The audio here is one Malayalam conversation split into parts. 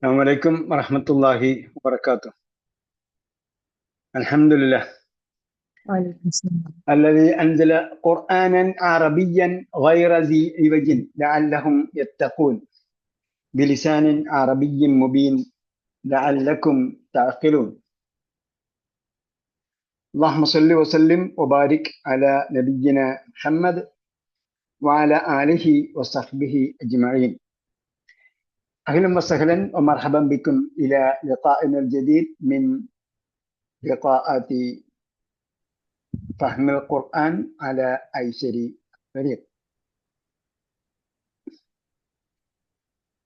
السلام عليكم ورحمة الله وبركاته. الحمد لله وعليكم السلام. الذي أنزل قرآنا عربيا غير ذي عوج لعلهم يتقون بلسان عربي مبين لعلكم تعقلون. اللهم صل وسلم وبارك على نبينا محمد وعلى آله وصحبه أجمعين. أهلا وسهلا ومرحبا بكم إلى لقائنا الجديد من لقاءات فهم القرآن على أيسر طريق.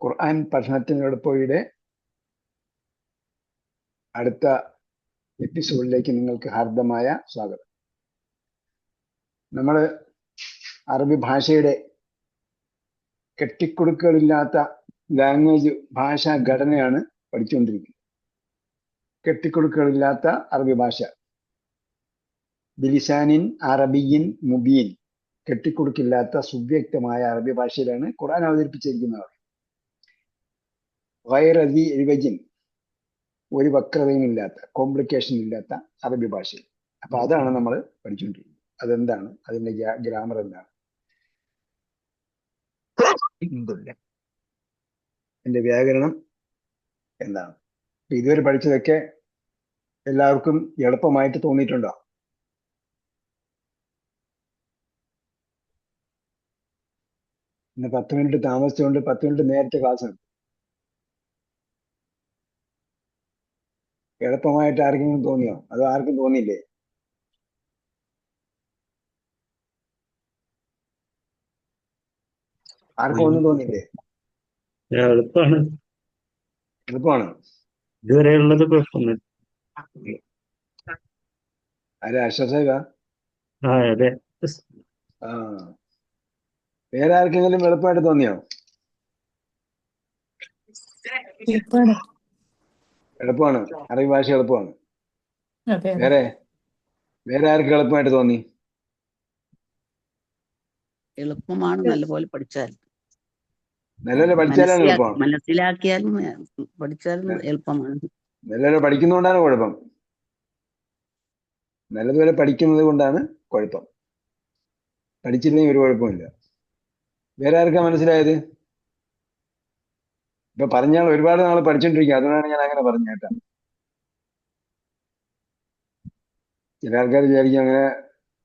ഖുർആൻ പഠനത്തിനോടൊപ്പയുടെ അടുത്ത എപ്പിസോഡിലേക്ക് നിങ്ങൾക്ക് ഹാർദമായ സ്വാഗതം. നമ്മൾ അറബി ഭാഷയുടെ കെട്ടിക്കൊടുക്കുകളില്ലാത്ത ലാംഗ്വേജ് ഭാഷാ ഘടനയാണ് പഠിച്ചുകൊണ്ടിരിക്കുന്നത്. കെട്ടിക്കൊടുക്കുകളില്ലാത്ത അറബി ഭാഷ, ബിലിസാനിൻ അറബിയിൻ മുബീൻ, കെട്ടിക്കൊടുക്കില്ലാത്ത സുവ്യക്തമായ അറബി ഭാഷയിലാണ് ഖുർആൻ അവതരിപ്പിച്ചിരിക്കുന്നത്. ഗൈറ ദി ഇവജിൻ, ഒരു വക്രതയും ഇല്ലാത്ത, കോംപ്ലിക്കേഷൻ ഇല്ലാത്ത അറബി ഭാഷയിൽ. അപ്പൊ അതാണ് നമ്മൾ പഠിച്ചുകൊണ്ടിരിക്കുന്നത്. അതെന്താണ്, അതിന്റെ ഗ്രാമർ എന്താണ്, അതിന്റെ വ്യാകരണം എന്താണ്. അപ്പൊ ഇതുവരെ പഠിച്ചതൊക്കെ എല്ലാവർക്കും എളുപ്പമായിട്ട് തോന്നിയിട്ടുണ്ടോ? ഇന്ന് 10 മിനിറ്റ് താമസിച്ചുകൊണ്ട് 10 മിനിറ്റ് നേരത്തെ ക്ലാസ് ഉണ്ട്. എളുപ്പമായിട്ട് ആർക്കെങ്കിലും തോന്നിയോ? അതോ ആർക്കും തോന്നിയില്ലേ? ആർക്കും ഒന്നും തോന്നിയില്ലേ? എളുപ്പമാണ്. എളുപ്പമാണ്. ഇതുവരെയുള്ളത് കുഴപ്പമൊന്നും. ആരെ അശ്വസേക? അതെ. ആ, വേറെ ആർക്കെങ്കിലും എളുപ്പമായിട്ട് തോന്നിയോ? എളുപ്പമാണ്, അറബി ഭാഷ എളുപ്പമാണ്. വേറെ ആർക്ക് എളുപ്പമായിട്ട് തോന്നി? എളുപ്പമാണ്, നല്ലപോലെ പഠിച്ചാൽ. നല്ലപോലെ പഠിച്ചാലാണ് എളുപ്പമാണ്. മനസ്സിലാക്കിയാലും പഠിച്ചാലും എളുപ്പമാണ്. നല്ലപോലെ പഠിക്കുന്നതുകൊണ്ടാണ് കുഴപ്പം. നല്ലതുപോലെ പഠിക്കുന്നത് കൊണ്ടാണ് കുഴപ്പം. പഠിച്ചില്ലെങ്കിൽ ഒരു കുഴപ്പമില്ല. വേറെ ആർക്കാ മനസ്സിലായത്? ഇപ്പൊ പറഞ്ഞാൽ ഒരുപാട് നാൾ പഠിച്ചോണ്ടിരിക്കുക, അതുകൊണ്ടാണ് ഞാൻ അങ്ങനെ പറഞ്ഞു കേട്ടാ. ചില ആൾക്കാർ വിചാരിക്കും അങ്ങനെ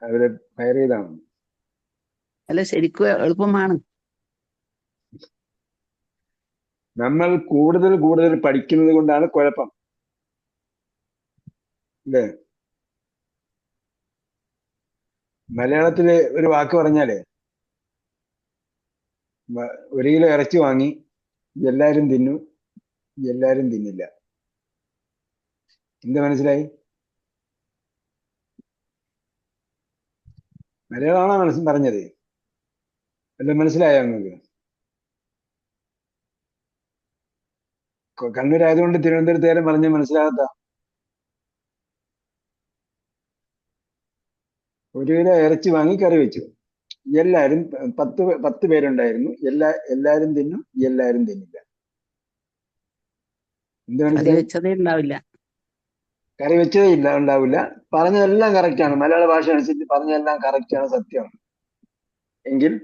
അവരെ ഫയർ ചെയ്താണ്. അല്ല, ശരിക്കും എളുപ്പമാണ്. നമ്മൾ കൂടുതൽ കൂടുതൽ പഠിക്കുന്നത് കൊണ്ടാണ് കുഴപ്പം, അല്ലേ? മലയാളത്തില് ഒരു വാക്ക് പറഞ്ഞാലേ, 1 കിലോ ഇറച്ചി വാങ്ങി എല്ലാരും തിന്നു, എല്ലാരും തിന്നില്ല. എന്താ മനസ്സിലായി? മലയാളമാണോ പറഞ്ഞത്? എല്ലാം മനസ്സിലായോ നിങ്ങൾക്ക്? കണ്ണൂരായതുകൊണ്ട് തിരുവനന്തപുരത്തേരം പറഞ്ഞ് മനസ്സിലാകാത്ത. 1 കിലോ ഇറച്ചി വാങ്ങി കറി വെച്ചു, എല്ലാരും 10 പേരുണ്ടായിരുന്നു, എല്ലാരും തിന്നു, എല്ലാരും തിന്നില്ല. എന്താ മനസ്സിലായി? കറി വെച്ചതേ ഉണ്ടാവില്ല. പറഞ്ഞതെല്ലാം കറക്റ്റാണ്, മലയാള ഭാഷ അനുസരിച്ച് പറഞ്ഞതെല്ലാം കറക്റ്റാണ്, സത്യമാണ്. എങ്കിൽ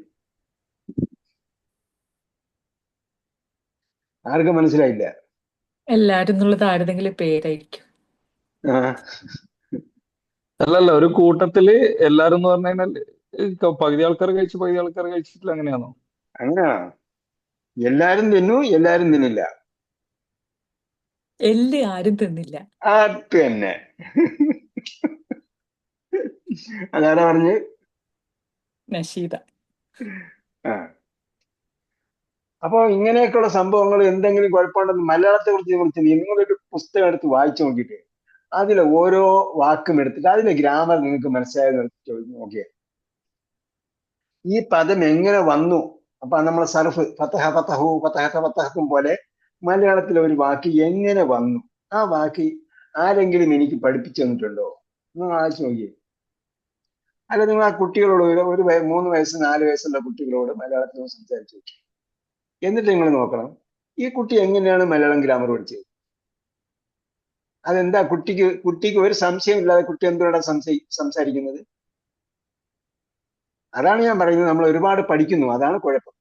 ആർക്കും മനസ്സിലായില്ല. എല്ലാരും എന്നുള്ളത് ആരുടെങ്കിലും പേരായിരിക്കും. അല്ലല്ല, ഒരു കൂട്ടത്തില് എല്ലാരും എന്ന് പറഞ്ഞു കഴിഞ്ഞാൽ പകുതി ആൾക്കാർ കഴിച്ചു, പകുതി ആൾക്കാർ കഴിച്ചിട്ടില്ല, അങ്ങനെയാണോ? അങ്ങനെയാണോ? എല്ലാരും തിന്നു, എല്ലാരും തിന്നില്ല. എല്ല് ആരും തിന്നില്ല. അത് തന്നെ. അതാരാ പറഞ്ഞ്? നഷീദ. അപ്പൊ ഇങ്ങനെയൊക്കെയുള്ള സംഭവങ്ങൾ എന്തെങ്കിലും കുഴപ്പമുണ്ടെന്ന് മലയാളത്തെ കുറിച്ച് നിങ്ങളൊരു പുസ്തകം എടുത്ത് വായിച്ചു നോക്കിയിട്ട് അതിലെ ഓരോ വാക്കും എടുത്തിട്ട് അതിലെ ഗ്രാമർ നിങ്ങൾക്ക് മനസ്സിലായെന്ന് നോക്കിയേ. ഈ പദം എങ്ങനെ വന്നു? അപ്പൊ നമ്മൾ സർഫ് ഫതഹ ഫതഹു ഫതഹത ഫതഹത്തും പോലെ മലയാളത്തിലെ ഒരു വാക്ക് എങ്ങനെ വന്നു? ആ വാക്ക് ആരെങ്കിലും എനിക്ക് പഠിപ്പിച്ചു തന്നിട്ടുണ്ടോ? നിങ്ങൾ ആലോചിച്ച് നോക്കിയേ. അല്ല, നിങ്ങൾ ആ കുട്ടികളോട് ഒരു 3 വയസ്സ് 4 വയസ്സുള്ള കുട്ടികളോട് മലയാളത്തിൽ സംസാരിച്ചു നോക്കി. എന്നിട്ട് നിങ്ങൾ നോക്കണം ഈ കുട്ടി എങ്ങനെയാണ് മലയാളം ഗ്രാമർ പഠിച്ചത്? അതെന്താ കുട്ടിക്ക് ഒരു സംശയമില്ലാതെ കുട്ടി എന്തുകൊണ്ടാണ് സംസാരിക്കുന്നത്? അതാണ് ഞാൻ പറയുന്നത്, നമ്മൾ ഒരുപാട് പഠിക്കുന്നു, അതാണ് കുഴപ്പം.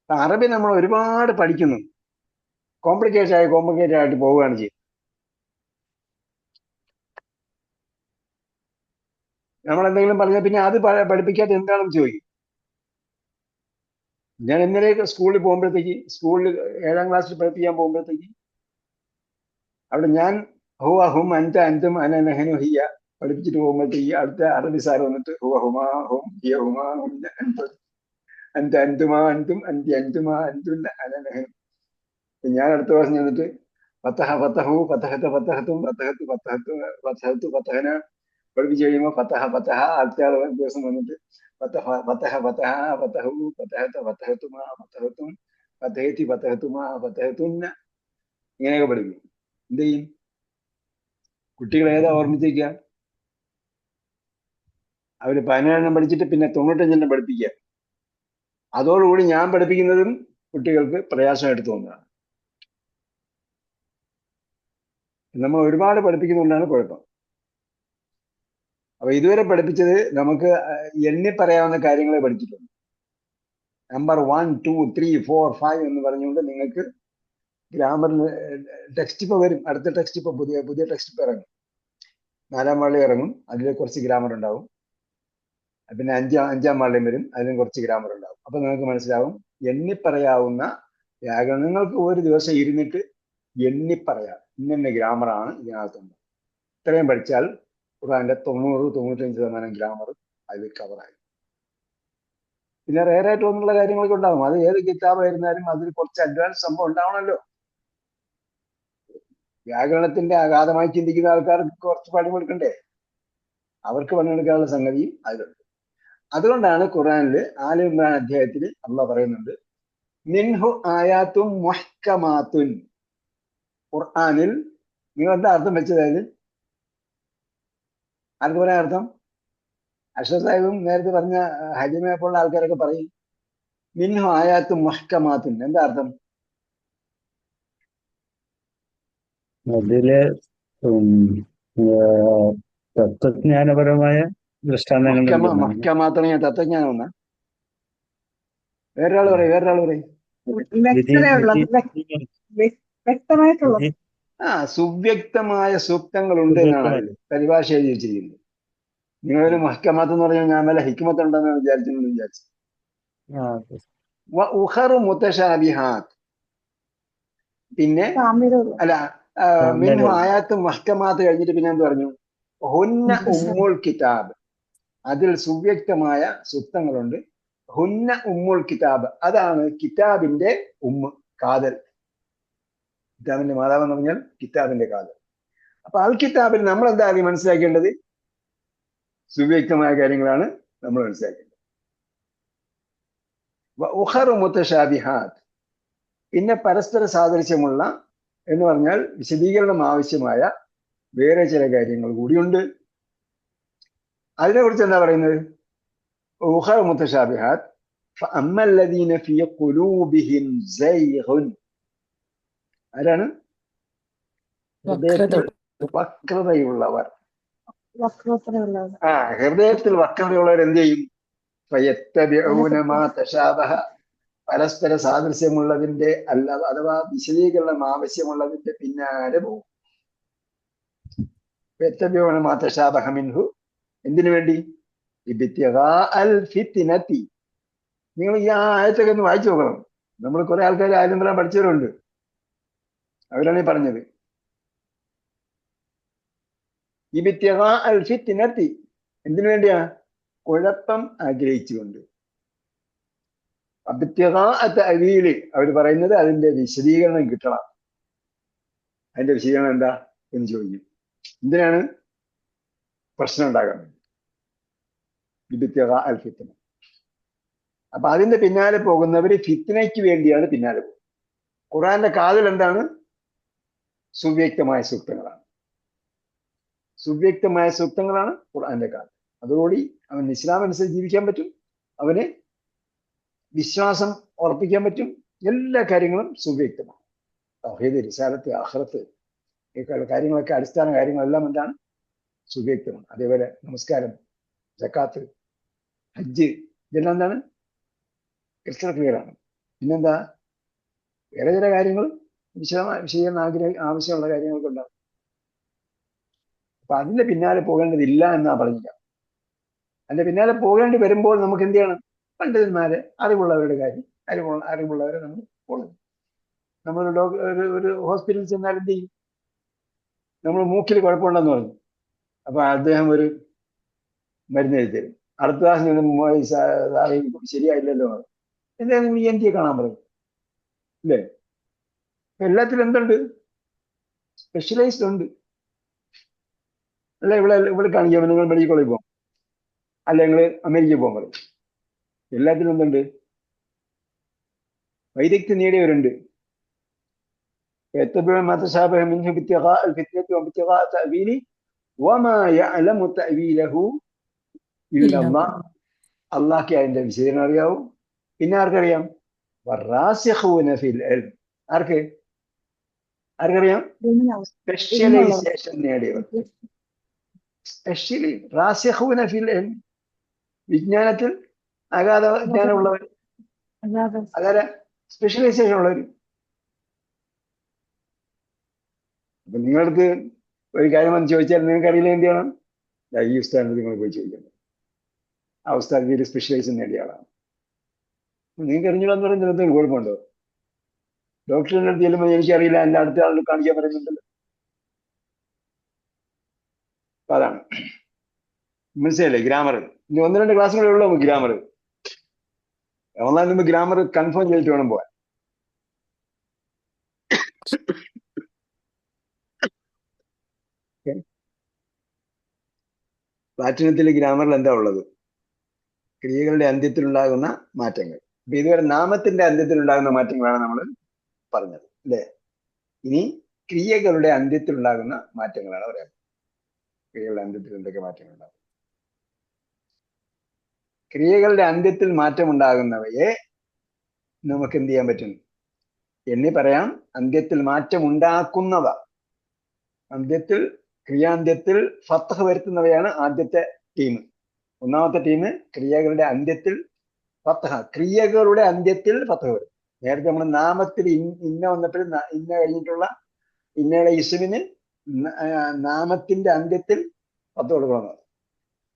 അറബി നമ്മൾ ഒരുപാട് പഠിക്കുന്നു, കോംപ്ലിക്കേറ്റഡ് ആയിട്ട് പോവുകയാണ് ചെയ്യുന്നത്. നമ്മൾ എന്തെങ്കിലും പറഞ്ഞാൽ പിന്നെ അത് പഠിപ്പിക്കാത്ത എന്താണെന്ന് ചോദിക്കും. ഞാൻ ഇന്നലെ സ്കൂളിൽ 7ാം ക്ലാസ്സിൽ പഠിപ്പിക്കാൻ പോകുമ്പോഴത്തേക്ക് അവിടെ ഞാൻ ഹുവ ഹും അൻത അൻതും അന നഹനു ഹിയ പഠിപ്പിച്ചിട്ട് പോകുമ്പോഴത്തേക്ക് അടുത്ത അറബി സാർ വന്നിട്ട് ഹുവ ഹുമാ ഹും ഹിയ ഹുമാ ഹും അൻത അൻതുമാ അൻതും അൻതി അൻതുമാ അൻതും അന നഹനു. ഞാൻ അടുത്ത പ്രാവശ്യം ചെന്നിട്ട് ഫത്തഹ ഫത്തഹു ഫത്തഹത്ത് ഫത്തഹത്തും ഫത്തഹത്ത് ഫത്തഹത്ത് ഫത്തഹത്ത് ഫത്തഹന പഠിപ്പിച്ച് കഴിയുമ്പോൾ ഫത്തഹ അടുത്ത ദിവസം വന്നിട്ട് ഫത്തഹ ഫത്തഹ ഫത്തഹ ഫത്തഹു ഫത്തഹത്ത് ഫത്തഹത്തുമാ ഫത്തഹത്തും ഫത്തഹത്തി ഫത്തഹത്തുമാ ഫത്തഹത്തുന്ന, ഇങ്ങനെയൊക്കെ പഠിക്കും. എന്ത് ചെയ്യും? കുട്ടികൾ ഏതാ ഓർമ്മിച്ചിരിക്കുക? അവര് 17 പഠിച്ചിട്ട് പിന്നെ 95 പഠിപ്പിക്കുക. അതോടുകൂടി ഞാൻ പഠിപ്പിക്കുന്നതും കുട്ടികൾക്ക് പ്രയാസമായിട്ട് തോന്നുകയാണ്. നമ്മൾ ഒരുപാട് പഠിപ്പിക്കുന്നുകൊണ്ടാണ് കുഴപ്പം. അപ്പൊ ഇതുവരെ പഠിപ്പിച്ചത് നമുക്ക് എണ്ണി പറയാവുന്ന കാര്യങ്ങളെ പഠിച്ചിട്ടുണ്ട്. നമ്പർ 1, 2, 3, 4, 5 എന്ന് പറഞ്ഞുകൊണ്ട് നിങ്ങൾക്ക് ഗ്രാമറിന് ടെക്സ്റ്റ് ഇപ്പൊ വരും. അടുത്ത ടെക്സ്റ്റ് ഇപ്പൊ പുതിയ ടെക്സ്റ്റ് ഇപ്പൊ ഇറങ്ങും. 4ാം വാളിൽ ഇറങ്ങും, അതിൽ കുറച്ച് ഗ്രാമർ ഉണ്ടാവും. പിന്നെ 5ാം വാളിലും വരും, അതിലും കുറച്ച് ഗ്രാമർ ഉണ്ടാവും. അപ്പൊ നിങ്ങൾക്ക് മനസ്സിലാവും എണ്ണി പറയാവുന്ന വ്യാകരണം. നിങ്ങൾക്ക് ഒരു ദിവസം ഇരുന്നിട്ട് എണ്ണി പറയാം ഇന്ന ഗ്രാമറാണ് ഇതിനകത്തുണ്ട്. ഇത്രയും പഠിച്ചാൽ ഖുർആന്റെ 90-95% ഗ്രാമർ അതിൽ കവറായി. പിന്നെ റേറായിട്ട് ഒന്നുള്ള കാര്യങ്ങളൊക്കെ ഉണ്ടാകും. അത് ഏത് കിതാബായിരുന്നാലും അതിൽ കുറച്ച് അഡ്വാൻസ് സംഭവം ഉണ്ടാവണമല്ലോ. വ്യാകരണത്തിന്റെ അഗാധമായി ചിന്തിക്കുന്ന ആൾക്കാർക്ക് കുറച്ച് പണിമെടുക്കണ്ടേ? അവർക്ക് പണിയെടുക്കാനുള്ള സംഗതിയും അതിലുണ്ട്. അതുകൊണ്ടാണ് ഖുർആനില് ആല ഇമ്രാൻ അധ്യായത്തിൽ അള്ളാഹ് പറയുന്നുണ്ട്, മിൻഹു ആയാത്തും മുഹ്കമാത്തുൻ. ഖുർആനിൽ നിങ്ങൾ എന്താ അർത്ഥം വെച്ചത്? അതിൽ ആർക്ക് പറയാൻ അർത്ഥം? അഷ്റഫ് സാഹിബും നേരത്തെ പറഞ്ഞ ഹജിമയെ പോലുള്ള ആൾക്കാരൊക്കെ പറയും മിൻഹു ആയാത്തും മുഹ്കമാത്തുൻ. എന്താ അർത്ഥം? അതില് തത്വജ്ഞാനപരമായ ദൃഷ്ടാന്തങ്ങൾ മുഹ്കമാത്താണ് ഞാൻ തത്വജ്ഞാനം എന്നാ. വേറൊരാൾ പറയും. സുവ്യക്തമായ സൂക്തങ്ങളുണ്ട് എന്നാണ് അതിൽ പരിഭാഷ എഴുതി വെച്ചിരിക്കുന്നത്. നിങ്ങളൊരു മുഹ്കമാത്ത് എന്ന് പറഞ്ഞാൽ ഞാൻ വല്ല ഹിക്മത്ത് ഉണ്ടെന്ന് വിചാരിച്ചു. ഉഖറു മുതശാബിഹാത്ത്. പിന്നെ അല്ല, മിൻഹു ആയാത്ത് മുഹ്കമാത്ത് കഴിഞ്ഞിട്ട് പിന്നെ എന്ത് പറഞ്ഞു? ഹുന്ന ഉമ്മുൽ കിതാബ്. അതിൽ സുവ്യക്തമായ സൂക്തങ്ങളുണ്ട്. ഹുന്ന ഉമ്മുൽ കിതാബ്, അതാണ് കിതാബിന്റെ കാതൽ. കിതാബിന്റെ മാതാവ് എന്ന് പറഞ്ഞാൽ കിതാബിന്റെ കാതൽ. അപ്പൊ അൽ കിതാബിൽ നമ്മൾ എന്താ മനസ്സിലാക്കേണ്ടത്? സുവ്യക്തമായ കാര്യങ്ങളാണ് നമ്മൾ മനസ്സിലാക്കേണ്ടത്. ഉഖറു മുതശാബിഹാത്ത്. പിന്നെ പരസ്പര സാദൃശ്യമുള്ള എന്ന് പറഞ്ഞാൽ വിശദീകരണം ആവശ്യമായ വേറെ ചില കാര്യങ്ങൾ കൂടിയുണ്ട്. അതിനെ കുറിച്ച് എന്താ പറയുന്നത്? ഉഖറു മുതശാബിഹാത്ത് ഫഅമ്മല്ലദീന ഫീ ഖുലൂബിഹിം സൈഗുൻ. ആരാണ്? വക്രതയുള്ളവർ. ഹൃദയത്തിൽ വക്രതയുള്ളവർ എന്ത് ചെയ്യും? ഫയത്തബിഊന മാ തശാബഹ. പരസ്പര സാദൃശ്യമുള്ളതിന്റെ അഥവാ വിശദീകരണം ആവശ്യമുള്ളതിന്റെ പിന്നാലെ പോകും. ഫയത്തബിഊന മാ തശാബഹ മിൻഹു. എന്തിനു വേണ്ടി? ഇബ്തിഗാഅൽ ഫിത്നതി. നിങ്ങൾ ഈ ആയത്തൊക്കെ ഒന്ന് വായിച്ചു നോക്കണം. നമ്മൾ കുറെ ആൾക്കാർ ആയതും പഠിച്ചവരുണ്ട്. അവരാണ് ഈ പറഞ്ഞത് ഇബ്തിഗാഅൽ ഫിത്നതി. എന്തിനു വേണ്ടിയാ? കുഴപ്പം ആഗ്രഹിച്ചുകൊണ്ട്. അബ്തിഗാഅ അവർ പറയുന്നത് അതിന്റെ വിശദീകരണം കിട്ടണം. അതിന്റെ വിശദീകരണം എന്താ എന്ന് ചോദിക്കും. എന്തിനാണ്? പ്രശ്നം ഉണ്ടാകാൻ. ഇബ്തിഗാഅൽ ഫിത്ന. അപ്പൊ അതിന്റെ പിന്നാലെ പോകുന്നവര് ഫിത്നയ്ക്ക് വേണ്ടിയാണ് പിന്നാലെ പോകുന്നത്. ഖുർആന്റെ കാതൽ എന്താണ്? സുവ്യക്തമായ സൂക്തങ്ങളാണ്. സുവ്യക്തമായ സൂക്തങ്ങളാണ് ഖുർആന്റെ കാതൽ. അതോടുകൂടി അവൻ ഇസ്ലാം അനുസരിച്ച് ജീവിക്കാൻ പറ്റും. അവന് വിശ്വാസം ഉറപ്പിക്കാൻ പറ്റും. എല്ലാ കാര്യങ്ങളും സുവ്യക്തമാണ്. തൗഹീദ്, റിസാലത്ത്, ആഖിറത്ത് ഈ കാര്യങ്ങളൊക്കെ അടിസ്ഥാന കാര്യങ്ങളെല്ലാം എന്താണ്? സുവ്യക്തമാണ്. അതേപോലെ നമസ്കാരം, സക്കാത്ത്, ഹജ്ജ് ഇതെല്ലാം എന്താണ്? ക്രിസ്റ്റൽ ക്ലിയർ ആണ്. പിന്നെന്താ? വേറെ ചില കാര്യങ്ങൾ വിശദീകരണം ആവശ്യമുള്ള കാര്യങ്ങളൊക്കെ ഉണ്ടാവും. അപ്പൊ അതിന്റെ പിന്നാലെ പോകേണ്ടതില്ല എന്നാ പറഞ്ഞില്ല. അതിന്റെ പിന്നാലെ പോകേണ്ടി വരുമ്പോൾ നമുക്ക് എന്ത് ചെയ്യണം? പണ്ഡിതന്മാരെ, അറിവുള്ളവരുടെ കാര്യം, അറിവുള്ളവരെ നമ്മൾ ഫോളോ ചെയ്യും. നമ്മൾ ഒരു ഹോസ്പിറ്റലിൽ ചെന്നാൽ എന്ത് ചെയ്യും? നമ്മൾ മൂക്കിൽ കുഴപ്പമുണ്ടെന്ന് പറഞ്ഞു, അപ്പൊ അദ്ദേഹം ഒരു മരുന്ന് എഴുതി തരും. അടുത്ത പ്രാവശ്യം ശരിയായില്ലല്ലോ, എന്തായാലും ENT കാണാൻ പറയും, അല്ലേ? എല്ലാത്തിലും എന്തുണ്ട്? സ്പെഷ്യലൈസ്ഡ് ഉണ്ട്. അല്ല ഇവിടെ കാണിക്കാൻ നിങ്ങൾ മെഡിക്കൽ കോളേജിൽ പോകും, അല്ല നിങ്ങൾ അമേരിക്കയിൽ പോകാൻ പറയും. എല്ലാത്തിലും എന്തുണ്ട്? വൈദഗ്ധ്യം നേടിയവരുണ്ട്. അള്ളാഹ്ക്ക് അതിന്റെ വിശദീകരണം അറിയാവും. പിന്നെ ആർക്കറിയാം? ആർക്കറിയാം? സ്പെഷ്യലൈസേഷൻ നേടിയവർ. സ്പെഷ്യലി റാസിഖൂന ഫിൽ ഇൽം, വിജ്ഞാനത്തിൽ അഗാധ ജ്ഞാനമുള്ളവർ, അതായത് സ്പെഷ്യലൈസേഷൻ ഉള്ളവർ. അപ്പൊ നിങ്ങൾക്ക് ഒരു കാര്യം വന്ന് ചോദിച്ചാൽ നിങ്ങൾക്ക് അറിയില്ല, എന്ത് ചെയ്യണം? ഈ ഉസ്താദിനോട് നിങ്ങൾ പോയി ചോദിക്കണം. ആ ഉസ്താദ് ഒരു സ്പെഷ്യലൈസേഷൻ നേടിയ ആളാണ്. നിങ്ങൾക്ക് അറിഞ്ഞൂടാന്ന് പറയുന്നത് എന്തെങ്കിലും കുഴപ്പമുണ്ടോ? ഡോക്ടറിന്റെ അടുത്ത് ചെല്ലുമ്പോൾ എനിക്കറിയില്ല, എൻ്റെ അടുത്ത ആളിൽ കാണിക്കാൻ പറയുന്നുണ്ടല്ലോ. അപ്പൊ അതാണ് മനസ്സിലല്ലേ ഗ്രാമർ. ഇനി 1-2 ക്ലാസ്സുകളേ ഉള്ളൂ നമുക്ക് ഗ്രാമർ. ഒന്നാം ഗ്രാമർ കൺഫേം ചെയ്തിട്ട് വേണം പോവാൻ. പ്ലാറ്റിനത്തിൽ ഗ്രാമറിൽ എന്താ ഉള്ളത്? ക്രിയകളുടെ അന്ത്യത്തിലുണ്ടാകുന്ന മാറ്റങ്ങൾ. അപ്പൊ ഇതുവരെ നാമത്തിന്റെ അന്ത്യത്തിലുണ്ടാകുന്ന മാറ്റങ്ങളാണ് നമ്മൾ പറഞ്ഞത്, അല്ലേ? ഇനി ക്രിയകളുടെ അന്ത്യത്തിലുണ്ടാകുന്ന മാറ്റങ്ങളാണ് പറയുന്നത്. ക്രിയകളുടെ അന്ത്യത്തിൽ എന്തൊക്കെ മാറ്റങ്ങൾ ഉണ്ടാകും? ക്രിയകളുടെ അന്ത്യത്തിൽ മാറ്റമുണ്ടാകുന്നവയെ നമുക്ക് എന്ത് ചെയ്യാൻ പറ്റും? എണ്ണി പറയാം. അന്ത്യത്തിൽ മാറ്റമുണ്ടാക്കുന്നവ, അന്ത്യത്തിൽ ക്രിയാന്ത്യത്തിൽ ഫത്ഹ് വരുത്തുന്നവയാണ് ആദ്യത്തെ ടീം. ഒന്നാമത്തെ ടീം ക്രിയകളുടെ അന്ത്യത്തിൽ ഫത്ഹ്, ക്രിയകളുടെ അന്ത്യത്തിൽ ഫത്ഹ് വരും. നേരത്തെ നമ്മൾ നാമത്തിൽ ഇന്ന വന്നപ്പോൾ ഇന്ന കഴിഞ്ഞിട്ടുള്ള ഇന്നയുടെ ഇസ്മിന് നാമത്തിന്റെ അന്ത്യത്തിൽ ഫത്ഹ് കൊടുക്കണം.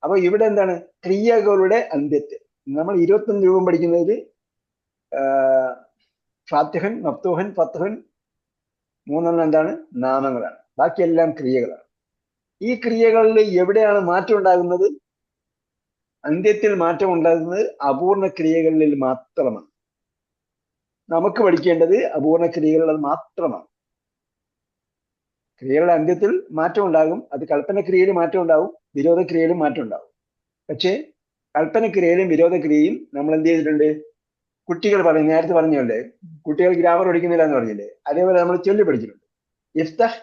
അപ്പൊ ഇവിടെ എന്താണ്? ക്രിയകളുടെ അന്ത്യത്തിൽ. നമ്മൾ 21 രൂപം പഠിക്കുന്നതിൽ ഫാത്തിഹൻ, മഫ്തൂഹൻ, ഫത്ഹൻ 3 എന്താണ്? നാമങ്ങളാണ്. ബാക്കിയെല്ലാം ക്രിയകളാണ്. ഈ ക്രിയകളിൽ എവിടെയാണ് മാറ്റം ഉണ്ടാകുന്നത്? അന്ത്യത്തിൽ മാറ്റം ഉണ്ടാകുന്നത് അപൂർണ ക്രിയകളിൽ മാത്രമാണ്. നമുക്ക് പഠിക്കേണ്ടത് അപൂർണ ക്രിയകളിൽ മാത്രമാണ്. ക്രിയകളുടെ അന്ത്യത്തിൽ മാറ്റം ഉണ്ടാകും. അത് കൽപ്പനക്രിയയിൽ മാറ്റം ഉണ്ടാവും, വിരോധക്രിയയിലും മാറ്റം ഉണ്ടാവും. പക്ഷേ കൽപ്പനക്രിയയിലും വിരോധക്രിയയും നമ്മൾ എന്ത് ചെയ്തിട്ടുണ്ട്? കുട്ടികൾ പറയും, നേരത്തെ പറഞ്ഞല്ലേ, കുട്ടികൾ ഗ്രാമർ പഠിക്കുന്നില്ല എന്ന് പറഞ്ഞില്ലേ, അതേപോലെ നമ്മൾ ചൊല്ലി പഠിച്ചിട്ടുണ്ട്. ഇഫ്തഹ്,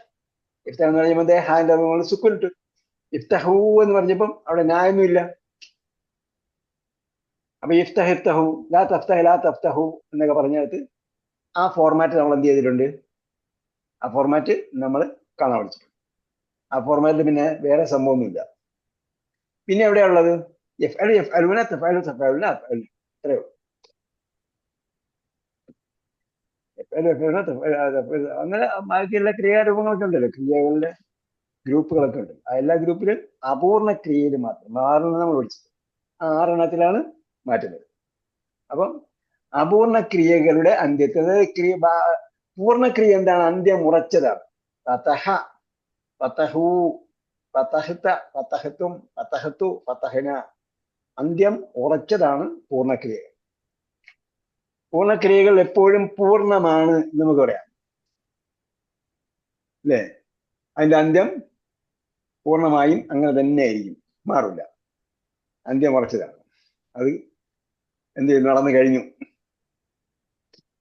ഇഫ്തഹ് എന്ന് പറയുമ്പോൾ ഹാന്റെ നമ്മൾ സുക്കുലിട്ടു. ഇഫ്തഹൂ എന്ന് പറഞ്ഞപ്പം അവിടെ ന്യായമൊന്നും ഇല്ല. അപ്പൊ ഇഫ്തഹ് ഇഫ്തഹു, ലാ തഫ്തഹ് ലാ തഫ്തഹു എന്നൊക്കെ പറഞ്ഞിട്ട് ആ ഫോർമാറ്റ് നമ്മൾ എന്ത് ചെയ്തിട്ടുണ്ട്? ആ ഫോർമാറ്റ് നമ്മൾ കാണാൻ പഠിച്ചിട്ടുണ്ട്. ആ ഫോർമാറ്റിൽ പിന്നെ വേറെ സംഭവമൊന്നുമില്ല. പിന്നെ എവിടെയാ ഉള്ളത്? യഫ്അലു യഫ്അലൂന, തഫ്അലു തഫ്അലൂന, അഫ്അലു, ഇത്രയേ ഉള്ളൂ. അങ്ങനെ ബാക്കിയുള്ള ക്രിയാരൂപങ്ങളൊക്കെ ഉണ്ടല്ലോ, ക്രിയകളുടെ ഗ്രൂപ്പുകളൊക്കെ ഉണ്ട്. ആ എല്ലാ ഗ്രൂപ്പിലും അപൂർണ ക്രിയയിൽ മാത്രം 6 നമ്മൾ പഠിച്ചത്. ആ 6 മാറ്റുന്നത്. അപ്പം അപൂർണ ക്രിയകളുടെ അന്ത്യത്തിൽ, ക്രിയ പൂർണ്ണക്രിയ എന്താണ്? അന്ത്യം ഉറച്ചതാണ്. ഫതഹ, ഫതഹു, ഫതഹ്ത, ഫതഹ്തും, ഫതഹ്തു, ഫതഹ്ന. അന്ത്യം ഉറച്ചതാണ് പൂർണ്ണക്രിയ. പൂർണ്ണക്രിയകൾ എപ്പോഴും പൂർണ്ണമാണ് എന്ന് നമുക്ക് പറയാം, അല്ലേ? അതിന്റെ അന്ത്യം പൂർണ്ണമായും അങ്ങനെ തന്നെ ആയിരിക്കും, മാറില്ല. അന്ത്യം ഉറച്ചതാണ്. അത് എന്ത് ചെയ്യും? നടന്നു കഴിഞ്ഞു.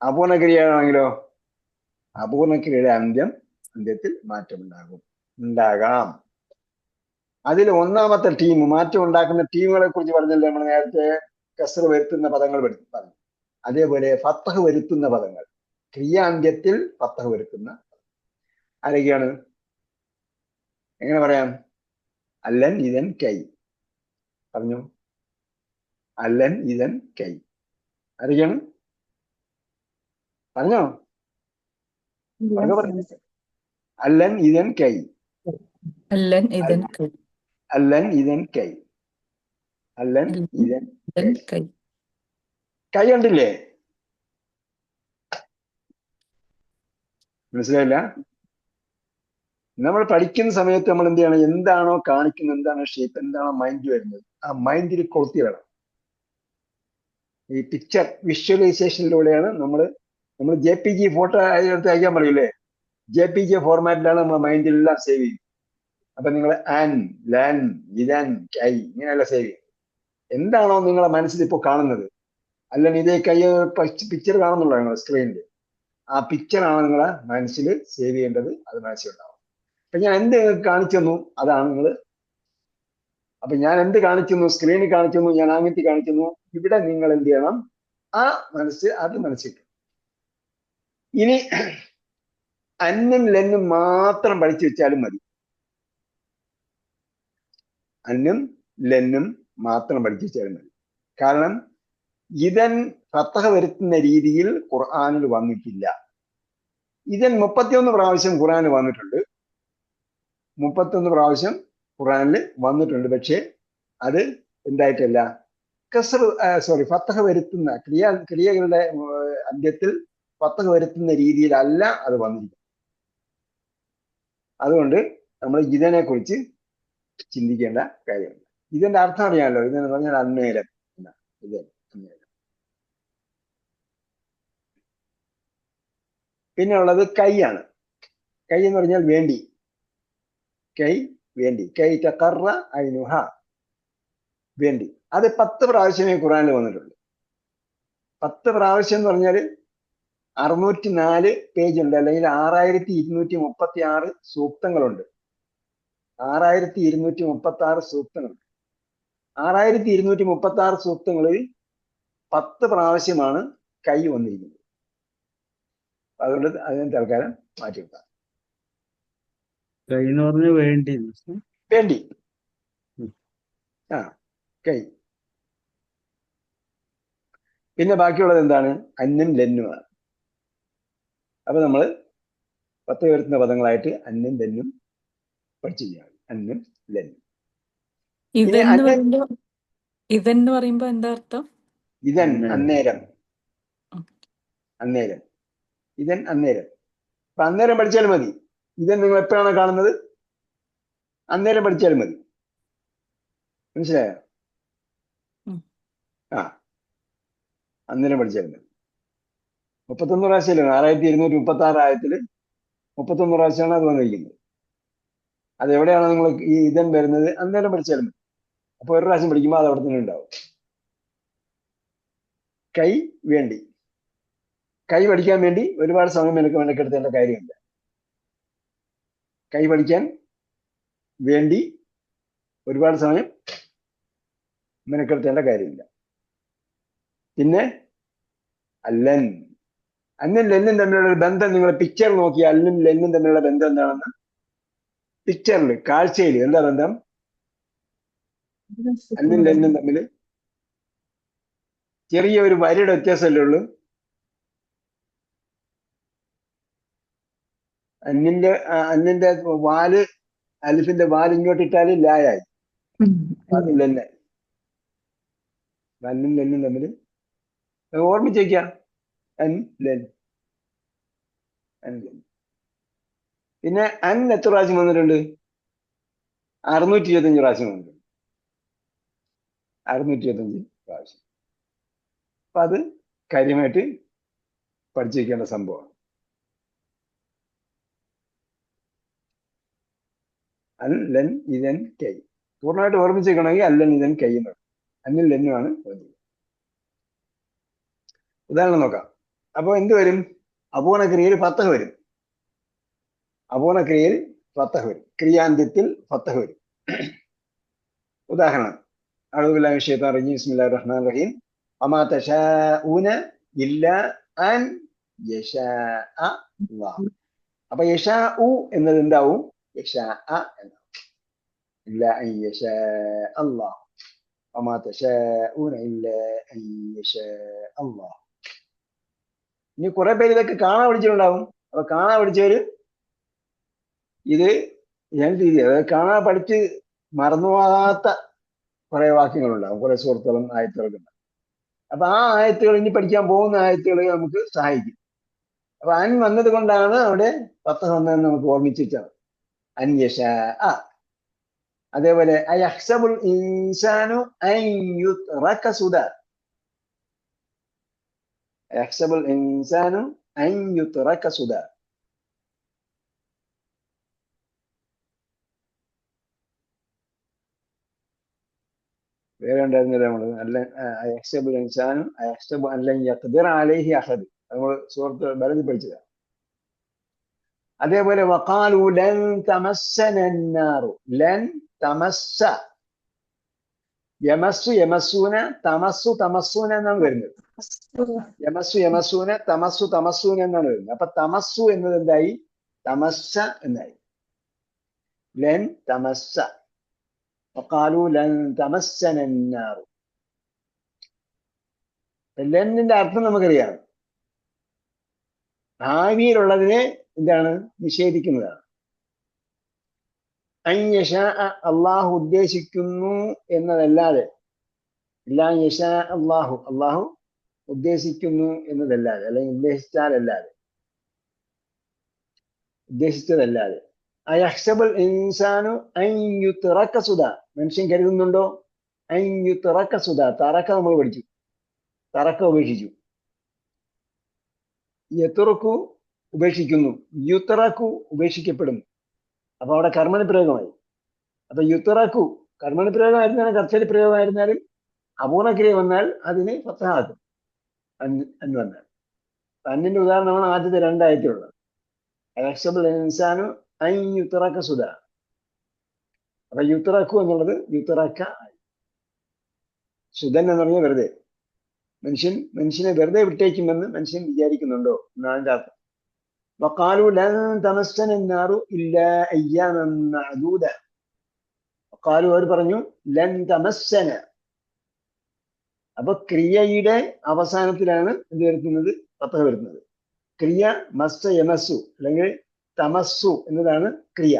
അപൂർണക്രിയയാണെങ്കിലോ അപൂർണക്രിയയുടെ അന്ത്യത്തിൽ ഉണ്ടാകാം. അതിൽ ഒന്നാമത്തെ ടീം, മാറ്റം ഉണ്ടാക്കുന്ന ടീമുകളെ കുറിച്ച് പറഞ്ഞല്ലേ നമ്മൾ നേരത്തെ? കസ്ർ വരുത്തുന്ന പദങ്ങൾ പറഞ്ഞു. അതേപോലെ ഫത്തഹ് വരുത്തുന്ന പദങ്ങൾ, ക്രിയാന്ത്യത്തിൽ ഫത്തഹ് വരുത്തുന്ന ആരൊക്കെയാണ്? എങ്ങനെ പറയാം? അല്ലൻ, ഇതൻ, കൈ. പറഞ്ഞു. അല്ലൻ, ഇതൻ, കൈ. ആരൊക്കെയാണ്? പറഞ്ഞോ. അല്ലൻ, ഇതൻ, കൈ. അല്ലൻ ഇതൻ കൈ. അല്ലൻ, ഇതൻ, കൈ. അല്ലൻ, ഇതൻ, ഇതൻ കൈ. കൈ കണ്ടില്ലേ? മനസ്സിലായില്ല? നമ്മൾ പഠിക്കുന്ന സമയത്ത് നമ്മൾ എന്ത് ചെയ്യണം? എന്താണോ കാണിക്കുന്നത്, എന്താണോ ഷേപ്പ്, എന്താണോ മൈൻഡ് വരുന്നത്, ആ മൈൻഡിൽ കൊളുത്തി വേണം. ഈ പിക്ചർ വിഷ്വലൈസേഷനിലൂടെയാണ് നമ്മൾ JPG ഫോട്ടോ എടുത്ത് അയക്കാൻ പറയൂലേ, JPG ഫോർമാറ്റിലാണ് നമ്മൾ മൈൻഡിലെല്ലാം സേവ് ചെയ്യും. അപ്പൊ നിങ്ങൾ ആൻ, ലാൻ, ഇതൻ, കൈ ഇങ്ങനെയല്ല സേവ് ചെയ്യും. എന്താണോ നിങ്ങളെ മനസ്സിൽ ഇപ്പോൾ കാണുന്നത്, അല്ലെങ്കിൽ ഇതേ കൈ പിക്ചർ കാണുന്നുള്ളൂ നിങ്ങൾ സ്ക്രീനിൽ, ആ പിക്ചറാണ് നിങ്ങളെ മനസ്സിൽ സേവ് ചെയ്യേണ്ടത്. അത് മനസ്സിലുണ്ടാവും. അപ്പൊ ഞാൻ എന്ത് കാണിച്ചു തന്നു അതാണ് നിങ്ങൾ. അപ്പൊ ഞാൻ എന്ത് കാണിച്ചു തന്നു, സ്ക്രീനിൽ കാണിച്ചു തന്നു, ഞാൻ ആംഗ്യത്തിൽ കാണിച്ചു തന്നു. ഇവിടെ നിങ്ങൾ എന്ത് ചെയ്യണം? ആ അത് മനസ്സിൽ. ഇനി അന്നും ലെന്നും മാത്രം പഠിച്ചു വെച്ചാലും മതി. അന്നും ലെന്നും മാത്രം പഠിച്ചു വെച്ചാലും മതി. കാരണം ഇതൻ ഫത്തഹ് വരുത്തുന്ന രീതിയിൽ ഖുർആനിൽ വന്നിട്ടില്ല. ഇതൻ 31 പ്രാവശ്യം ഖുർആനിൽ വന്നിട്ടുണ്ട്. 31 പ്രാവശ്യം ഖുർആനിൽ വന്നിട്ടുണ്ട്. പക്ഷെ അത് എന്തായിട്ടല്ല, ഫത്തഹ് വരുത്തുന്ന ക്രിയകളുടെ അന്ത്യത്തിൽ ഫത്തഹ് വരുത്തുന്ന രീതിയിലല്ല അത് വന്നിരിക്കുന്നത്. അതുകൊണ്ട് നമ്മൾ ഇതിനെ കുറിച്ച് ചിന്തിക്കേണ്ട കാര്യമുണ്ട്. ഇതിന്റെ അർത്ഥം അറിയാമല്ലോ. ഇതെന്ന് പറഞ്ഞാൽ അന്നേരം. ഇത് അന്നേരം. പിന്നെ ഉള്ളത് കൈയാണ്. കൈ എന്ന് പറഞ്ഞാൽ വേണ്ടി. കൈ വേണ്ടി. കൈ തഖറ ഐനുഹ, വേണ്ടി. അത് 10 പ്രാവശ്യമേ ഖുർആനിൽ വന്നിട്ടുള്ളൂ. 10 പ്രാവശ്യം എന്ന് പറഞ്ഞാൽ 604 പേജ് ഉണ്ട്, അല്ലെങ്കിൽ 6236 സൂക്തങ്ങളുണ്ട്. 6236 സൂക്തങ്ങളുണ്ട്. 6236 സൂക്തങ്ങളിൽ 10 പ്രാവശ്യമാണ് കൈ വന്നിരിക്കുന്നത്. അതുകൊണ്ട് അതിനെ തൽക്കാലം മാറ്റി വെക്കാം. കൈ എന്ന് പറഞ്ഞ വേണ്ടി. വേണ്ടി. കൈ. പിന്നെ ബാക്കിയുള്ളത് എന്താണ്? അന്നും ലെന്നുമാണ്. അപ്പൊ നമ്മൾ 10 വരുത്തുന്ന പദങ്ങളായിട്ട് അന്നും ലെന്നും പഠിച്ചിരിക്കുകയാണ്. അന്നും ലെന്നും. ഇതെന്ന് പറയുമ്പോ എന്താ അർത്ഥം? ഇതൻ അന്നേരം. അന്നേരം. ഇതൻ അന്നേരം. അപ്പൊ അന്നേരം പഠിച്ചാലും മതി. ഇതൻ നിങ്ങൾ എപ്പോഴാണ് കാണുന്നത്, അന്നേരം പഠിച്ചാലും മതി. മനസ്സിലായോ? അന്നേരം പഠിച്ചാലും മതി. 31 പ്രാവശ്യമല്ലേ? 6236 ആയത്തില് 31 പ്രാവശ്യമാണ് അത് വന്നിരിക്കുന്നത്. അതെവിടെയാണ് നിങ്ങൾ ഈ ഇതൻ വരുന്നത്? അന്നേരം പഠിച്ചാലും മതി. അപ്പൊ ഒരു പ്രാവശ്യം പഠിക്കുമ്പോൾ അത് അവിടെ തന്നെ ഉണ്ടാവും. കൈ വേണ്ടി. കൈ പഠിക്കാൻ വേണ്ടി ഒരുപാട് സമയം മെനക്കെടുത്തേണ്ട കാര്യമില്ല. കൈ പഠിക്കാൻ വേണ്ടി ഒരുപാട് സമയം മെനക്കെടുത്തേണ്ട കാര്യമില്ല. പിന്നെ അല്ലൻ. അന്നും ലെന്നും തമ്മിലുള്ള ഒരു ബന്ധം നിങ്ങൾ പിക്ചർ നോക്കി, അല്ലും ലെന്നും തമ്മിലുള്ള ബന്ധം എന്താണെന്ന് പിക്ചറിൽ, കാഴ്ചയിൽ എന്താ ബന്ധം? അല്ലും ലെന്നും തമ്മിൽ ചെറിയ ഒരു വരിയുടെ വ്യത്യാസമല്ലേ ഉള്ളൂ. അന്നിന്റെ വാല്, അലിഫിന്റെ വാല് ഇങ്ങോട്ടിട്ടാല് ലായായി. അത് ലെന്നായി. അന്നും ലെന്നും തമ്മിൽ ഓർമ്മിച്ചേക്കാം. അൻ ലെൻ. പിന്നെ അൻ എത്ര പ്രാവശ്യം വന്നിട്ടുണ്ട്? 625 പ്രാവശ്യം വന്നിട്ടുണ്ട്. 625 പ്രാവശ്യം. അപ്പൊ അത് കാര്യമായിട്ട് പഠിച്ചു വയ്ക്കേണ്ട സംഭവമാണ്. അൻ ലെൻ ഇതൻ കൈ. പൂർണ്ണമായിട്ട് ഓർമ്മിച്ചേക്കണമെങ്കിൽ അല്ലൻ ഇതൻ കൈ എന്ന് പറയും. അന്നിൽ ലെന്നുമാണ് വന്നത്. ഉദാഹരണം നോക്കാം. അപ്പൊ എന്ത് വരും? അപൂർണ ക്രിയയിൽ ഫത്തഹ് വരും. അപൂർണ ക്രിയയിൽ ഫത്തഹ് വരും. ക്രിയാന്ത്യത്തിൽ ഫത്തഹ് വരും. ഉദാഹരണം: അഊദു ബില്ലാഹി മിനശ് ശൈത്വാനിർ റജീം. ബിസ്മില്ലാഹിർ റഹ്മാനിർ റഹീം. വമാ തശാഊന ഇല്ല അൻ യശാ അല്ലാഹ്. അപ്പൊ യശാ ഉ എന്നത് എന്താവും? യശാ എന്നാവും. ഇല്ല അൻ യശാ അല്ലാഹ് വമാ തശാഊന ഇല്ല അൻ യശാ അല്ലാഹ്. ഇനി കുറെ പേര് ഇതൊക്കെ കാണാൻ പഠിച്ചിട്ടുണ്ടാവും. അപ്പൊ കാണാൻ പഠിച്ചവര് ഇത് രണ്ട് രീതി, അതായത് കാണാൻ പഠിച്ച് മറന്നുപോകാത്ത കുറെ വാക്യങ്ങളുണ്ടാവും, കുറെ സുഹൃത്തുക്കളും ആയത്തുകളൊക്കെ ഉണ്ടാവും. അപ്പൊ ആ ആയത്തുകൾ, ഇനി പഠിക്കാൻ പോകുന്ന ആയത്തുകൾ നമുക്ക് സഹായിക്കും. അപ്പൊ അൻ വന്നത് കൊണ്ടാണ് അവിടെ ഫത്ഹ വന്നതെന്ന് നമുക്ക് ഓർമ്മിച്ച് വെച്ചാൽ അൻ യശാ. അതേപോലെ അയഹ്സബുൽ ഇൻസാനു അൻ യുത്രക സുദാ. അയഹ്സബുൽ ഇൻസാനു അൻ യുത്രക സുദാ. വേറെ ഉണ്ടായിരുന്നില്ല നമ്മള് അല്ല അയഹ്സബുൽ ഇൻസാനു അയഹ്സബു അൻ ലൻ യഖ്ദിറ അലൈഹി അഹദ്. നമ്മൾ സുഹൃത്ത് ബലത്തിൽ പഠിച്ചതാണ്. അതേപോലെ വഖാലു ലൻ തമസ്സന അന്നാറു. ലൻ തമസ്സ, യമസ്സു യമസ്സൂന, തമസ്സു തമസ്സൂന എന്നാണ് വരുന്നത്. യമസ്സു യമസ്സൂന, തമസ്സു തമസ്സൂന എന്നാണ് വരുന്നത്. അപ്പൊ തമസ്സു എന്നത് എന്തായി? തമസ്സ എന്നായി. ലൻ തമസ്സ. വഖാലു ലൻ തമസ്സന അന്നാറു. ലെന്നിന്റെ അർത്ഥം നമുക്കറിയാം, ഭാവിയിലുള്ളതിനെ എന്താണ്? നിഷേധിക്കുന്നതാണ്. അൻ യശാ അള്ളാഹു ഉദ്ദേശിക്കുന്നു എന്നതല്ലാതെ, ഇല്ലാ യശാ അള്ളാഹു അള്ളാഹു ഉദ്ദേശിക്കുന്നു എന്നതല്ലാതെ, അല്ലെങ്കിൽ ഉദ്ദേശിച്ചതല്ലാതെ. അയഹ്സബുൽ ഇൻസാനു അൻ യുത്രക സുദാ. മനുഷ്യൻ കരുതുന്നുണ്ടോ? അൻ യുത്രക സുദാ. തറക്ക നമ്മൾ പഠിച്ചു, തറക്ക ഉപേക്ഷിച്ചു. യത്റക്കു ഉപേക്ഷിക്കുന്നു, യുത്രക്കു ഉപേക്ഷിക്കപ്പെടുന്നു. അപ്പൊ അവിടെ കർമ്മണി പ്രയോഗമായി. അപ്പൊ യുത്രക്കു കർമ്മണി പ്രയോഗമായിരുന്നാലും കർത്തരി പ്രയോഗമായിരുന്നാലും അപൂർണക്രിയ വന്നാൽ അതിന് ഫത്ഹാക്കും എന്ന് വന്നാൽ. അന്നിന്റെ ഉദാഹരണമാണ് ആദ്യത്തെ രണ്ടായത്തിലുള്ളത്. അയഹ്സബുൽ ഇൻസാനു അൻ യുത്രക സുദാ. അപ്പൊ യുത്രക്കു എന്നുള്ളത് യുത്രക്ക ആയി. സുദൻ എന്ന് പറഞ്ഞാൽ വെറുതെ, മനുഷ്യനെ വെറുതെ വിട്ടേക്കുമെന്ന് മനുഷ്യൻ വിചാരിക്കുന്നുണ്ടോ എന്നാണ് അതിന്റെ അർത്ഥം. വഖാലു ലൻ തമസ്സന അന്നാറു ഇല്ലാ അയ്യാമൻ മഅദൂദ. വഖാലു, അവർ പറഞ്ഞു, ലൻ തമസ്സന. അപ്പൊ ക്രിയയുടെ അവസാനത്തിലാണ് എന്ത് വരുത്തുന്നത്? ഫത്ഹ വരുന്നത്. ക്രിയ മസ്സ യമസ്സു അല്ലെങ്കിൽ തമസ്സു എന്നതാണ് ക്രിയ.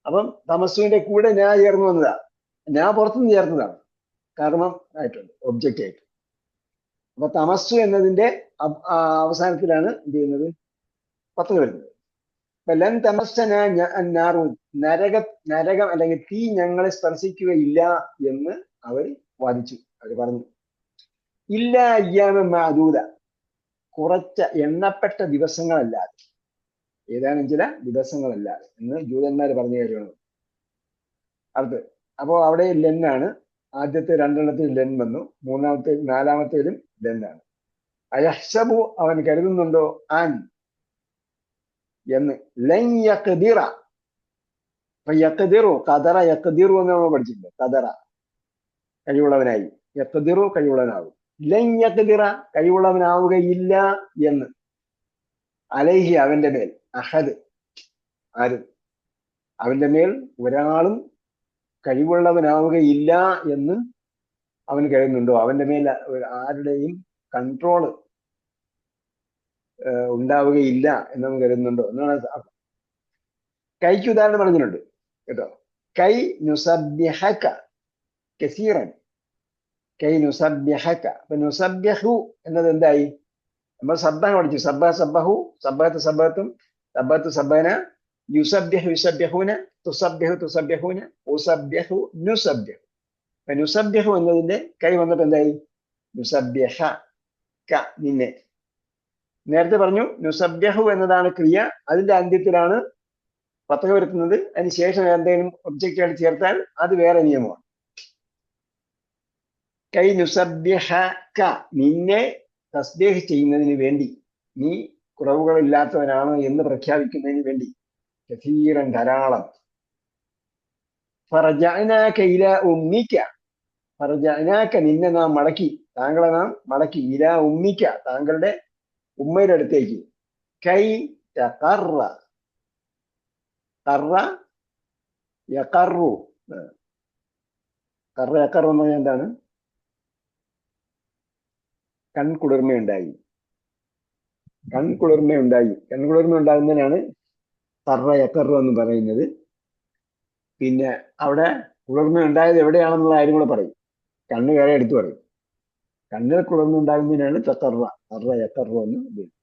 അപ്പം തമസ്സുവിന്റെ കൂടെ ഞാൻ ചേർന്ന് വന്നതാ, ഞാൻ പുറത്തുനിന്ന് ചേർന്നതാണ്, കർമ്മം ആയിട്ടുണ്ട്, ഒബ്ജക്റ്റ് ആയിട്ട്. അപ്പൊ തമസ്സു എന്നതിന്റെ അവസാനത്തിലാണ് എന്ത് ചെയ്യുന്നത്? ഫത്ഹ വരുന്നത്. അപ്പൊ ലൻ തമസ്സന അന്നാറു, നരകം അല്ലെങ്കിൽ തീ ഞങ്ങളെ സ്പർശിക്കുകയില്ല എന്ന് അവർ വാദിച്ചു. അവർ പറഞ്ഞു ഇല്ല അയ്യാമ മഅദൂദ, കുറച്ച എണ്ണപ്പെട്ട ദിവസങ്ങളല്ലാതെ, ഏതാനും ചില ദിവസങ്ങളല്ലാതെ എന്ന് ജൂതന്മാർ പറഞ്ഞു കാര്യമാണ്. അടുത്ത് അപ്പോ അവിടെ ലെന്നാണ്. ആദ്യത്തെ രണ്ടെണ്ണത്തിൽ ലെൻ വന്നു, നാലാമത്തേലും ലെന്നാണ്. അയഹ്സബു, അവൻ കരുതുന്നുണ്ടോ? അൻ എന്ന്. ലൻ യഖ്ദിറ. അപ്പൊ യഖ്ദിറു, ഖദറ യഖ്ദിറു എന്ന് നമ്മൾ പഠിച്ചിട്ടുണ്ട്. ഖദറ കഴിവുള്ളവനായി, യഖ്ദിറു കഴിവുള്ളവനാകും. ലൻ യഖ്ദിറ കഴിവുള്ളവനാവുകയില്ല എന്ന്. അലൈഹി അവന്റെ മേൽ, അഹദ് ആരും, അവന്റെ മേൽ ഒരാളും കഴിവുള്ളവനാവുകയില്ല എന്ന് അവൻ കരുതുന്നുണ്ടോ? അവന്റെ മേൽ ആരുടെയും കൺട്രോള് ഉണ്ടാവുകയില്ല എന്നവൻ കരുതുന്നുണ്ടോ എന്നാണ് അർത്ഥം. കൈക്ക് ഉദാഹരണം പറഞ്ഞിട്ടുണ്ട് കേട്ടോ. കൈ നുസബ്യഹക കസീറൻ, കൈ നുസബ്യഹക. അപ്പൊ നുസബ്യഹു എന്നത് എന്തായി? നമ്മൾ സബ്ബഹ പഠിച്ചു. സബ്ബഹ സബ്ബഹു, സബ്ബഹത്ത് സബ്ബഹത്തും, സബ്ബഹത്ത് സബ്ബഹന, യുസബ്യഹു യുസബ്യഹൂന, തുസബ്യഹു തുസബ്യഹൂന, ഉസബ്യഹു നുസബ്യഹു. അപ്പൊ നുസബ്യഹു എന്നതിന്റെ കൈ വന്നിട്ട് എന്തായി? നുസബ്യഹ ക, നിന്നെ. നേരത്തെ പറഞ്ഞു നുസബ്യഹു എന്നതാണ് ക്രിയ, അതിന്റെ അന്ത്യത്തിലാണ് ഫത്ഹ വരുത്തുന്നത്. അതിന് ശേഷം എന്തെങ്കിലും ഒബ്ജക്റ്റ് ആയിട്ട് ചേർത്താൽ അത് വേറെ നിയമമാണ്. കൈ നുസബ്യഹ ക, നിന്നെ തസ്ബീഹ് ചെയ്യുന്നതിന് വേണ്ടി, നീ കുറവുകളില്ലാത്തവനാണ് എന്ന് പ്രഖ്യാപിക്കുന്നതിന് വേണ്ടി, കസീറൻ ധാരാളം. ഫറജഅനാക ഇലാ ഉമ്മിക, ഫറജഅനാക നിന്നെ നാം മടക്കി, താങ്കളെ നാം മടക്കി ഇലാ ഉമ്മിക്ക, താങ്കളുടെ ഉമ്മയുടെ അടുത്തേക്ക്. കൈ തഖറ, ഖറ യഖറു. ഖറ യഖറു എന്ന് പറഞ്ഞാൽ എന്താണ്? കൺകുളിർമയുണ്ടായി, കൺകുളിർമയുണ്ടായി. കൺകുളിർമ ഉണ്ടാകുന്നതിനാണ് ഖറ യഖറു എന്ന് പറയുന്നത്. പിന്നെ അവിടെ കുളിർമ ഉണ്ടായത് എവിടെയാണെന്നുള്ള കാര്യം കൂടെ പറയും, കണ്ണ് വേറെ എടുത്തു പറയും. കണ്ണിൽ കുളിർമ ഉണ്ടാകുന്നതിനാണ് തഖറ, ഖറ യഖറു എന്ന് ഉപയോഗിക്കുന്നത്.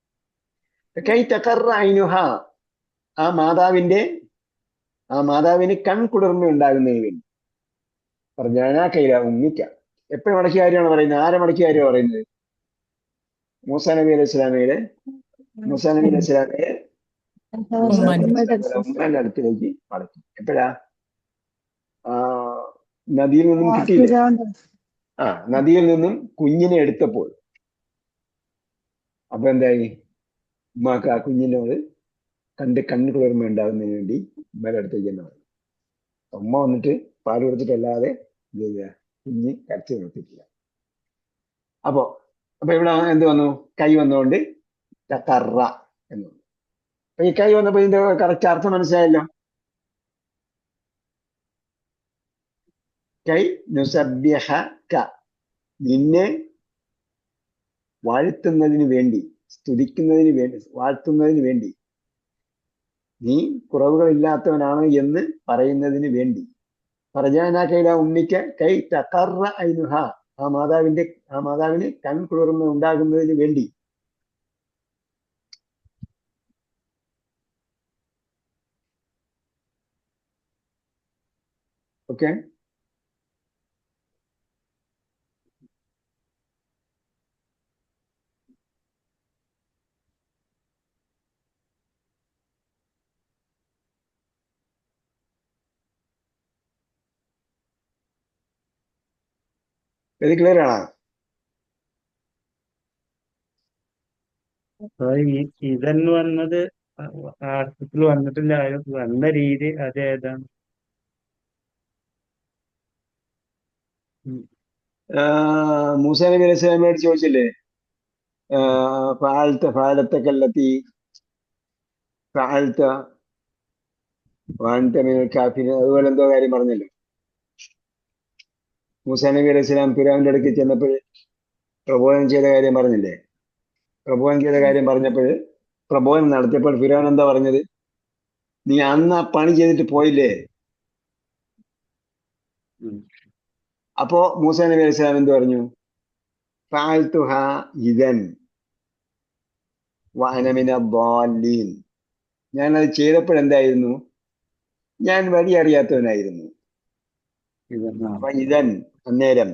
കൈ തഖറ ഐനുഹ, ആ മാതാവിന് കൺകുളിർമ ഉണ്ടാകുന്നതിന് വേണ്ടി. പറഞ്ഞാനാ കൈല ഉമ്മിക്ക. എപ്പോഴും മടക്കിയ കാര്യമാണ് പറയുന്നത്. ആരെ മടക്കിയ കാര്യമാണ് പറയുന്നത്? മൂസാ നബി അലൈഹി സ്വലാമയുടെ ഉമ്മാന്റെ അടുത്തിലേക്ക് മടക്കി. എപ്പോഴാ? നദിയിൽ നിന്നും കിട്ടിയില്ലേ? നദിയിൽ നിന്നും കുഞ്ഞിനെ എടുത്തപ്പോൾ. അപ്പൊ എന്തായി? ഉമ്മാക്ക് ആ കുഞ്ഞിനോട് കണ്ണ് കുളിർമ ഉണ്ടാകുന്നതിന് വേണ്ടി ഉമ്മയുടെ അടുത്തേക്ക് തന്നെ പറയും. ഉമ്മ വന്നിട്ട് പാല് കൊടുത്തിട്ടല്ലാതെ കുഞ്ഞ് കരച്ചു നിർത്തിയിട്ടില്ല. അപ്പൊ ഇവിടെ എന്ത് വന്നു? കൈ വന്നുകൊണ്ട് തഖറ എന്ന് വന്നു. അപ്പൊ ഈ കൈ വന്നപ്പോ ഇതിന്റെ കറക്റ്റ് അർത്ഥം മനസ്സിലായല്ലോ. കൈ നുസബ്ബിഹക, നിന്നെ വാഴ്ത്തുന്നതിന് വേണ്ടി, സ്തുതിക്കുന്നതിന് വേണ്ടി, വാഴ്ത്തുന്നതിന് വേണ്ടി, നീ കുറവുകളില്ലാത്തവനാണ് എന്ന് പറയുന്നതിന് വേണ്ടി. ഫർജഅനാക ഉമ്മിക്ക കൈ തഖറ ഐനുഹ, ആ മാതാവിന് കൺകുളിർമ ഉണ്ടാകുന്നതിന് വേണ്ടി. ഓക്കെ, വെരി ക്ലിയർ ആണോ? ഇതെന്ന് വന്നത് അർത്ഥത്തിൽ വന്നിട്ടില്ല. വന്ന രീതി അത് ഏതാണ്? മൂസാ നബി അലൈഹി സ്വലാമയോട് ചോദിച്ചില്ലേ, ഫഅലത്തകല്ലത്തി ഫഅൽത വഅൻത മിനൽ കാഫിരീൻ, അതുപോലെ എന്തോ കാര്യം പറഞ്ഞല്ലോ. മൂസാ നബി അലൈഹി സ്വലാം ഫിർഔന്റെ അടുക്ക് ചെന്നപ്പോൾ പ്രബോധനം ചെയ്ത കാര്യം പറഞ്ഞില്ലേ? പ്രബോധനം ചെയ്ത കാര്യം പറഞ്ഞപ്പോൾ, പ്രബോധനം നടത്തിയപ്പോൾ ഫിർഔൻ എന്താ പറഞ്ഞത്? നീ അന്ന് ആ പണി ചെയ്തിട്ട് പോയില്ലേ? അപ്പോ മൂസാ നബി അലൈഹി സ്വലാം എന്ത് പറഞ്ഞു? ഫഅൽതുഹ ഇദൻ വഅന മിനദ് ളാലീൻ, ഞാനത് ചെയ്തപ്പോഴെന്തായിരുന്നു? ഞാൻ വഴി അറിയാത്തവനായിരുന്നു. അപ്പൊ ഇതൻ അന്നേരം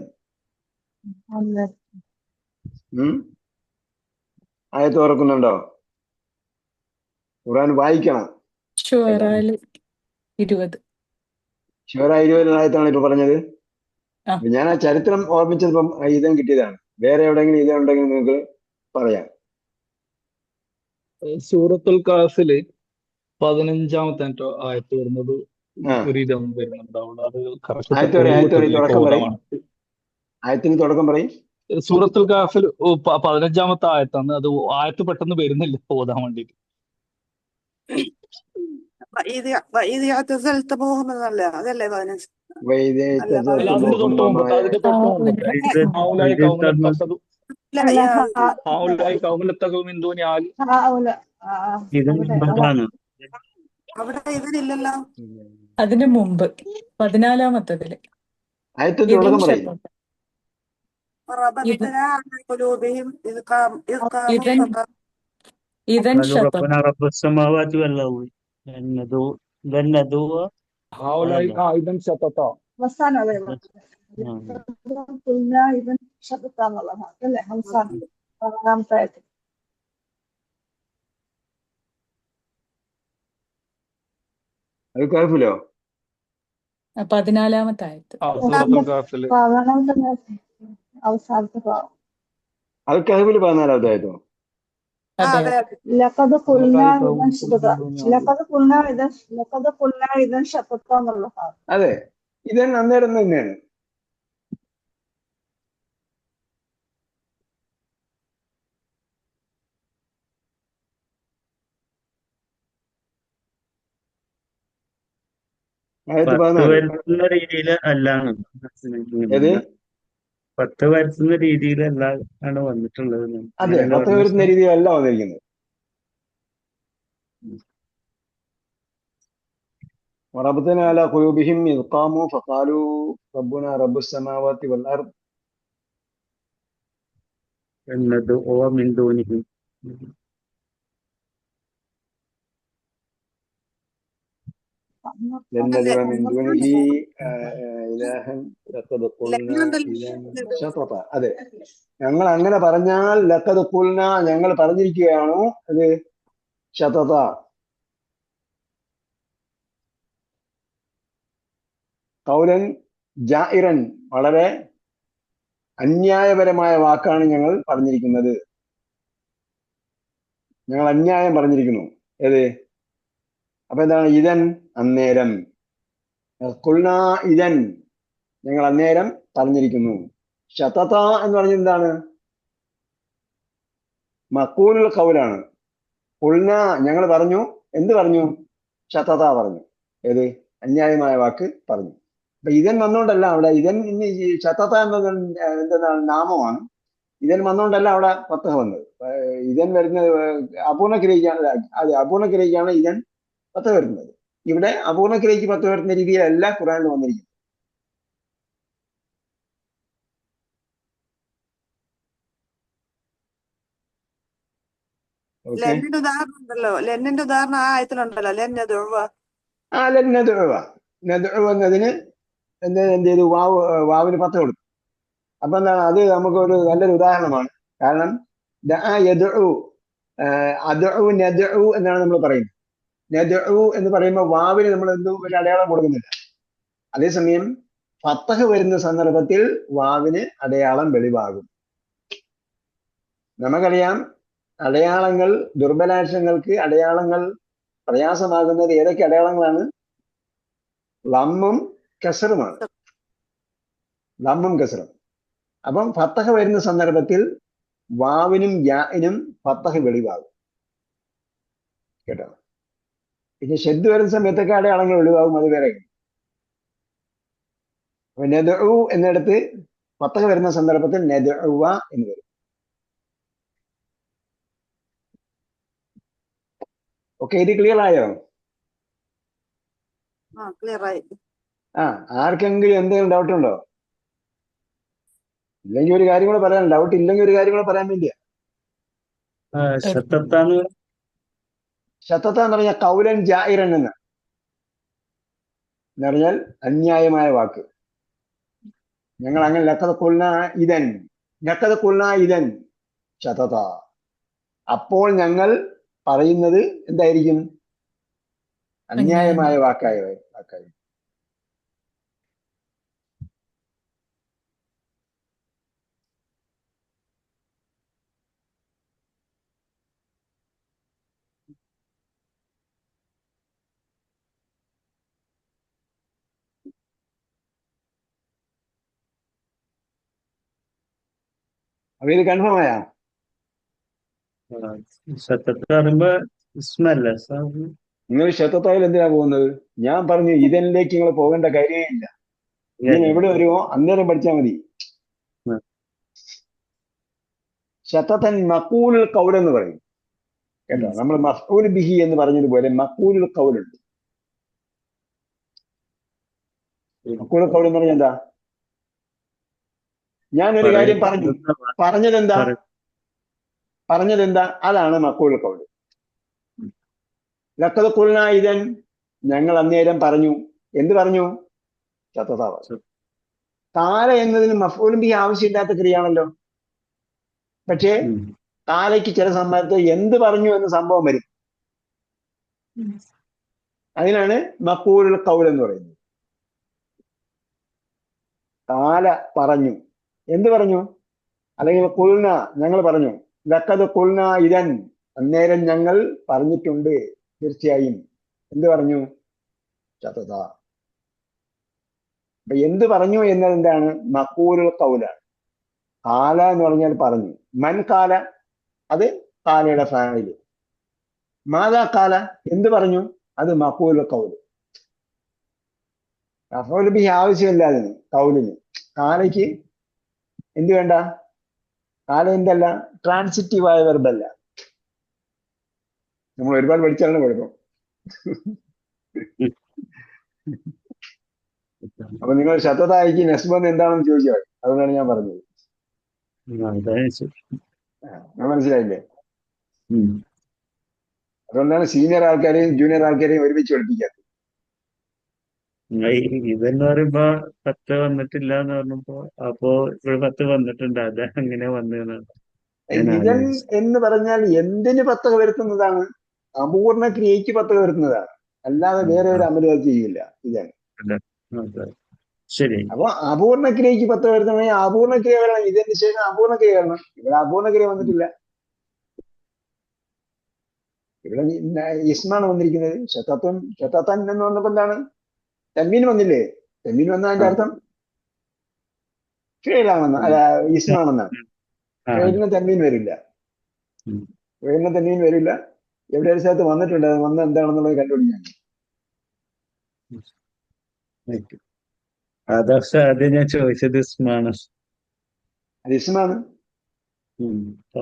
ആയത്ത് ഓർക്കുന്നുണ്ടോ? ഖുർആൻ വായിക്കണം. ഷുഅറയില് 20. ഷുഅറ 20 ആയത്താണ് ഇപ്പൊ പറഞ്ഞത്. ആ. ഞാൻ ആ ചരിത്രം ഓർമ്മിച്ചപ്പം ഇതം കിട്ടിയതാണ്. വേറെ എവിടെയെങ്കിലും ഇതുണ്ടെങ്കിൽ നിങ്ങൾക്ക് പറയാം. സൂറത്തുൽ കാഫില് 15-ാമത്തെ ആയത്ത് വരുന്നത് ആ, ഒരു ഇതം വരുന്നുണ്ട് അവിടെ. അത് കറക്റ്റ് ആയത്ത് പറയും, തുടക്കം പറയും. ഓതമാണ്. ആയത്തിന് തുടക്കം പറയും. സൂറത്തുൽ കാഫിൽ 15-ാമത്തെ ആയത്താണ്. അത് ആയത്ത് പെട്ടെന്ന് വരുന്നില്ല ഓതാൻ വേണ്ടിട്ട്. وإذ اعتزلتموهم എന്നല്ലേ? അതല്ലേ 15? അല്ല, അതിന്റെ തൊട്ട് മുമ്പത്തെ ഹൗലായി കൗമുലത്തഖൂ മിൻ ദൂനി ആലി. ഇത് മുമ്പാണ്. അവിടെ ഇതിലില്ലല്ലോ. അതിന് മുമ്പ് 14-ാമത്തതില് ആയത്തിന് ഇദൻ തുടക്കം പറയും. ശതം. وربطنا على قلوبهم إذ قاموا ഇദൻ ശതം. ربنا رب السماوات والأرض لن ندعو ഹൗലായി ഇദൻ ശതത. അത് കുഴപ്പമില്ലോ. 14-ാമത്തെ ആയത്ത്. സൂറത്തുൽ കാഫില് അത് കഹ്ഫിൽ 14-ാമത്തെ ആയത്തോ? അതെ, അതെ അതെ. لقد قلنا ഹൗലായി إذا شططا لقد قلنا إذا شططا എന്നുള്ളതാ. അതെ, ഇതൻ അന്നേരം തന്നെയാണ്. ആയത്ത് 10 14 വരുത്തുന്ന രീതിയിൽ അല്ലാണ് ഏത് 10 വരുത്തുന്ന രീതിയിലല്ല ആണ് വന്നിട്ടുള്ളത്. അതെ അങ്ങനെയല്ലേ 10 പറഞ്ഞത് വരുത്തുന്ന ഉസ്താദ്? രീതിയിലല്ല വന്നിരിക്കുന്നത്. وربطنا على قلوبهم إذ قاموا فقالوا ربنا رب السماوات والأرض എന്നത് ഓ മിൻ ദൂനിഹി. لن അതല്ലേ ندعو من دونه إلها لقد قلنا إذا شططا. അതെ ഞങ്ങൾ അങ്ങനെ പറഞ്ഞാൽ ലഖദ് ഖുൽന ഞങ്ങൾ പറഞ്ഞിരിക്കുകയാണോ അത് ശതത ഖൗലൻ ജാഇറൻ വളരെ അന്യായപരമായ വാക്കാണ് ഞങ്ങൾ പറഞ്ഞിരിക്കുന്നത്. ഞങ്ങൾ അന്യായം പറഞ്ഞിരിക്കുന്നു. ഏത് അപ്പൊ എന്താണ് ഇതൻ അന്നേരം ഖുൽന ഇതൻ ഞങ്ങൾ അന്നേരം പറഞ്ഞിരിക്കുന്നു. ശതത എന്ന് പറഞ്ഞ എന്താണ് മഖൂലുൽ ഖൗലാണ്. ഖുൽന ഞങ്ങൾ പറഞ്ഞു എന്ത് പറഞ്ഞു ശതത പറഞ്ഞു. ഏത് അന്യായമായ വാക്ക് പറഞ്ഞു. അപ്പൊ ഇതൻ വന്നുകൊണ്ടല്ല അവിടെ ഇതൻ ഇന്ന് ഈ ശതത എന്നത് എന്താണ് നാമമാണ്. ഇതൻ വന്നുകൊണ്ടല്ല അവിടെ ഫത്തഹ വന്നത്. ഇതൻ വരുന്നത് അപൂർണ ക്രിയക്കാണ്. അത് അപൂർണ ക്രിയക്കാണ് ഇതൻ ഫത്തഹ വരുന്നത്. ഇവിടെ അപൂർണ ക്രിയക്ക് ഫത്തഹ വരുന്ന രീതിയിലല്ല ഖുർആനിൽ വന്നിരിക്കുന്നത്. ഓക്കെ ലെന്നിന്റെ ഉദാഹരണം ഉണ്ടല്ലോ, ലെന്നിന്റെ ഉദാഹരണം ആ ആയത്തിലുണ്ടല്ലോ, ലെന്നതുവ. ആ നദുഅ എന്നതിന് എന്ത് ചെയ്തു വാവിന് ഫത്തഹ കൊടുത്തു. അപ്പൊ എന്താണ് അത് നമുക്ക് ഒരു നല്ലൊരു ഉദാഹരണമാണ്. കാരണം ദഅ യദ്ഉ അദ്ഉ നദ്ഉ എന്നാണ് നമ്മൾ പറയുന്നത്. നദ്ഉ എന്ന് പറയുമ്പോൾ വാവിന് നമ്മൾ എന്തും ഒരു അടയാളം കൊടുക്കുന്നില്ല. അതേസമയം ഫത്തഹ് വരുന്ന സന്ദർഭത്തിൽ വാവിന് അടയാളം വെളിവാകും. നമുക്കറിയാം അടയാളങ്ങൾ ദുർബലാക്ഷരങ്ങൾക്ക് അടയാളങ്ങൾ പ്രയാസമാകുന്നത് ഏതൊക്കെ അടയാളങ്ങളാണ്? ലമ്മും കസറുമാണ്. ലമ്മും കസറും. അപ്പം ഫത്തഹ് വരുന്ന സന്ദർഭത്തിൽ വാവിനും യാഇനും ഫത്തഹ് വെളിവാകും കേട്ടോ. പിന്നെ ഷെദ് വരുന്ന സമയത്തൊക്കെ അടയാളങ്ങൾ വെളിവാകും, അത് വേറെ. നദ്ഉ എന്നിടത്ത് ഫത്തഹ് വരുന്ന സന്ദർഭത്തിൽ നദ്ഉവ എന്ന് വരും. ഓക്കെ, ഇത് ക്ലിയർ ആയോ? ക്ലിയർ ആയി. ആർക്കെങ്കിലും എന്തെങ്കിലും ഡൗട്ട് ഉണ്ടോ? ഇല്ലെങ്കിൽ ഒരു കാര്യം കൂടെ പറയാൻ, ഡൗട്ട് ഇല്ലെങ്കിൽ ഒരു കാര്യം കൂടെ പറയാൻ വേണ്ടിയാ. ശതത്താന്ന് ശതത എന്ന് പറഞ്ഞാൽ കൗലൻ ജായിറൻ എന്ന് പറഞ്ഞാൽ അന്യായമായ വാക്ക്. ഞങ്ങൾ അങ്ങനെ ലഖദ് ഖുൽന ഇദൻ ലഖദ് ഖുൽന ഇദൻ ശതത. അപ്പോൾ ഞങ്ങൾ പറയുന്നത് എന്തായിരിക്കും? അന്യായമായ വാക്കായി. അപ്പൊ ഇത് കൺഫേം ആയാ? ശതത്ത് പറയുമ്പോ ഇസ്മല്ല നിങ്ങൾ ശതത്തായിൽ എന്തിനാ പോകുന്നത്? ഞാൻ പറഞ്ഞു ഇതിലേക്ക് നിങ്ങൾ പോകേണ്ട കാര്യമില്ല. ഇങ്ങനെ എവിടെ വരുമോ അന്നേരം പഠിച്ചാൽ മതി. ശതത്തൻ മഖൂലുൽ ഖൗൽ എന്ന് പറയും കേട്ടോ. നമ്മൾ മഫ്ഊൽ ബിഹി എന്ന് പറഞ്ഞതുപോലെ മഖൂലുൽ ഖൗലുണ്ട്. മഖൂലുൽ ഖൗൽ എന്ന് പറഞ്ഞാൽ എന്താ? ഞാനൊരു കാര്യം പറഞ്ഞതെന്താ അതാണ് മഖൂലുൽ ഖൗൽ. ലഖദ് ഖുൽന ഇദൻ ഞങ്ങൾ അന്നേരം പറഞ്ഞു. എന്ത് പറഞ്ഞു? ശതത പറഞ്ഞു. കാല എന്നതിന് മഫ്ഊൽ ബിഹി ആവശ്യമില്ലാത്ത ക്രിയയാണല്ലോ. പക്ഷേ കാലയ്ക്ക് ചില സമയത്ത് എന്ത് പറഞ്ഞു എന്ന സംഭവം വരും. അതിനാണ് മഖൂലുൽ ഖൗൽ എന്ന് പറയുന്നത്. കാല പറഞ്ഞു, എന്ത് പറഞ്ഞു? അല്ലെങ്കിൽ ഖുൽന ഞങ്ങൾ പറഞ്ഞു. ലഖദ് ഖുൽന ഇദൻ അന്നേരം ഞങ്ങൾ പറഞ്ഞിട്ടുണ്ട് തീർച്ചയായും. എന്ത് പറഞ്ഞു? ശതത. അപ്പൊ എന്ത് പറഞ്ഞു എന്നത് എന്താണ്? മഖൂലുൽ ഖൗലാണ്. കാല എന്ന് പറഞ്ഞാൽ പറഞ്ഞു. മൻ കാല അത് കാലയുടെ ഫായില്. മാതാ കാല എന്ത് പറഞ്ഞു? അത് മഖൂലുൽ ഖൗൽ. മഫ്ഊൽ ബിഹി ആവശ്യമില്ല അതിന് കൗലിന്. കാലയ്ക്ക് എന്ത് വേണ്ട? കാല എന്തല്ല? ട്രാൻസിറ്റീവായ വെർബല്ല. നമ്മൾ ഒരുപാട് പഠിച്ചാലാണ് കുഴപ്പം. അപ്പൊ നിങ്ങൾ ശതതായിക്ക് നെസ്ബെന്ന് എന്താണെന്ന് ചോദിച്ചാൽ അതുകൊണ്ടാണ് ഞാൻ പറഞ്ഞത്. ഞാൻ മനസ്സിലായില്ലേ? അതുകൊണ്ടാണ് സീനിയർ ആൾക്കാരെയും ജൂനിയർ ആൾക്കാരെയും ഒരുമിച്ച് പഠിപ്പിക്കാത്തത്. ഇതെന്ന് പറയുമ്പോ 10 വന്നിട്ടില്ല എന്ന് പറഞ്ഞപ്പോ അപ്പോ ഇവിടെ 10 വന്നിട്ടുണ്ട്. അത് അങ്ങനെ വന്നതാണ് ഞാൻ ഇതൻ ആലോചിച്ചത്. എന്ന് പറഞ്ഞാൽ എന്തിന് പത്തക വരുത്തുന്നതാണ്? അപൂർണ ക്രിയയ്ക്ക് പത്തക വരുത്തുന്നതാണ്, അല്ലാതെ വേറെ ഒരു അമലുകൾ ചെയ്യില്ല ഇതൻ. അതെ. ശരി. അപ്പൊ അപൂർണ ക്രിയയ്ക്ക് പത്തക വരുത്തണമെങ്കിൽ അപൂർണ ക്രിയ വരണം, ഇതിന് ശേഷം അപൂർണ ക്രിയ വരണം. ഇവിടെ അപൂർണ ക്രിയ വന്നിട്ടില്ല. ഇവിടെ ഇസ്മാണ് വന്നിരിക്കുന്നത്. ശതത്വൻ എന്ന് വന്നപ്പോ എന്താണ്? തൻവീൻ വന്നില്ലേ? തൻവീൻ വന്ന അതിന്റെ അർത്ഥം ഫിഅലാണെന്ന്, അല്ല ഇസ്മാണെന്നാണ്. ഫിഅലിന് തൻവീൻ വരില്ല. ഫിഅലിന് തൻവീൻ വരില്ല. എവിടെ ഒരു സ്ഥലത്ത് വന്നിട്ടുണ്ട്, അത് വന്ന എന്താണെന്നുള്ളത് കണ്ടുപിടിക്കാൻ. അതൊക്കെ ആദ്യം ഞാൻ ചോദിച്ചത് ഇസ്മാണ്. അത് ഇസ്മാണ്.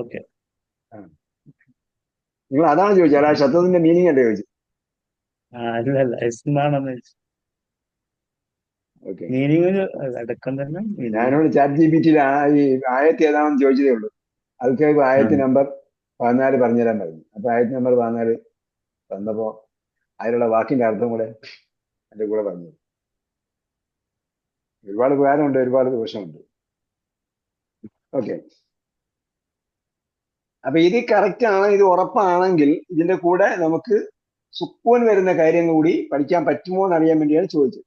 ഓക്കെ. നിങ്ങൾ അതാണ് ചോദിച്ചത്, ആ ശബ്ദത്തിന്റെ മീനിങ് അല്ലേ ചോദിച്ചത്? അല്ലല്ല, ഇസ്മാണെന്ന് ചോദിച്ചു. ഓക്കെ. മീനിങ് അടക്കം തന്നെ. ഞാനോട് ചാറ്റ് ജിപിടിയിൽ ഈ ആയത്ത് ഏതാണെന്ന് ചോദിച്ചതേ ഉള്ളൂ. അതൊക്കെ ആയത്ത് നമ്പർ 14 പറഞ്ഞുതരാൻ പറഞ്ഞു. അപ്പൊ ആയത്ത് നമ്പർ 14 വന്നപ്പോ അതിലുള്ള വാക്കിന്റെ അർത്ഥം കൂടെ എന്റെ കൂടെ പറഞ്ഞു. ഒരുപാട് ഉപകാരമുണ്ട്, ഒരുപാട് ദോഷമുണ്ട്. ഓക്കെ. അപ്പൊ ഇത് കറക്റ്റ് ആണ്, ഇത് ഉറപ്പാണെങ്കിൽ ഇതിന്റെ കൂടെ നമുക്ക് സുക്കൂൻ വരുന്ന കാര്യം കൂടി പഠിക്കാൻ പറ്റുമോ എന്ന് അറിയാൻ വേണ്ടിയാണ് ചോദിച്ചത്.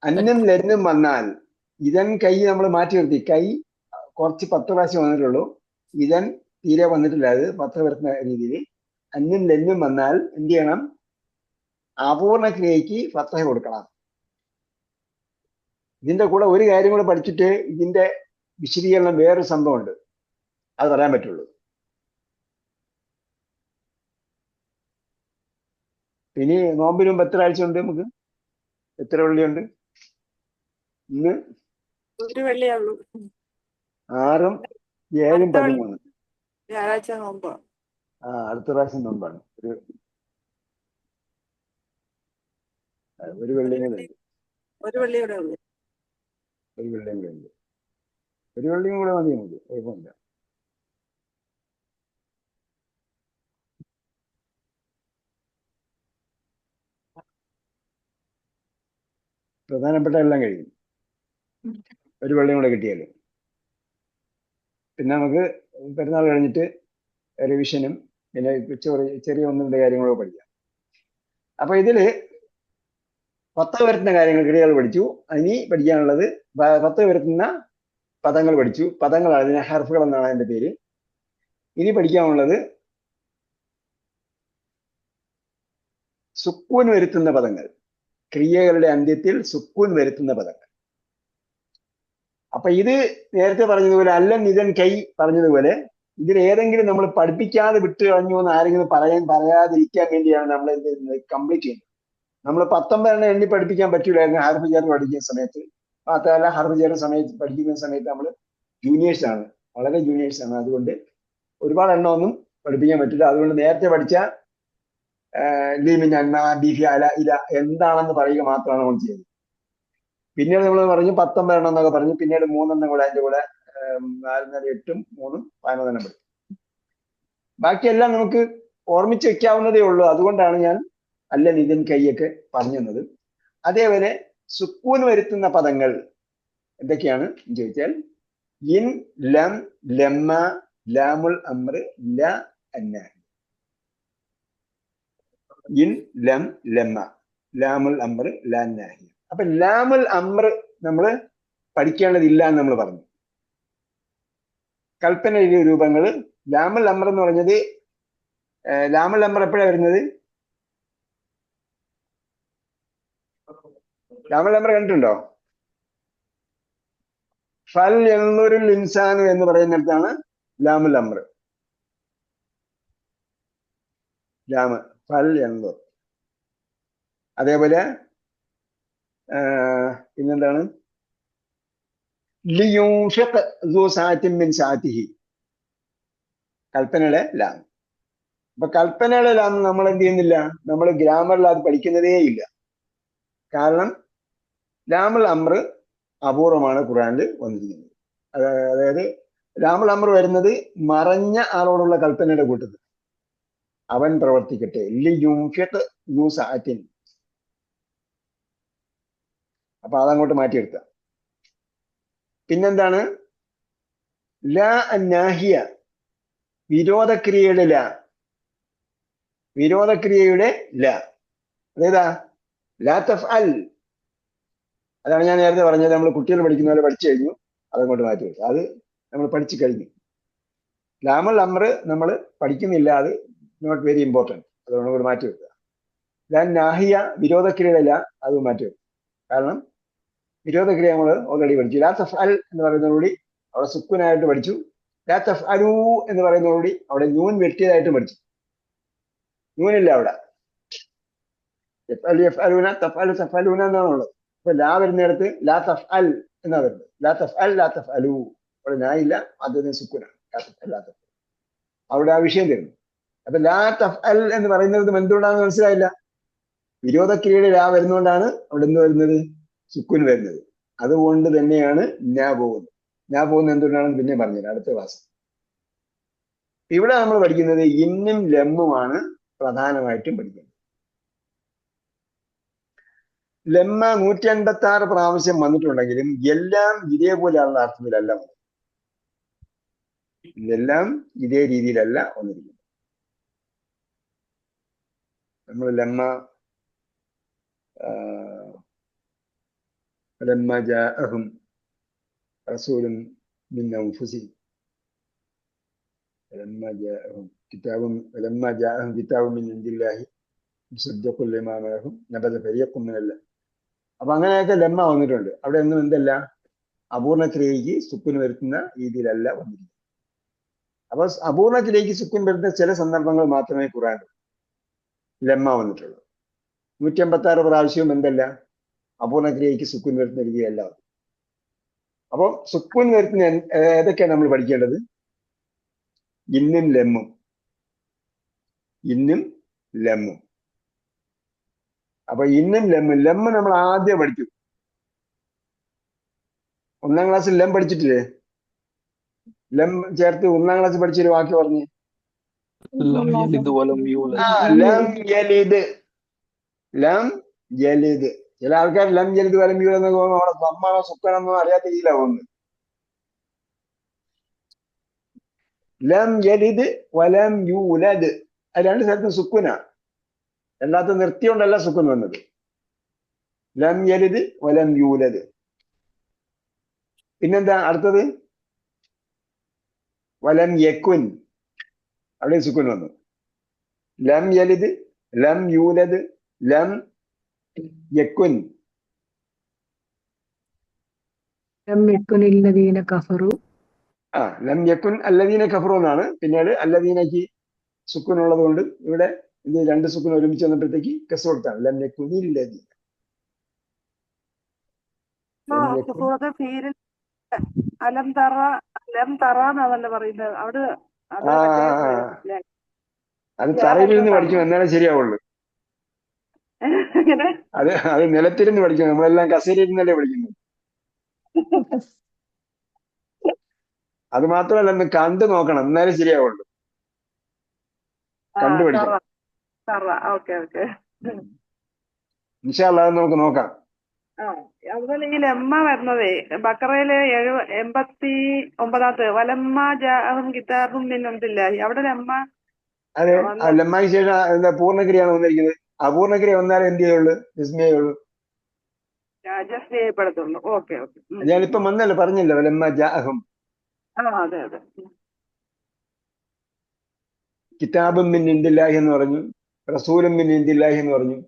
അന്നം ലന്നും വന്നാൽ ഇതൻ കൈ നമ്മൾ മാറ്റി നിർത്തി. കൈ കുറച്ച് 10 പ്രാവശ്യം വന്നിട്ടുള്ളൂ, ഇതൻ തീരെ വന്നിട്ടില്ല. അത് 10 വരുന്ന രീതിയിൽ അന്നം ലന്നും വന്നാൽ എന്ത് ചെയ്യണം? അപൂർണ ക്രിയയ്ക്ക് ഫത്തഹ കൊടുക്കണം. ഇതിന്റെ കൂടെ ഒരു കാര്യം കൂടെ പഠിച്ചിട്ട് ഇതിന്റെ വിശദീകരണം വേറൊരു സംഭവമുണ്ട്, അത് പറയാൻ പറ്റുള്ളൂ. ഇനി നോമ്പിന് മുമ്പ് എത്ര ആഴ്ച ഉണ്ട്? നമുക്ക് എത്ര വെള്ളിയുണ്ട്? ഇന്ന് ഒരു വെള്ളിയേ ഉള്ളൂ. 6, 7, 13. വ്യാഴാഴ്ച നോമ്പ്. അടുത്ത പ്രാവശ്യം നോമ്പാണ്. ഒരു വെള്ളിയും കൂടെ ഉണ്ട്. ഒരു വെള്ളിയുടെ ഉള്ളൂ. ഒരു വെള്ളിയും കൂടെ ഉണ്ട്. ഒരു വെള്ളിയും കൂടെ മതി നമുക്ക്, കുഴപ്പമില്ല. പ്രധാനപ്പെട്ട എല്ലാം കഴിയും. ഒരു വെള്ളിയും കൂടെ കിട്ടിയാലും പിന്നെ നമുക്ക് പെരുന്നാൾ കഴിഞ്ഞിട്ട് റിവിഷനും പിന്നെ ചെറിയ 1-2 കാര്യങ്ങളോ പഠിക്കാം. അപ്പൊ ഇതില് 10 വരുത്തുന്ന കാര്യങ്ങൾ ക്രിയകൾ പഠിച്ചു. ഇനി പഠിക്കാനുള്ളത് 10 വരുത്തുന്ന പദങ്ങൾ പഠിച്ചു. പദങ്ങളാണ്, ഇതിനെ ഹർഫുകൾ എന്നാണ് അതിന്റെ പേര്. ഇനി പഠിക്കാനുള്ളത് സുക്കൂൻ വരുത്തുന്ന പദങ്ങൾ, ക്രിയകളുടെ അന്ത്യത്തിൽ സുക്കൂൻ വരുത്തുന്ന പദങ്ങൾ. അപ്പൊ ഇത് നേരത്തെ പറഞ്ഞതുപോലെ അല്ലൻ ഇതൻ കൈ പറഞ്ഞതുപോലെ ഇതിൽ ഏതെങ്കിലും നമ്മൾ പഠിപ്പിക്കാതെ വിട്ട് കളഞ്ഞു എന്ന് ആരെങ്കിലും പറയാതിരിക്കാൻ വേണ്ടിയാണ് നമ്മൾ എന്ത് ചെയ്യുന്നത്? കംപ്ലീറ്റ് ചെയ്യുന്നത്. നമ്മൾ 19 എണ്ണി പഠിപ്പിക്കാൻ പറ്റൂലായിരുന്നു ഹർഫ് ചേർന്ന് പഠിക്കുന്ന സമയത്ത്. മാത്രമല്ല ഹർഫ് ചേർന്ന സമയത്ത് പഠിക്കുന്ന സമയത്ത് നമ്മൾ ജൂനിയേഴ്സ് ആണ്, വളരെ ജൂനിയേഴ്സ് ആണ്. അതുകൊണ്ട് ഒരുപാട് എണ്ണമൊന്നും പഠിപ്പിക്കാൻ പറ്റില്ല. അതുകൊണ്ട് നേരത്തെ പഠിച്ച ലീമിൻ അന്ന ബിഫി അല ഇല എന്താണെന്ന് പറയുക മാത്രമാണ് നമ്മൾ ചെയ്യുന്നത്. പിന്നീട് നമ്മൾ പറഞ്ഞു 19 എണ്ണം എന്നൊക്കെ പറഞ്ഞു. പിന്നീട് 3 എണ്ണം കൂടെ അതിന്റെ കൂടെ 4, 8, 3, 11 എണ്ണം പഠിക്കും. ബാക്കിയെല്ലാം നമുക്ക് ഓർമ്മിച്ച് വെക്കാവുന്നതേ ഉള്ളൂ. അതുകൊണ്ടാണ് ഞാൻ അല്ല നിതിൻ കൈയൊക്കെ പറഞ്ഞു തന്നത്. അതേപോലെ സുക്കൂൻ വരുത്തുന്ന പദങ്ങൾ എന്തൊക്കെയാണ് എന്ന് ചോദിച്ചാൽ ഇൻ, ലം, ലമ്മ, ലാമുൽ അമ്ര, ല, അന്ന. ഇൻ, ലം, ലമ്മ, ലാമുൽ അമ്ര, ല, അന്ന. അപ്പൊ ലാമുൽ അമ്ര നമ്മൾ പഠിക്കേണ്ടതില്ല എന്ന് നമ്മൾ പറഞ്ഞു. കൽപ്പന രൂപങ്ങൾ. ലാമുൽ അമ്ര എന്ന് പറഞ്ഞത്, ലാമുൽ അമ്ര എപ്പോഴാണ് വരുന്നത്? ലാമുൽ അമ്ര കണ്ടിട്ടുണ്ടോ? ഫൽ എന്നൊരു ഇൻസാനു എന്ന് പറയുന്നിടത്താണ് ലാമുൽ അമ്ര. ലാമ് ഫൽ എന്നൂർ. അതേപോലെ പിന്നെന്താണ് ലിയൂൻഫിഖ് ദു സഅത്തിൻ മിൻ സഅതിഹി, കൽപ്പനയുടെ ലാം. അപ്പൊ കൽപ്പനയുടെ ലാം നമ്മൾ എന്ത് ചെയ്യുന്നില്ല, നമ്മൾ ഗ്രാമറിൽ അത് പഠിക്കുന്നതേ ഇല്ല. കാരണം ലാമുൽ അമ്ര അപൂർവമാണ് ഖുർആനിൽ വന്നിരിക്കുന്നത്. അതായത് ലാമുൽ അമ്ര വരുന്നത് മറഞ്ഞ ആളോടുള്ള കൽപ്പനയുടെ കൂട്ടത്തിൽ, അവൻ പ്രവർത്തിക്കട്ടെ. ലിയൂൻഫിഖ് ദു സഅത്തിൻ. അപ്പൊ അതങ്ങോട്ട് മാറ്റിയെടുക്കാം. പിന്നെന്താണ് ലാ അന്നാഹിയ, വിരോധക്രിയയുടെ ലാ, വിരോധക്രിയയുടെ ലാ. അതേതാ? ലാ തഫ്അൽ. അതാണ് ഞാൻ നേരത്തെ പറഞ്ഞത്, നമ്മൾ കുട്ടികൾ പഠിക്കുന്ന പോലെ പഠിച്ചു കഴിഞ്ഞു, അതങ്ങോട്ട് മാറ്റി വെക്കുക. അത് നമ്മൾ പഠിച്ചു കഴിഞ്ഞു. ലാമുൽ അമ്ര നമ്മൾ പഠിക്കുന്നില്ല, അത് നോട്ട് വെരി ഇമ്പോർട്ടൻറ്റ്, അതുകൊണ്ട് കൂടെ മാറ്റി വെക്കുക. ലാ നാഹിയ, വിരോധക്രിയയുടെ ലാ, അത് മാറ്റി വെക്കുക. കാരണം വിരോധക്രിയ നമ്മൾ ഓൾറെഡി പഠിച്ചു. ലാ തഫ്അൽ എന്ന് പറയുന്നതോടുകൂടി അവിടെ സുക്കൂനായിട്ട് പഠിച്ചു. ലാ തഫ്അലൂ എന്ന് പറയുന്നതോടുകൂടി അവിടെ നൂൻ വെട്ടിയതായിട്ട് പഠിച്ചു. നൂനില്ല അവിടെ. യഫ്അലൂന തഫ്അലു തഫ്അലൂന എന്നാണുള്ളത്. അപ്പൊ ലാ വരുന്നിടത്ത് ലാ തഫ്അൽ എന്നാ വരുന്നത്. ലാ തഫ്അൽ ലാ തഫ്അലൂ, അവിടെ നാ ഇല്ല, ആദ്യം സുക്കൂനാണ്. ലാ തഫ്അൽ ലാ തഫ്അൽ, അവിടെ ആ വിഷയം തരുന്നു. അപ്പൊ ലാ തഫ്അൽ എന്ന് പറയുന്നത് എന്തുകൊണ്ടാണെന്ന് മനസ്സിലായില്ല. വിരോധക്രിയയുടെ ലാ വരുന്നതുകൊണ്ടാണ് അവിടെ എന്ത് വരുന്നത്, സുക്കൂൻ വരുന്നത്. അതുകൊണ്ട് തന്നെയാണ് നാ പോകുന്നത്. നാ പോകുന്നത് എന്തുകൊണ്ടാണെന്ന് പിന്നെ പറഞ്ഞുതരാം അടുത്ത ക്ലാസ്. ഇവിടെ നമ്മൾ പഠിക്കുന്നത് ഇന്നും ലമ്മുമാണ് പ്രധാനമായിട്ടും പഠിക്കുന്നത്. ലമ്മ 156 പ്രാവശ്യം വന്നിട്ടുണ്ടെങ്കിലും എല്ലാം ഇതേപോലെയുള്ള അർത്ഥത്തിലല്ല വന്നത്. ഇതെല്ലാം ഇതേ രീതിയിലല്ല വന്നിരിക്കുന്നത്. നമ്മൾ ലമ്മ فلما جاءهم رسول من أنفسهم فلما جاءهم كتاب من عند الله مصدق لما معهم نبذ فريق من الله. അപ്പൊ അങ്ങനെയൊക്കെ ലമ്മ വന്നിട്ടുണ്ട്. അവിടെ ഒന്നും എന്തല്ല, അപൂർണ ക്രിയയ്ക്ക് സുക്കൂൻ വരുത്തുന്ന രീതിയിലല്ല വന്നിരിക്കുന്നത്. അപ്പൊ അപൂർണ ക്രിയയ്ക്ക് സുക്കൂൻ വരുന്ന ചില സന്ദർഭങ്ങൾ മാത്രമേ ഖുർആനിൽ ലമ്മ വന്നിട്ടുള്ളൂ. 156 പ്രാവശ്യവും എന്തല്ല, അപൂർണ ക്രിയയ്ക്ക് സുക്കൂൻ വരുത്തുന്ന രീതിയല്ല. അപ്പൊ സുക്കൂൻ വരുത്തുന്ന ഏതൊക്കെയാണ് നമ്മൾ പഠിക്കേണ്ടത്? ഇന്നും ലമ്മും, ഇന്നും ലമ്മും. അപ്പൊ ഇന്നും ലമ്മും. ലമ്മ് നമ്മൾ ആദ്യം പഠിച്ചു. 1-ാം ക്ലാസ്സിൽ ലം പഠിച്ചിട്ടില്ലേ? ലം ചേർത്ത് 1-ാം ക്ലാസ്സിൽ പഠിച്ചൊരു വാക്ക് പറഞ്ഞ്. ലം യലിദ് വലം യൂലദ്. ലം യലിദ്, ലം യലിദ്. ചില ആൾക്കാർ ലം യലിദ് വലം യൂലദ് എന്നൊക്കെ പോകുമ്പോൾ അവിടെ നമ്മാണോ സുക്കണെന്നോ അറിയാത്ത രീതിയിലാണ് പോകുന്നത്. ലം യലിദ് വലം യൂലദ്, അത് രണ്ട് സ്ഥലത്തും സുക്കുനാ. രണ്ടാമത്തെ നിർത്തിയോണ്ടല്ല സുക്കുൻ വന്നത്. ലം യലിദ് വലം യൂലദ്. പിന്നെന്താ അടുത്തത്? വലം യക്കുൻ, അവിടെ സുക്കുൻ വന്നു. ലം യലിദ്, ലം യൂലദ്, ലം യക്കുൻ. ലം യക്കുൻ അല്ലദീന കഫറു. ലം യക്കുൻ അല്ലദീന കഫറു എന്നാണ്. പിന്നീട് അല്ലദീനക്ക് സുക്കുൻ ഉള്ളത് കൊണ്ട് ഇവിടെ ഇത് രണ്ട് സുക്കുൻ ഒരുമിച്ച് വന്നപ്പോഴത്തേക്ക് കസ് കൊടുത്താണ്. ലം യക്കുൻ ഇല്ലദീന. സൂറത്തെ ഫീലിൽ അലം തറ, ലം തറ എന്നല്ല പറയുന്നത് അവിടെ. അത് തറയിലിരുന്ന് പഠിക്കും, എന്നാലേ ശരിയാവുള്ളൂ. അത് നിലത്തിരുന്ന് പഠിക്കണം. നമ്മളെല്ലാം കസേരയിരുന്നല്ലേ പഠിക്കുന്നത്. അത് മാത്രമല്ല, ഒന്ന് കണ്ടു നോക്കണം, എന്നാലേ ശരിയാവുള്ളൂ. കണ്ടു പഠിക്കണം. ഇൻഷാ അല്ലാഹ് അത് നമുക്ക് നോക്കാം. അതുപോലെ ഈ ലമ്മ വരുന്നതേ ബക്കറയിലെ 89 വലമ്മ ജാഅഹും കിതാബും മിൻ ഇൻദില്ലാഹി, അവിടെ ലമ്മ. അതെ, ലമ്മയ്ക്ക് ശേഷം എന്താ പൂർണ്ണക്രിയാണ് വന്നിരിക്കുന്നത്. അപൂർണക്രിയ വന്നാലേ എന്ത് ചെയ്യുള്ളൂ, വിസ്മയുള്ളൂ, ജസ്റ്റ് ചെയ്യപ്പെടത്തുള്ളൂ. Okay okay. ഞാനിപ്പം വന്നല്ലോ, പറഞ്ഞല്ലോ വലമ്മ ജാഅഹും. അതെ അതെ. കിതാബും മിൻ ഇൻദില്ലാഹി എന്ന് പറഞ്ഞു, റസൂലും മിൻ ഇൻദില്ലാഹി എന്ന് പറഞ്ഞു.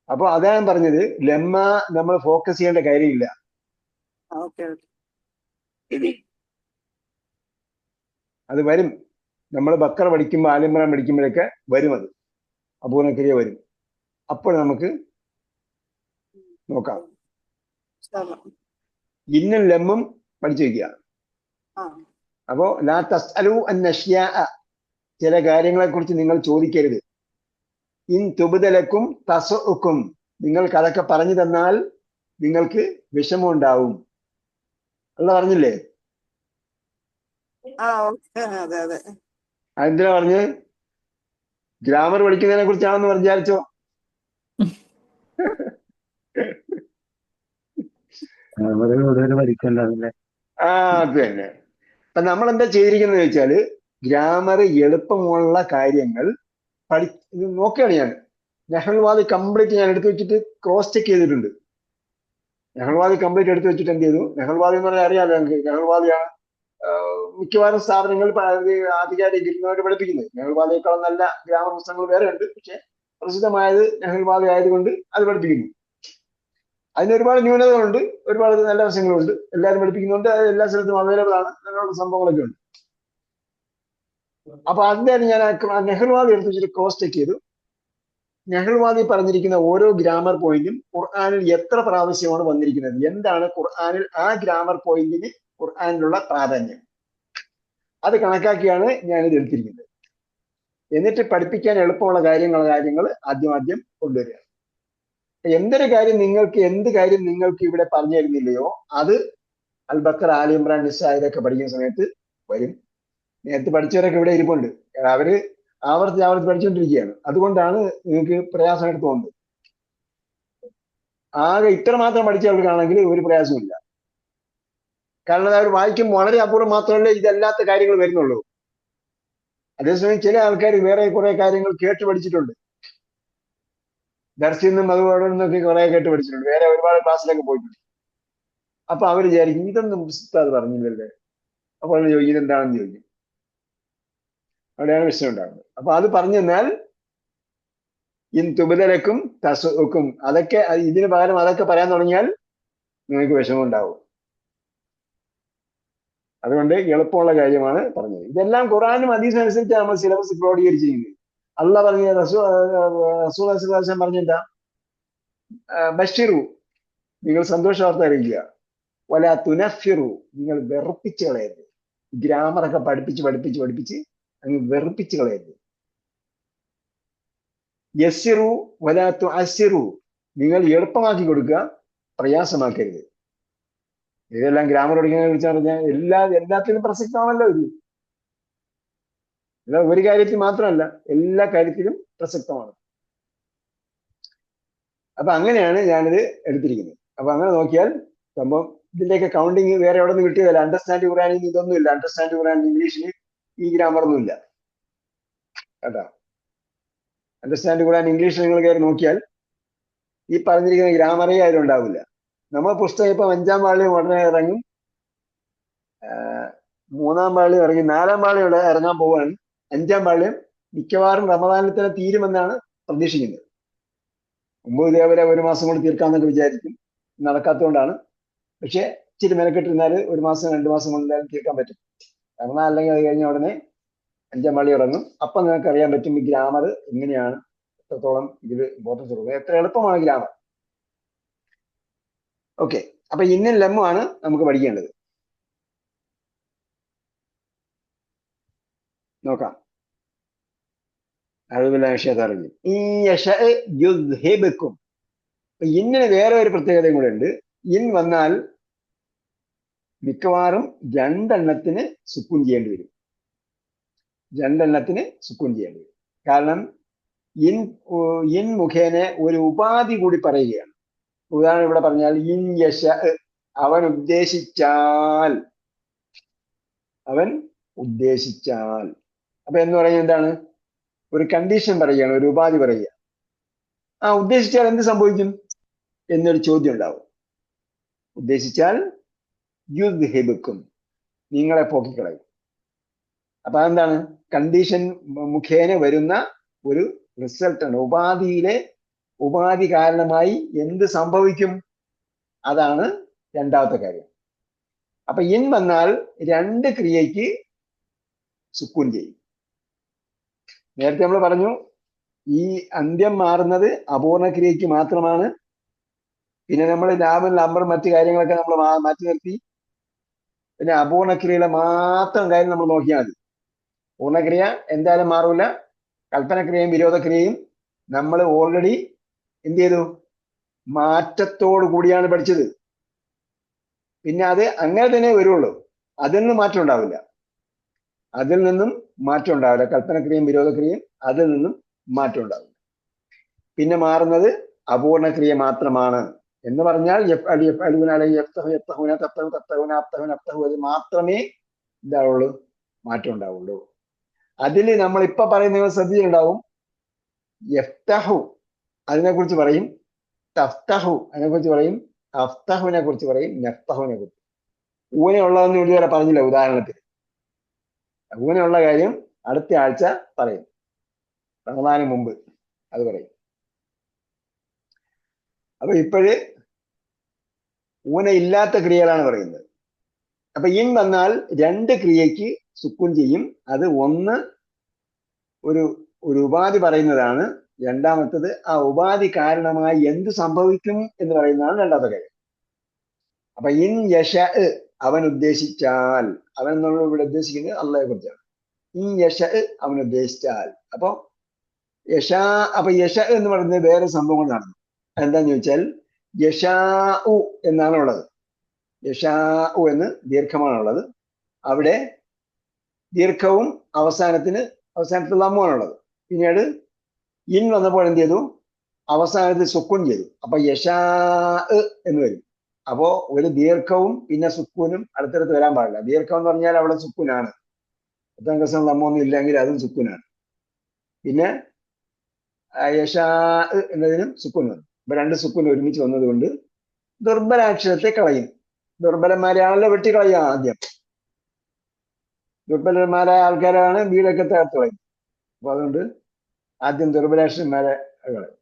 അപ്പൊ അതാ ഞാൻ പറഞ്ഞത്, ലമ്മ നമ്മൾ ഫോക്കസ് ചെയ്യേണ്ട കാര്യമില്ല. അത് വരും. നമ്മൾ ബക്കറ പഠിക്കുമ്പോൾ, ആലിമ്രാൻ പഠിക്കുമ്പോഴൊക്കെ വരും, അത് അപൂർണക്രിയ വരും. അപ്പോൾ നമുക്ക് നോക്കാം. ഇന്നും ലമ്മും പഠിച്ചു വയ്ക്കുക. അപ്പോ ലാ തസ്അലു അൻ അഷ്യാ, ചില കാര്യങ്ങളെ കുറിച്ച് നിങ്ങൾ ചോദിക്കരുത്. ഇൻ തുബ്ദലക്കും തസുഉക്കും, നിങ്ങൾക്ക് അതൊക്കെ പറഞ്ഞു തന്നാൽ നിങ്ങൾക്ക് വിഷമം ഉണ്ടാവും. അല്ല പറഞ്ഞില്ലേ? അതെന്തിനാ പറഞ്ഞ്? ഗ്രാമർ പഠിക്കുന്നതിനെ കുറിച്ചാണെന്ന് വിചാരിച്ചോ? പഠിക്കണ്ടല്ലേ. അത് തന്നെ. അപ്പൊ നമ്മൾ എന്താ ചെയ്തിരിക്കുന്നത് വെച്ചാല് ഗ്രാമർ എളുപ്പമുള്ള കാര്യങ്ങൾ നോക്കുകയാണ് ഞാൻ. നെഹ്ൽവാദി കംപ്ലീറ്റ് ഞാൻ എടുത്തു വെച്ചിട്ട് ക്രോസ് ചെക്ക് ചെയ്തിട്ടുണ്ട്. നെഹ്ൽവാദി കംപ്ലീറ്റ് എടുത്തു വെച്ചിട്ട് എന്ത് ചെയ്തു? നെഹ്ൽവാദി എന്ന് പറഞ്ഞാൽ അറിയാലോ എനിക്ക്. നെഹ്ൽവാദിയാണ് മിക്കവാറും സ്ഥാപനങ്ങൾ ആധികാരികമായിട്ട് പഠിപ്പിക്കുന്നത്. നെഹ്ൽവാദിയേക്കാളും നല്ല ഗ്രാമർ പുസ്തകങ്ങൾ വേറെ ഉണ്ട്. പക്ഷെ പ്രസിദ്ധമായത് നെഹ്ൽവാദി ആയതുകൊണ്ട് അത് പഠിപ്പിക്കുന്നു. അതിന് ഒരുപാട് ന്യൂനതകളുണ്ട്, ഒരുപാട് നല്ല വശങ്ങളുണ്ട്. എല്ലാവരും പഠിപ്പിക്കുന്നുണ്ട്, അത് എല്ലാ സ്ഥലത്തും അവൈലബിൾ ആണ്. അങ്ങനെയുള്ള സംഭവങ്ങളൊക്കെ ഉണ്ട്. അപ്പൊ അതിന്റെ ഞാൻ നെഹ്ൽവാദി എടുത്ത് വെച്ചിട്ട് ക്രോസ് ചെക്ക് ചെയ്തു. നെഹ്ൽവാദി പറഞ്ഞിരിക്കുന്ന ഓരോ ഗ്രാമർ പോയിന്റും ഖുർആനിൽ എത്ര പ്രാവശ്യമാണ് വന്നിരിക്കുന്നത്, എന്താണ് ഖുർആനിൽ ആ ഗ്രാമർ പോയിന്റിന് ഖുർആനിലുള്ള പ്രാധാന്യം, അത് കണക്കാക്കിയാണ് ഞാനിത് എടുത്തിരിക്കുന്നത്. എന്നിട്ട് പഠിപ്പിക്കാൻ എളുപ്പമുള്ള കാര്യങ്ങൾ ആദ്യം കൊണ്ടുവരിക. എന്ത് കാര്യം നിങ്ങൾക്ക് ഇവിടെ പറഞ്ഞു തരുന്നില്ലയോ അത് അൽ ബക്കർ, ആൽ ഇമ്രാൻ, നിസാ ഇതൊക്കെ പഠിക്കുന്ന സമയത്ത് വരും. നേരത്തെ പഠിച്ചവരൊക്കെ ഇവിടെ ഇരിപ്പുണ്ട്. അവര് ആവർത്തി പഠിച്ചുകൊണ്ടിരിക്കുകയാണ്. അതുകൊണ്ടാണ് നിങ്ങൾക്ക് പ്രയാസമായിട്ട് തോന്നുന്നത്. ആകെ ഇത്ര മാത്രം പഠിച്ചവർക്കാണെങ്കിൽ ഒരു പ്രയാസമില്ല. കാരണം അവർ വായിക്കുമ്പോൾ വളരെ അപൂർവം മാത്രമല്ലേ ഇതല്ലാത്ത കാര്യങ്ങൾ വരുന്നുള്ളൂ. അതേസമയം ചില ആൾക്കാർ വേറെ കുറെ കാര്യങ്ങൾ കേട്ട് പഠിച്ചിട്ടുണ്ട്. ദർസിൽ നിന്നും അതുപോലെ നിന്നൊക്കെ കുറെ കേട്ട് പഠിച്ചിട്ടുണ്ട്. വേറെ ഒരുപാട് ക്ലാസ്സിലൊക്കെ പോയിട്ടുണ്ട്. അപ്പൊ അവർ വിചാരിക്കും ഇതൊന്നും ഉസ്താദ് പറഞ്ഞില്ലല്ലേ. അപ്പോൾ ചോദിക്കും ഇതെന്താണെന്ന് ചോദിക്കും. അവിടെയാണ് വിഷയം ഉണ്ടാകുന്നത്. അപ്പൊ അത് പറഞ്ഞു തന്നാൽ ഇൻ തുബദലക്കും തസുക്കും, അതൊക്കെ ഇതിന് പകരം അതൊക്കെ പറയാൻ തുടങ്ങിയാൽ നിങ്ങൾക്ക് വിഷമം ഉണ്ടാവും. അതുകൊണ്ട് എളുപ്പമുള്ള കാര്യമാണ് പറഞ്ഞത്. ഇതെല്ലാം ഖുർആനും ഹദീസും അനുസരിച്ച് നമ്മൾ സിലബസ് ക്രോഡീകരിച്ചിരിക്കുന്നത്. അള്ളാഹ് പറഞ്ഞ റസൂൽ പറഞ്ഞെന്താ? ബഷിറു, നിങ്ങൾ സന്തോഷ വാർത്ത അറിയിക്കുക. വല തുനഫിറു, നിങ്ങൾ വെറുപ്പിച്ച് കളയരുത്. ഗ്രാമറൊക്കെ പഠിപ്പിച്ച് അങ്ങ് വെറുപ്പിച്ച് കളയരുത്. യസ്സിറു വല തുഅസ്സിറു, നിങ്ങൾ എളുപ്പമാക്കി കൊടുക്കുക, പ്രയാസമാക്കരുത്. ഇതെല്ലാം ഗ്രാമർ പഠിക്കുന്നതിനെ കുറിച്ച് പറഞ്ഞാൽ എല്ലാത്തിനും പ്രസക്തമാണല്ലോ ഇത്. ഒരു കാര്യത്തിൽ മാത്രമല്ല, എല്ലാ കാര്യത്തിലും പ്രസക്തമാണ്. അപ്പൊ അങ്ങനെയാണ് ഞാനിത് എടുത്തിരിക്കുന്നത്. അപ്പൊ അങ്ങനെ നോക്കിയാൽ സംഭവം ഇതിന്റെയൊക്കെ കൗണ്ടിങ് വേറെ എവിടെ നിന്ന് കിട്ടിയതല്ല. അണ്ടർസ്റ്റാൻഡ് ഖുർആനിൽ ഇതൊന്നുമില്ല. അണ്ടർസ്റ്റാൻഡ് ഖുർആൻ ഇംഗ്ലീഷിൽ ഈ ഗ്രാമറൊന്നും ഇല്ല കേട്ടോ. അണ്ടർസ്റ്റാൻഡ് ഖുർആൻ ഇംഗ്ലീഷിൽ നിങ്ങൾ കയറി നോക്കിയാൽ ഈ പറഞ്ഞിരിക്കുന്ന ഗ്രാമറേ അതിലും ഉണ്ടാവില്ല. നമ്മൾ പുസ്തകം ഇപ്പം 5-ാം വാള്യം ഉടനെ ഇറങ്ങും, 3-ാം വാള്യം ഇറങ്ങി, 4-ാം വാള്യം ഇറങ്ങാൻ പോവുകയാണ്. 5-ാം വാള്യം മിക്കവാറും റമദാനിൽ തന്നെ തീരുമെന്നാണ് പ്രതീക്ഷിക്കുന്നത്. മുമ്പ് ഇതേപോലെ 1 മാസം കൊണ്ട് തീർക്കാമെന്നൊക്കെ വിചാരിക്കും. നടക്കാത്തതുകൊണ്ടാണ്. പക്ഷെ ഇച്ചിരി മെനക്കെട്ടിരുന്നാൽ 1 മാസം 2 മാസം കൊണ്ട് എന്തായാലും തീർക്കാൻ പറ്റും. റമദാൻ അല്ലെങ്കിൽ അത് കഴിഞ്ഞ ഉടനെ 5-ാം വാള്യം ഇറങ്ങും. അപ്പം നിങ്ങൾക്ക് അറിയാൻ പറ്റും ഈ ഗ്രാമർ എങ്ങനെയാണ്, എത്രത്തോളം ഇതിൽ ഇമ്പോർട്ടൻസ് കൊടുക്കുന്നത്, എത്ര എളുപ്പമാണ് ഗ്രാമർ. ഓക്കെ, അപ്പൊ ഇന്നും ലമ്മുമാണ് നമുക്ക് പഠിക്കേണ്ടത്. നോക്കാം. ഇന്നിന് വേറെ ഒരു പ്രത്യേകതയും കൂടെ ഉണ്ട്. ഇൻ വന്നാൽ മിക്കവാറും 2 എണ്ണത്തിന് സുക്കൂൻ ചെയ്യേണ്ടി വരും. 2 എണ്ണത്തിന് സുക്കൂൻ ചെയ്യേണ്ടി വരും. കാരണം ഇൻ മുഖേന ഒരു ഉപാധി കൂടി പറയുകയാണ്. ഉദാഹരണം ഇവിടെ പറഞ്ഞാൽ ഇൻ യശ, അവൻ ഉദ്ദേശിച്ചാൽ. അപ്പൊ എന്ന് പറയുന്നത് എന്താണ്? ഒരു കണ്ടീഷൻ പറയുകയാണ്, ഒരു ഉപാധി പറയുക. ആ ഉദ്ദേശിച്ചാൽ എന്ത് സംഭവിക്കും എന്നൊരു ചോദ്യം ഉണ്ടാവും. ഉദ്ദേശിച്ചാൽ യുദ്ഹിബുക്കും, നിങ്ങളെ പോക്കിക്കളയും. അപ്പൊ അതെന്താണ്? കണ്ടീഷൻ മുഖേന വരുന്ന ഒരു റിസൾട്ടാണ്. ഉപാധി കാരണമായി എന്ത് സംഭവിക്കും, അതാണ് രണ്ടാമത്തെ കാര്യം. അപ്പൊ ഇൻ വന്നാൽ 2 ക്രിയയ്ക്ക് സുക്കൂൻ ചെയ്യും. നേരത്തെ നമ്മൾ പറഞ്ഞു ഈ അന്ത്യം മാറുന്നത് അപൂർണക്രിയക്ക് മാത്രമാണ്. പിന്നെ നമ്മൾ ലാഭം നമ്പർ മറ്റു കാര്യങ്ങളൊക്കെ നമ്മൾ മാറ്റി നിർത്തി. പിന്നെ അപൂർണക്രിയയിലെ മാത്രം കാര്യം നമ്മൾ നോക്കിയാൽ മതി. പൂർണ്ണക്രിയ എന്തായാലും മാറൂല. കൽപ്പനക്രിയയും വിരോധക്രിയയും നമ്മൾ ഓൾറെഡി എന്ത് ചെയ്തു? മാറ്റത്തോടു കൂടിയാണ് പഠിച്ചത്. പിന്നെ അത് അങ്ങനെ തന്നെ വരുള്ളൂ. അതിൽ നിന്ന് മാറ്റം ഉണ്ടാവില്ല. അതിൽ നിന്നും മാറ്റം ഉണ്ടാവില്ല. കൽപ്പനക്രിയയും വിരോധക്രിയയും അതിൽ നിന്നും മാറ്റം ഉണ്ടാവില്ല. പിന്നെ മാറുന്നത് അപൂർണക്രിയ മാത്രമാണ് എന്ന് പറഞ്ഞാൽ അത് മാത്രമേ എന്താവുള്ളൂ? മാറ്റം ഉണ്ടാവുള്ളൂ. അതിൽ നമ്മൾ ഇപ്പൊ പറയുന്ന ശ്രദ്ധയുണ്ടാവും. യഫ്തഹു അതിനെക്കുറിച്ച് പറയും, തഫ്തഹു അതിനെക്കുറിച്ച് പറയും, അഫ്തഹുവിനെ കുറിച്ച് പറയും, നഫ്തഹുവിനെ കുറിച്ച്. ഊനെ ഉള്ളതെന്ന് ഇതുവരെ പറഞ്ഞില്ല. ഉദാഹരണത്തിന് ഊനെയുള്ള കാര്യം അടുത്ത ആഴ്ച പറയും, റമദാന് മുമ്പ് അത് പറയും. അപ്പൊ ഇപ്പോഴ് ഊന ഇല്ലാത്ത ക്രിയകളാണ് പറയുന്നത്. അപ്പൊ ഇൻ വന്നാൽ രണ്ട് ക്രിയക്ക് സുക്കൂൻ ചെയ്യും. അത് ഒന്ന് ഒരു ഉപാധി പറയുന്നതാണ്. രണ്ടാമത്തത് ആ ഉപാധി കാരണമായി എന്ത് സംഭവിക്കും എന്ന് പറയുന്നതാണ് രണ്ടാമത്തെ കാര്യം. അപ്പൊ ഇൻ യശ അവൻ ഉദ്ദേശിച്ചാൽ, അവൻ എന്നുള്ള ഇവിടെ ഉദ്ദേശിക്കുന്നത് അള്ളയെ കുറിച്ചാണ്. ഇൻ യശ അവൻ ഉദ്ദേശിച്ചാൽ. അപ്പൊ അപ്പൊ യശ എന്ന് പറയുന്നത് വേറെ സംഭവം നടന്നു. എന്താന്ന് ചോദിച്ചാൽ യശാ ഉ എന്നാണ് ഉള്ളത്. യശാ ഉ എന്ന് ദീർഘമാണുള്ളത്. അവിടെ ദീർഘവും അവസാനത്തിൽ ലമ്മുവാണുള്ളത്. പിന്നീട് ഇൻ വന്നപ്പോൾ എന്ത് ചെയ്തു? അവസാനത്തിൽ സുക്കൂൻ ചെയ്തു. അപ്പൊ യശാ എന്ന് വരും. അപ്പോ ഒരു ദീർഘവും പിന്നെ സുക്കൂനും അടുത്തടുത്ത് വരാൻ പാടില്ല. ദീർഘം എന്ന് പറഞ്ഞാൽ അവിടെ സുക്കൂനാണ്. പത്താം ദിവസം ലമ്മൊന്നും ഇല്ലെങ്കിൽ അതും സുക്കൂനാണ്. പിന്നെ യശാ എന്നതിനും സുക്കൂൻ വന്നു. അപ്പൊ രണ്ട് സുക്കൂൻ ഒരുമിച്ച് വന്നത് കൊണ്ട് ദുർബലാക്ഷരത്തെ കളയും. ദുർബലന്മാരെയാണല്ലോ വെട്ടിക്കളയുക ആദ്യം. ദുർബലന്മാരായ ആൾക്കാരാണ് വീടൊക്കെ തകർത്ത് കളയും. അപ്പൊ അതുകൊണ്ട് ആദ്യം ദുർബലാക്ഷരന്മാരെ കളയും.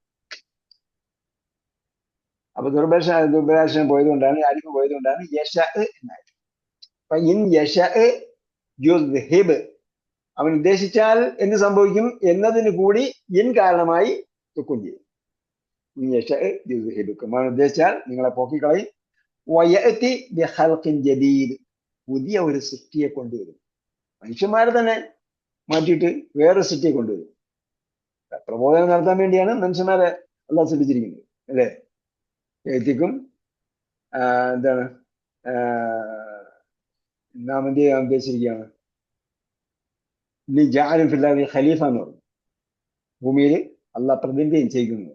അപ്പൊ ദുർബലാക്ഷരം പോയതുകൊണ്ടാണ്, അരിവ് പോയതുകൊണ്ടാണ് യശ എന്നായത്. അപ്പൊ ഇൻ യശ യുദ്ഹിബ് അവൻ ഉദ്ദേശിച്ചാൽ എന്ത് സംഭവിക്കും എന്നതിന് കൂടി ഇൻ കാരണമായി സുക്കൂൻ ചെയ്യും. ഇൻ യശ യുദ്ഹിബുക്കും അവൻ ഉദ്ദേശിച്ചാൽ നിങ്ങളെ പോക്കിക്കളയും. വയഅതി ബിഖൽഖിൻ ജദീദ് പുതിയ ഒരു സൃഷ്ടിയെ കൊണ്ടുവരും. മനുഷ്യന്മാരെ തന്നെ മാറ്റിയിട്ട് വേറൊരു സൃഷ്ടിയെ കൊണ്ടുവരും. പ്രബോധനം നടത്താൻ വേണ്ടിയാണ് മനുഷ്യന്മാരെ അള്ളാഹ് സൃഷ്ടിച്ചിരിക്കുന്നത്, അല്ലേ? എത്തിക്കും എന്താണ് നാം എന്ത് ചെയ്യാൻ ഉദ്ദേശിച്ചിരിക്കുകയാണ്? ഖലീഫ എന്ന് പറഞ്ഞു. ഭൂമിയിൽ അള്ളാഹ് പ്രതിനിധിയും ചെയ്യുന്നത്.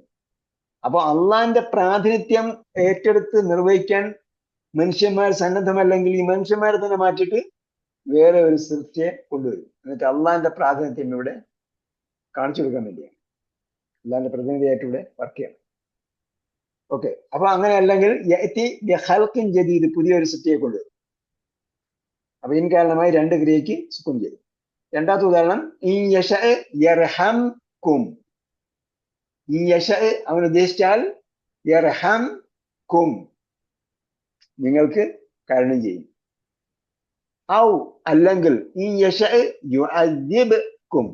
അപ്പൊ അള്ളാഹിന്റെ പ്രാതിനിധ്യം ഏറ്റെടുത്ത് നിർവഹിക്കാൻ മനുഷ്യന്മാർ സന്നദ്ധമല്ലെങ്കിൽ ഈ മനുഷ്യന്മാരെ തന്നെ മാറ്റിയിട്ട് വേറെ ഒരു സൃഷ്ടിയെ കൊണ്ടുവരും. എന്നിട്ട് അള്ളാഹിന്റെ പ്രാതിനിധ്യം ഇവിടെ കാണിച്ചു കൊടുക്കാൻ വേണ്ടിയാണ്. അള്ളാഹിന്റെ പ്രതിനിധിയായിട്ട് ഇവിടെ വർക്ക് ചെയ്യണം. ഓക്കെ. അപ്പൊ അങ്ങനെ അല്ലെങ്കിൽ ജദീദ് പുതിയൊരു സൃഷ്ടിയെ കൊണ്ടുവരും. അപ്പൊ ഇൻ കാരണമായി രണ്ട് ക്രിയക്ക് സുക്കൂൻ ചെയ്യും. രണ്ടാമത്തെ ഉദാഹരണം ഇൻ യശ യർഹംകും. ഇൻ യശ അവൻ ഉദ്ദേശിച്ചാൽ യർഹംകും നിങ്ങൾക്ക് കരുണ ചെയ്യും. ഔ അല്ലെങ്കിൽ ഇൻ യശ യുഅദ്ദിബ്കും.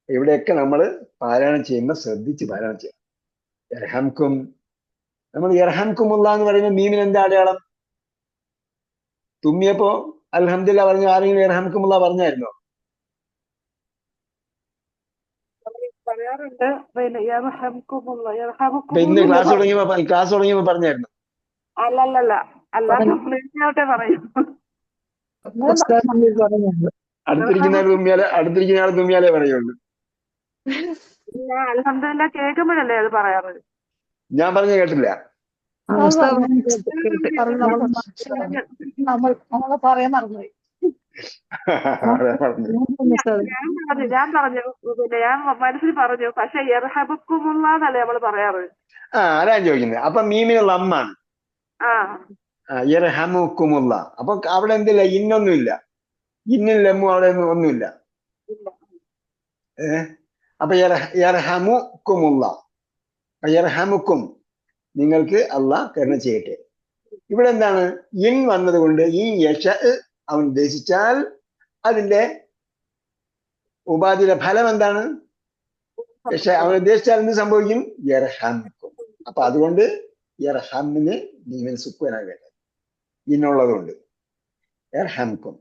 ഇവിടെയൊക്കെ നമ്മൾ പാരായണം ചെയ്യുമ്പോൾ ശ്രദ്ധിച്ച് പാരായണം ചെയ്യണം. യർഹംകും, നമ്മൾ യർഹംകുമുള്ള എന്ന് പറയുമ്പോൾ മീമിന് എന്താ അടയാളം? തുമ്മിയപ്പോ അൽഹംദുലില്ലാ പറഞ്ഞു ആരെങ്കിലും യർഹംകുമുള്ള പറഞ്ഞായിരുന്നോ? പറയാറുണ്ട്. പിന്നെ ഇന്ന് ക്ലാസ് തുടങ്ങിയപ്പോ പറഞ്ഞായിരുന്നു? അല്ലല്ല, അല്ലാതെ പ്ലീസിനോട്ടെ പറയൂ. അടുത്തിരിക്കുന്ന ആൾ തുമ്മിയാലേ പറയുള്ളൂ. പിന്നെ അൽഹംദുലില്ലാ കേൾക്കുമ്പോഴല്ലേ അത് പറയാറ്. ഞാൻ പറഞ്ഞ കേട്ടില്ല. നമ്മൾ പറയാൻ മറന്നുപോയി. ഞാൻ പറഞ്ഞു പിന്നെ ഞാൻ മനസ്സിൽ പറഞ്ഞു. പക്ഷെ യർഹബക്കുമുള്ളാന്നല്ലേ നമ്മള് പറയാറ്. അതാ ചോദിക്കുന്നത്. അപ്പൊ മീമിനുള്ള അമ്മാണ് യർഹമുക്കുമുള്ള. അപ്പൊ അവിടെ എന്തില്ല? ഇന്നൊന്നുമില്ല. ഇന്നും ലമ്മു അവിടെ ഒന്നുമില്ല. അപ്പൊ യർഹമുക്കുമുള്ള, യർഹമുക്കും നിങ്ങൾക്ക് അള്ളാഹ് കരുണ ചെയ്യട്ടെ. ഇവിടെ എന്താണ്? ഇൻ വന്നത് കൊണ്ട് ഈ യശ അവൻ ഉദ്ദേശിച്ചാൽ അതിന്റെ ഉപാധിയുടെ ഫലം എന്താണ്? പക്ഷെ അവൻ ഉദ്ദേശിച്ചാൽ എന്ത് സംഭവിക്കും? യർഹംക്കും. അപ്പൊ അതുകൊണ്ട് യർഹമിന് നീവൻ സുക്കുവനായി വേണ്ടത് ഇന്നുള്ളതുകൊണ്ട് യർഹംക്കും.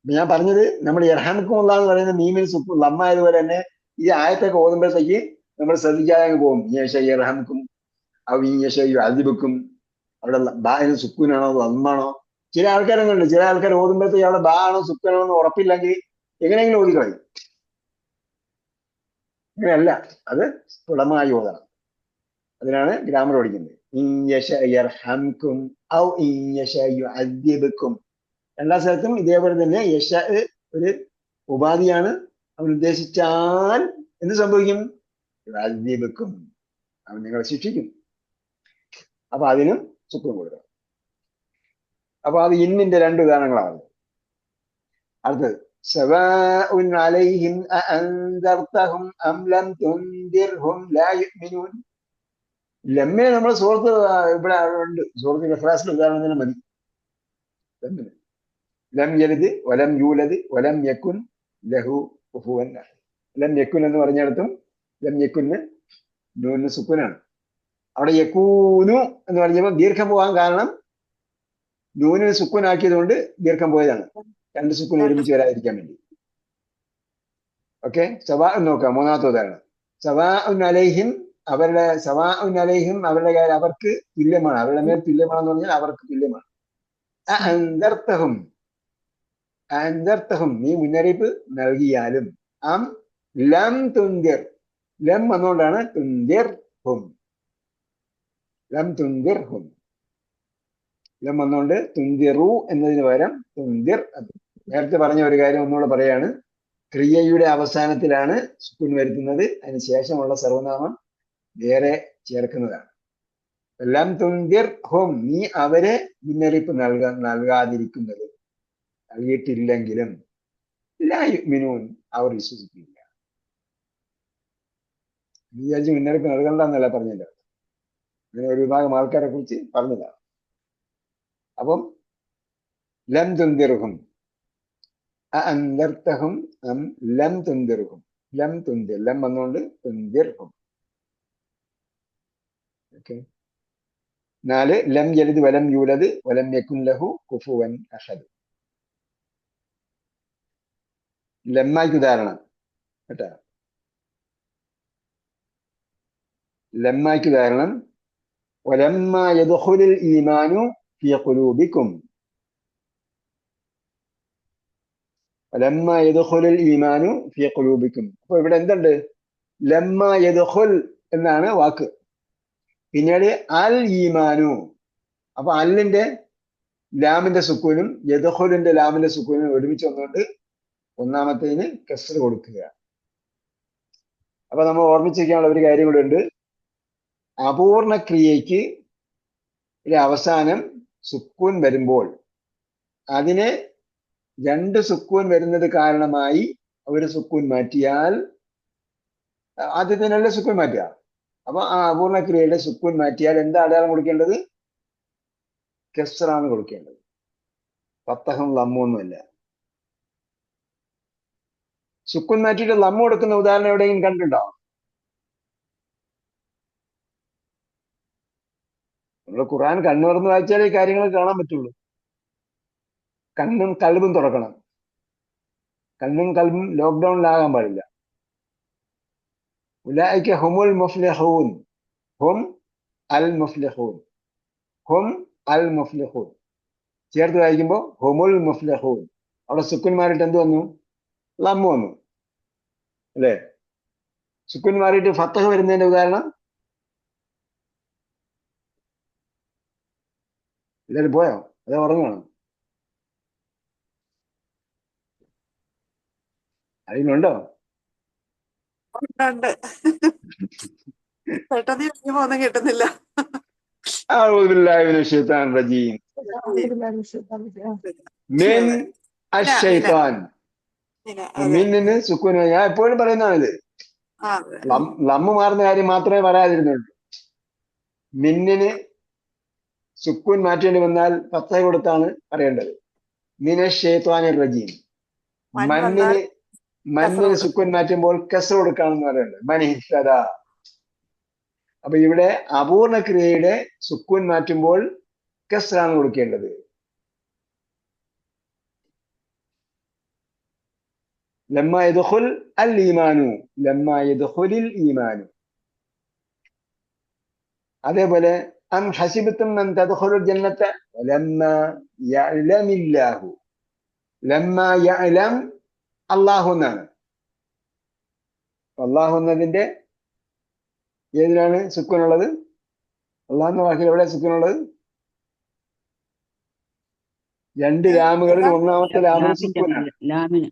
ഞാൻ പറഞ്ഞത് നമ്മൾ യർഹംക്കും എന്ന് പറയുന്നത് മീമിന് സുക്കു ലമ്മായതുപോലെ തന്നെ ഈ ആയത്തൊക്കെ ഓതുമ്പോഴത്തേക്ക് നമ്മൾ ശ്രദ്ധിക്കാതെ അങ്ങ് പോകും. യർഹംക്കും അതിബുക്കും അവിടെ ബാന് സുക്കൂനാണോ ലമ്മാണോ? ചില ആൾക്കാരൊന്നുണ്ട്, ചില ആൾക്കാർ ഓതുമ്പോഴത്തേക്ക് അവിടെ ബാ ആണോ സുക്കൂനാണോ എന്ന് ഉറപ്പില്ലെങ്കിൽ എങ്ങനെയെങ്കിലും ഓതിക്കളയും. അങ്ങനെയല്ല, അത് സ്ഥിരമായി ഓതണം. അതിനാണ് ഗ്രാമർ പഠിക്കുന്നത്. എല്ലാ സ്ഥലത്തും ഇതേപോലെ തന്നെ യശ ഒരു ഉപാധിയാണ്. അവൻ ഉദ്ദേശിച്ചാൽ എന്ത് സംഭവിക്കും? അദ്യബക്കും, അവൻ നിങ്ങളെ ശിക്ഷിക്കും. അപ്പൊ അതിനും സുക്കൂൻ കൊടുക്കണം. അപ്പൊ അത് ഇന്നിന്റെ രണ്ട് ഉദാഹരണങ്ങളാണ്. അടുത്തത് സവാഉൻ അലൈഹിം അഅൻദർതഹും അം ലം തുൻദിർഹും ലാ യുഅ്മിനൂൻ. ലമ്മേ നമ്മൾ സുഹൃത്ത് ഇവിടെ ഉണ്ട്, സുഹൃത്ത് ഇഖ്ലാസിന്റെ ഉദാഹരണം തന്നെ മതി. ലം യലിദ് വലം യൂലദ് വലം യകുൻ ലഹു കുഫുവൻ അഹദ്. ലം യകുൻ എന്ന് പറഞ്ഞിടത്തും ലം യകുന് നൂന് സുക്കൂനാണ്. അവിടെ യകൂനു എന്ന് പറഞ്ഞപ്പോൾ ദീർഘം പോകാൻ കാരണം നൂനിന് സുക്കൂനാക്കിയത് കൊണ്ട് ദീർഘം പോയതാണ്. രണ്ട് സുക്കൂൻ ഒരുമിച്ച് വരാതിരിക്കാൻ വേണ്ടി. ഓക്കെ, സവാ നോക്കാം. മൂന്നാമത്തെ ഉദാഹരണം സവാഉൻ അലൈഹിം, അവരുടെ സവാഉൻ അലൈഹിം അവരുടെ കാര്യം അവർക്ക് തുല്യമാണ്, അവരുടെ മേൽ തുല്യമാണെന്ന് പറഞ്ഞാൽ അവർക്ക് തുല്യമാണ്. അഅൻദർതഹും, അഅൻദർതഹും നീ മുന്നറിയിപ്പ് നൽകിയാലും, അം ലം തുൻദിർ, ലം വന്നുകൊണ്ടാണ് തുൻദിർ ഹും, ലം തുൻദിർ ഹും, ലം വന്നുകൊണ്ട് തുൻദിറു എന്നതിന് പകരം തുൻദിർ. നേരത്തെ പറഞ്ഞ ഒരു കാര്യം ഒന്നുകൂടെ പറയാണ്. ക്രിയയുടെ അവസാനത്തിലാണ് സുക്കൂൻ വരുത്തുന്നത്, അതിന് ശേഷമുള്ള സർവനാമം വേറെ ചേർക്കുന്നതാണ്. ലം തുൻദിർ ഹും, നീ അവരെ മുന്നറിയിപ്പ് നൽകാതിരിക്കുന്നത്, നൽകിയിട്ടില്ലെങ്കിലും ലാ യുഅ്മിനൂൻ, അവർ വിശ്വസിക്കില്ല. വിചാരിച്ച് മുന്നറിയിപ്പ് നൽകണ്ടെന്നല്ല പറഞ്ഞില്ല, അങ്ങനെ ഒരു വിഭാഗം ആൾക്കാരെ കുറിച്ച് പറഞ്ഞതാണ്. അപ്പം ലം തുൻദിർഹും അഅൻദർതഹും അം ലം തുൻദിർഹും, ലം തുൻദിർ, ലം വന്നുകൊണ്ട് തുൻദിർഹും. ഓക്കെ. 4 ലം യലിദ് വലം യൂലദ് വലം യകുൻ ലഹു കുഫുവൻ അഹദ്. ലമ്മായ്ക്ക് ഉദാഹരണം കേട്ടാ, ലമ്മായ്ക്ക് ഉദാഹരണം വലമ്മാ യദ്ഖുലുൽ ഈമാനു ഫീ ഖുലൂബിക്കും, വലമ്മാ യദ്ഖുലുൽ ഈമാനു ഫീ ഖുലൂബിക്കും. അപ്പൊ ഇവിടെ എന്തുണ്ട്? ലമ്മാ യദ്ഖുൽ എന്നാണ് വാക്ക്, പിന്നീട് അൽ ഈമാനു. അപ്പൊ അല്ലിന്റെ ലാമിന്റെ സുക്കൂനും യദ്ഖുലിന്റെ ലാമിന്റെ സുക്കൂനും ഒരുമിച്ച് വന്നുകൊണ്ട് ഒന്നാമത്തേന് കസ്ർ കൊടുക്കുക. അപ്പൊ നമ്മൾ ഓർമ്മിച്ചിരിക്കാനുള്ള ഒരു കാര്യം കൂടെ ഉണ്ട്. അപൂർണ ക്രിയയ്ക്ക് അവസാനം സുക്കൂൻ വരുമ്പോൾ അതിനെ രണ്ട് സുക്കൂൻ വരുന്നത് കാരണമായി ഒരു സുക്കൂൻ മാറ്റിയാൽ, ആദ്യത്തിനല്ല സുക്കൂൻ മാറ്റുക. അപ്പൊ ആ അപൂർണ ക്രിയയുടെ സുക്കൂൻ മാറ്റിയാൽ എന്താ അടയാളം കൊടുക്കേണ്ടത്? കസ്റാണ് കൊടുക്കേണ്ടത്, ഫത്തഹും ലമ്മുമൊന്നുമല്ല. സുക്കൂൻ മാറ്റിയിട്ട് ലമ്മു കൊടുക്കുന്ന ഉദാഹരണം എവിടെയെങ്കിലും കണ്ടിട്ടുണ്ടോ? നമ്മൾ ഖുർആൻ കണ്ണു തുറന്ന് വായിച്ചാലേ ഈ കാര്യങ്ങൾ കാണാൻ പറ്റുള്ളൂ. കണ്ണും കൽബും തുറക്കണം. കണ്ണും കൽബും ലോക്ക്ഡൌണിലാകാൻ പാടില്ല. ഉലൈക ഹുമുൽ മുഫ്ലിഹൂൻ, ഹും അൽ മുഫ്ലിഹൂൻ, ഹും അൽ മുഫ്ലിഹൂൻ ചേർത്ത് വായിക്കുമ്പോൾ ഹുമുൽ മുഫ്ലിഹൂൻ. അവിടെ സുക്കൂൻ മാറിയിട്ട് എന്ത് വന്നു? ലമ്മു വന്നു അല്ലേ? സുക്കൂൻ മാറിയിട്ട് ഫത്തഹ് വരുന്നതിന്റെ ഉദാഹരണം എല്ലാവരും പോയോ? അതേ ഉറങ്ങണം? അതിനുണ്ടോ? ഉണ്ട്. പെട്ടെന്ന് ചോദിക്കുമ്പോ ഒന്നും കിട്ടുന്നില്ല. أعوذ بالله من الشيطان الرجيم من الشيطان. മിന്നിന് സുക്കൂൻ. ഞാൻ എപ്പോഴും പറയുന്നതാണിത്. ലമ്മ് മാറുന്ന കാര്യം മാത്രമേ പറയാതിരുന്നുള്ളൂ. മിന്നിന് സുക്കൂൻ മാറ്റേണ്ടി വന്നാൽ ഫത്തഹ് കൊടുത്താണ് പറയേണ്ടത്. മിനശ് ശൈത്വാനിർ റജീം. മന്നിന് സുക്കൂൻ മാറ്റുമ്പോൾ കസ്ർ കൊടുക്കാണെന്ന് പറയുന്നത് മനിഹിത്തത. അപ്പൊ ഇവിടെ അപൂർണ ക്രിയയുടെ സുക്കൂൻ മാറ്റുമ്പോൾ കസ്റാണ് കൊടുക്കേണ്ടത്. ലമ്മ യദ്ഖുൽ അൽ ഈമാനു, ലമ്മ യദ്ഖുലിൽ ഈമാനു. അതേപോലെ അം ഹസിബത്തും അൻ തദ്ഖുലുൽ ജന്നത ലമ്മ യഅലമില്ലാഹു, ലമ്മ യഅലം അല്ലാഹു എന്നാണ്. അല്ലാഹു എന്നതിന്റെ ഏതിനാണ് സുക്കൂൻ ഉള്ളത്? അല്ലാഹു എന്ന വാക്കിൽ എവിടെ സുക്കൂൻ ഉള്ളത്? രണ്ട് ലാമുകളിൽ ഒന്നാമത്തെ ലാമിന് സുക്കൂനാണ്. ലാമിന്